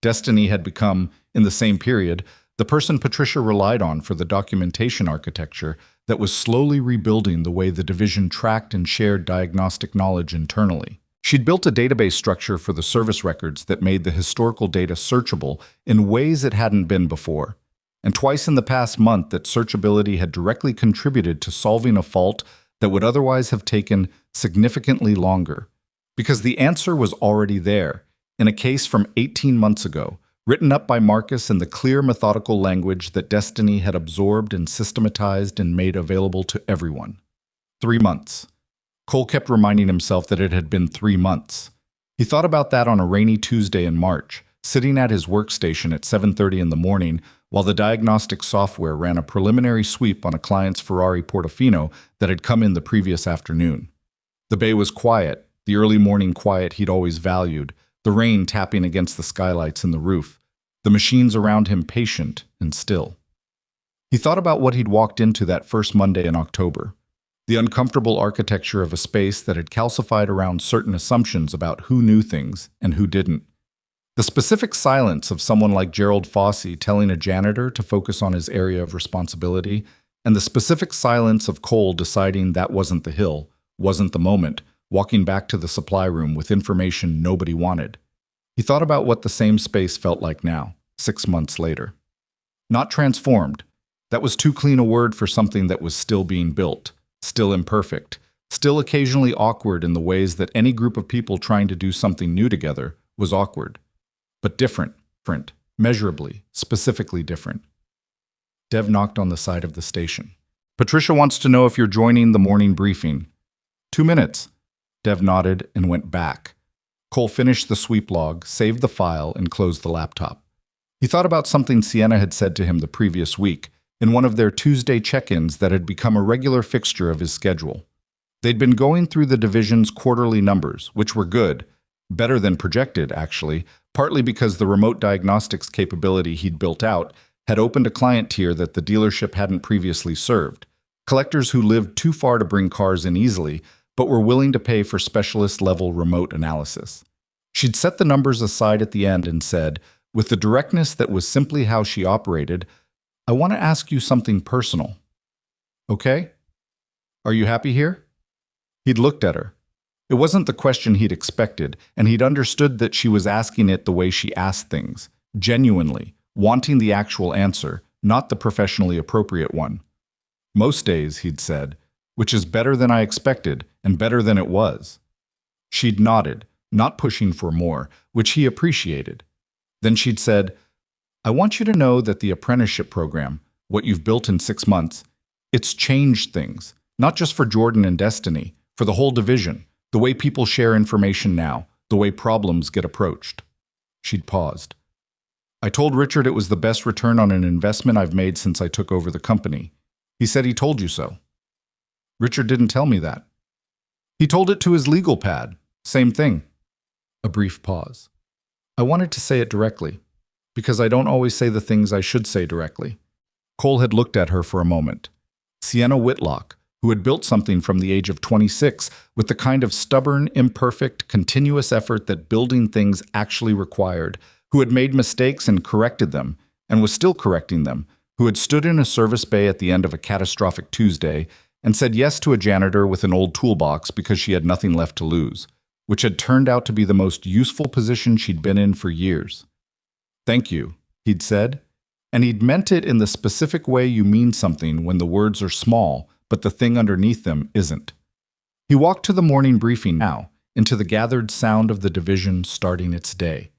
A: Destiny had become, in the same period, the person Patricia relied on for the documentation architecture that was slowly rebuilding the way the division tracked and shared diagnostic knowledge internally. She'd built a database structure for the service records that made the historical data searchable in ways it hadn't been before. And twice in the past month that searchability had directly contributed to solving a fault that would otherwise have taken significantly longer. Because the answer was already there, in a case from 18 months ago, written up by Marcus in the clear, methodical language that Destiny had absorbed and systematized and made available to everyone. 3 months. Cole kept reminding himself that it had been 3 months. He thought about that on a rainy Tuesday in March, sitting at his workstation at 7:30 in the morning while the diagnostic software ran a preliminary sweep on a client's Ferrari Portofino that had come in the previous afternoon. The bay was quiet, the early morning quiet he'd always valued, the rain tapping against the skylights in the roof, the machines around him patient and still. He thought about what he'd walked into that first Monday in October, the uncomfortable architecture of a space that had calcified around certain assumptions about who knew things and who didn't. The specific silence of someone like Gerald Fossey telling a janitor to focus on his area of responsibility, and the specific silence of Cole deciding that wasn't the hill, wasn't the moment, walking back to the supply room with information nobody wanted. He thought about what the same space felt like now, 6 months later. Not transformed. That was too clean a word for something that was still being built, still imperfect, still occasionally awkward in the ways that any group of people trying to do something new together was awkward. But different, measurably, specifically different. Dev knocked on the side of the station. Patricia wants to know if you're joining the morning briefing. 2 minutes. Dev nodded and went back. Cole finished the sweep log, saved the file, and closed the laptop. He thought about something Sienna had said to him the previous week, in one of their Tuesday check-ins that had become a regular fixture of his schedule. They'd been going through the division's quarterly numbers, which were good, better than projected, actually, partly because the remote diagnostics capability he'd built out had opened a client tier that the dealership hadn't previously served. Collectors who lived too far to bring cars in easily, but were willing to pay for specialist-level remote analysis. She'd set the numbers aside at the end and said, with the directness that was simply how she operated, "I want to ask you something personal. Okay? Are you happy here?" He'd looked at her. It wasn't the question he'd expected, and he'd understood that she was asking it the way she asked things, genuinely, wanting the actual answer, not the professionally appropriate one. "Most days," he'd said, "which is better than I expected, and better than it was." She'd nodded, not pushing for more, which he appreciated. Then she'd said, "I want you to know that the apprenticeship program, what you've built in 6 months, it's changed things, not just for Jordan and Destiny, for the whole division, the way people share information now, the way problems get approached." She'd paused. "I told Richard it was the best return on an investment I've made since I took over the company. He said he told you so." "Richard didn't tell me that." "He told it to his legal pad. Same thing." A brief pause. "I wanted to say it directly, because I don't always say the things I should say directly." Cole had looked at her for a moment. Sienna Whitlock, who had built something from the age of 26 with the kind of stubborn, imperfect, continuous effort that building things actually required, who had made mistakes and corrected them, and was still correcting them, who had stood in a service bay at the end of a catastrophic Tuesday and said yes to a janitor with an old toolbox because she had nothing left to lose, which had turned out to be the most useful position she'd been in for years. "Thank you," he'd said, and he'd meant it in the specific way you mean something when the words are small, but the thing underneath them isn't. He walked to the morning briefing now, into the gathered sound of the division starting its day.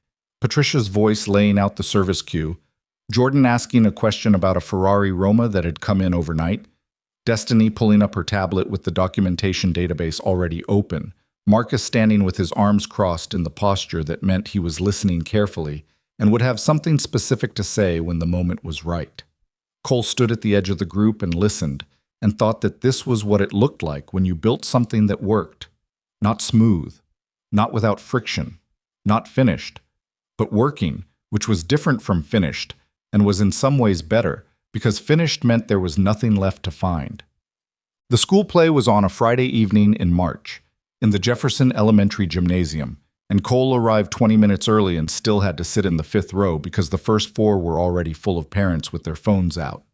A: Patricia's voice laying out the service queue, Jordan asking a question about a Ferrari Roma that had come in overnight, Destiny pulling up her tablet with the documentation database already open, Marcus standing with his arms crossed in the posture that meant he was listening carefully and would have something specific to say when the moment was right. Cole stood at the edge of the group and listened, and thought that this was what it looked like when you built something that worked. Not smooth, not without friction, not finished, but working, which was different from finished, and was in some ways better, because finished meant there was nothing left to find. The school play was on a Friday evening in March, in the Jefferson Elementary Gymnasium, and Cole arrived 20 minutes early and still had to sit in the fifth row because the first four were already full of parents with their phones out.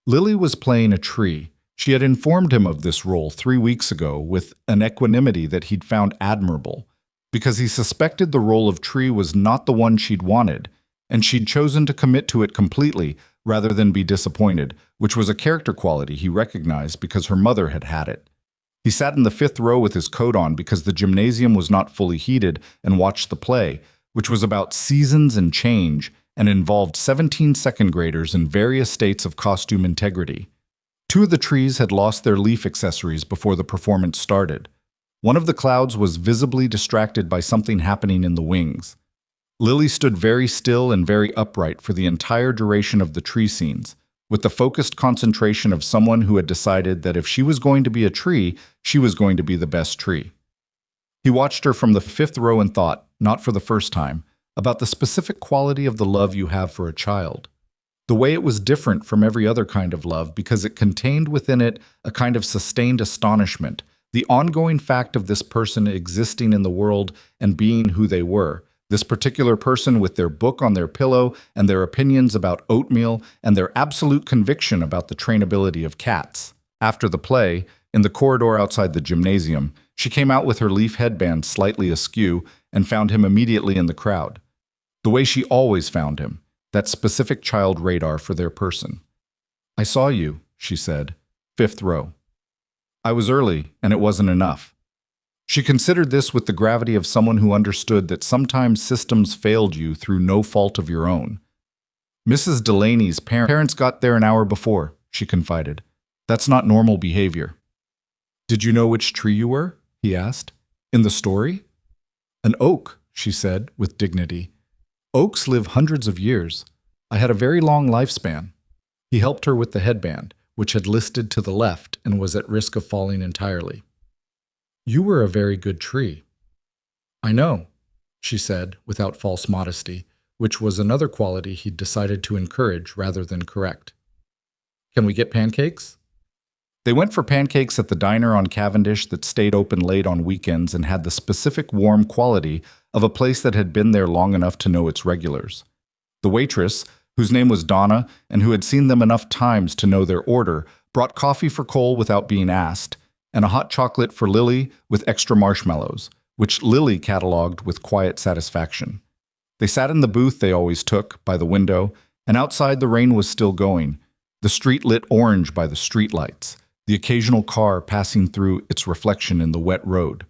A: Lily was playing a tree. She had informed him of this role 3 weeks ago with an equanimity that he'd found admirable, because he suspected the role of tree was not the one she'd wanted, and she'd chosen to commit to it completely rather than be disappointed, which was a character quality he recognized because her mother had had it. He sat in the fifth row with his coat on because the gymnasium was not fully heated and watched the play, which was about seasons and change and involved 17 second graders in various states of costume integrity. 2 of the trees had lost their leaf accessories before the performance started. One of the clouds was visibly distracted by something happening in the wings. Lily stood very still and very upright for the entire duration of the tree scenes, with the focused concentration of someone who had decided that if she was going to be a tree, she was going to be the best tree. He watched her from the fifth row and thought, not for the first time, about the specific quality of the love you have for a child. The way it was different from every other kind of love because it contained within it a kind of sustained astonishment, the ongoing fact of this person existing in the world and being who they were, this particular person with their book on their pillow and their opinions about oatmeal and their absolute conviction about the trainability of cats. After the play, in the corridor outside the gymnasium, she came out with her leaf headband slightly askew and found him immediately in the crowd. The way she always found him, that specific child radar for their person. "I saw you," she said, fifth row. "I was early, and it wasn't enough." She considered this with the gravity of someone who understood that sometimes systems failed you through no fault of your own. "Mrs. Delaney's parents got there an hour before," she confided. "That's not normal behavior." "Did you know which tree you were?" he asked. "In the story?" "An oak," she said, with dignity. "Oaks live hundreds of years. I had a very long lifespan." He helped her with the headband, which had listed to the left and was at risk of falling entirely. "You were a very good tree." "I know," she said, without false modesty, which was another quality he'd decided to encourage rather than correct. "Can we get pancakes?" They went for pancakes at the diner on Cavendish that stayed open late on weekends and had the specific warm quality of a place that had been there long enough to know its regulars. The waitress, whose name was Donna and who had seen them enough times to know their order, brought coffee for Cole without being asked, and a hot chocolate for Lily with extra marshmallows, which Lily catalogued with quiet satisfaction. They sat in the booth they always took, by the window, and outside the rain was still going, the street lit orange by the streetlights, the occasional car passing through its reflection in the wet road.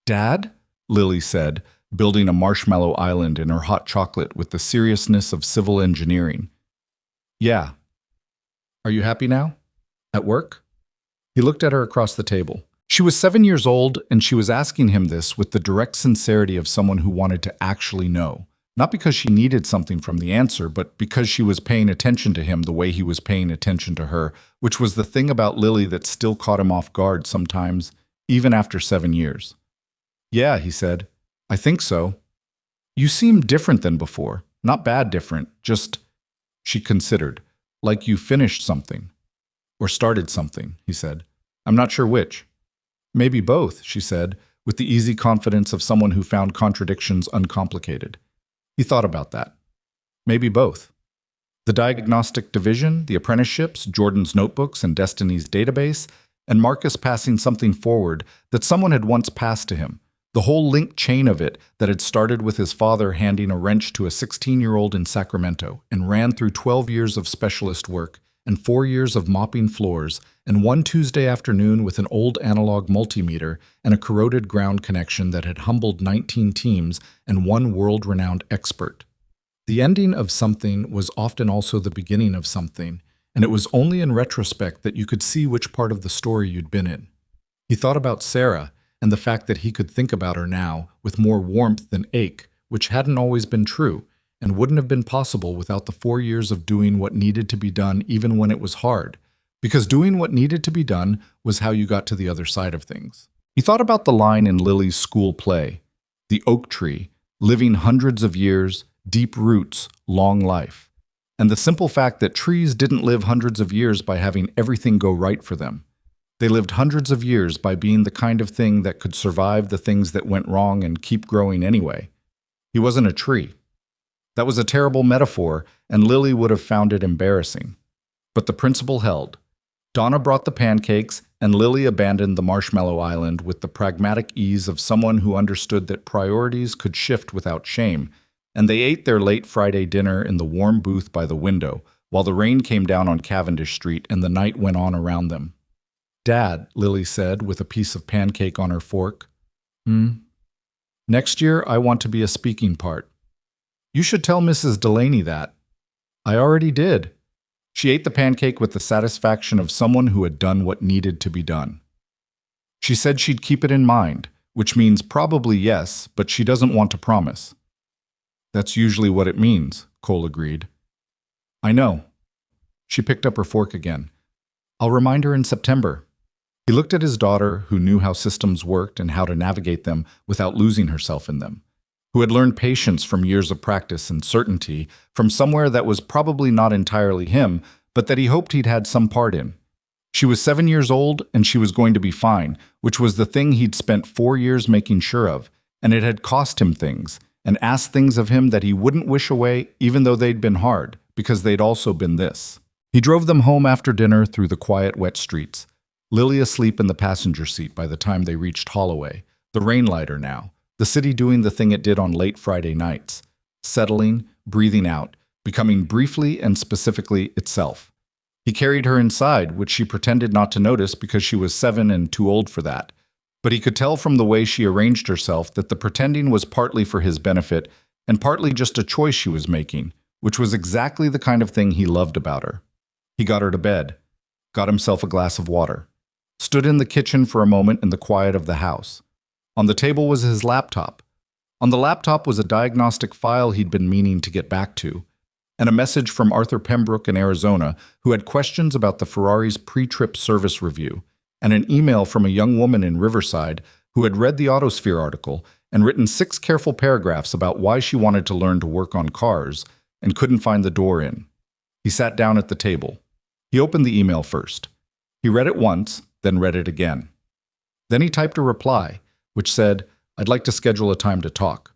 A: "Dad?" Lily said, building a marshmallow island in her hot chocolate with the seriousness of civil engineering. "Yeah." "Are you happy now? At work?" He looked at her across the table. She was 7 years old, and she was asking him this with the direct sincerity of someone who wanted to actually know. Not because she needed something from the answer, but because she was paying attention to him the way he was paying attention to her, which was the thing about Lily that still caught him off guard sometimes, even after 7 years. "Yeah," he said. "I think so." "You seem different than before. Not bad different, just," she considered, "like you finished something." "Or started something," he said. "I'm not sure which." "Maybe both," she said, with the easy confidence of someone who found contradictions uncomplicated. He thought about that. Maybe both. The diagnostic division, the apprenticeships, Jordan's notebooks and Destiny's database, and Marcus passing something forward that someone had once passed to him, The whole linked chain of it that had started with his father handing a wrench to a 16-year-old in Sacramento and ran through 12 years of specialist work and 4 years of mopping floors and one Tuesday afternoon with an old analog multimeter and a corroded ground connection that had humbled 19 teams and one world-renowned expert. The ending of something was often also the beginning of something, and it was only in retrospect that you could see which part of the story you'd been in. He thought about Sarah and the fact that he could think about her now with more warmth than ache, which hadn't always been true and wouldn't have been possible without the 4 years of doing what needed to be done even when it was hard, because doing what needed to be done was how you got to the other side of things. He thought about the line in Lily's school play, the oak tree, living hundreds of years, deep roots, long life, and the simple fact that trees didn't live hundreds of years by having everything go right for them. They lived hundreds of years by being the kind of thing that could survive the things that went wrong and keep growing anyway. He wasn't a tree. That was a terrible metaphor, and Lily would have found it embarrassing. But the principle held. Donna brought the pancakes, and Lily abandoned the marshmallow island with the pragmatic ease of someone who understood that priorities could shift without shame, and they ate their late Friday dinner in the warm booth by the window, while the rain came down on Cavendish Street and the night went on around them. "Dad," Lily said, with a piece of pancake on her fork. "Next year, I want to be a speaking part." "You should tell Mrs. Delaney that." "I already did." She ate the pancake with the satisfaction of someone who had done what needed to be done. She said she'd keep it in mind, which means probably yes, but she doesn't want to promise. "That's usually what it means," Cole agreed. "I know." She picked up her fork again. "I'll remind her in September." He looked at his daughter, who knew how systems worked and how to navigate them without losing herself in them, who had learned patience from years of practice and certainty from somewhere that was probably not entirely him, but that he hoped he'd had some part in. She was 7 years old, and she was going to be fine, which was the thing he'd spent 4 years making sure of, and it had cost him things, and asked things of him that he wouldn't wish away even though they'd been hard, because they'd also been this. He drove them home after dinner through the quiet, wet streets, Lily asleep in the passenger seat by the time they reached Holloway, the rain lighter now, the city doing the thing it did on late Friday nights, settling, breathing out, becoming briefly and specifically itself. He carried her inside, which she pretended not to notice because she was 7 and too old for that. But he could tell from the way she arranged herself that the pretending was partly for his benefit and partly just a choice she was making, which was exactly the kind of thing he loved about her. He got her to bed, got himself a glass of water, stood in the kitchen for a moment in the quiet of the house. On the table was his laptop. On the laptop was a diagnostic file he'd been meaning to get back to, and a message from Arthur Pembroke in Arizona, who had questions about the Ferrari's pre-trip service review, and an email from a young woman in Riverside who had read the Autosphere article and written 6 careful paragraphs about why she wanted to learn to work on cars and couldn't find the door in. He sat down at the table. He opened the email first. He read it once, then read it again. Then he typed a reply, which said, "I'd like to schedule a time to talk.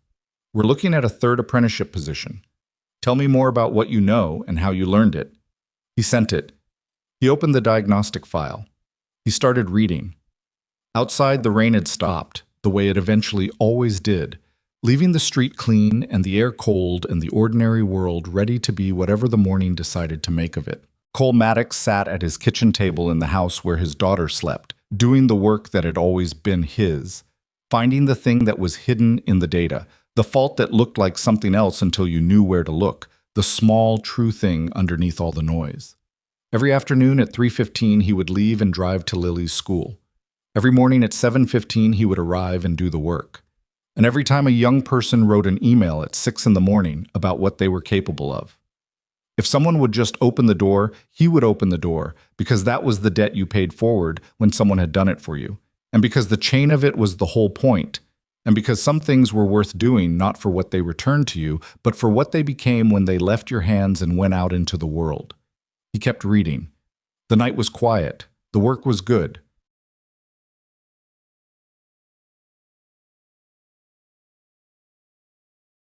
A: We're looking at a 3rd apprenticeship position. Tell me more about what you know and how you learned it." He sent it. He opened the diagnostic file. He started reading. Outside, the rain had stopped, the way it eventually always did, leaving the street clean and the air cold and the ordinary world ready to be whatever the morning decided to make of it. Cole Maddox sat at his kitchen table in the house where his daughter slept, doing the work that had always been his, finding the thing that was hidden in the data, the fault that looked like something else until you knew where to look, the small, true thing underneath all the noise. Every afternoon at 3:15 he would leave and drive to Lily's school. Every morning at 7:15 he would arrive and do the work. And every time a young person wrote an email at 6 in the morning about what they were capable of. If someone would just open the door, he would open the door, because that was the debt you paid forward when someone had done it for you, and because the chain of it was the whole point, and because some things were worth doing not for what they returned to you, but for what they became when they left your hands and went out into the world. He kept reading. The night was quiet. The work was good.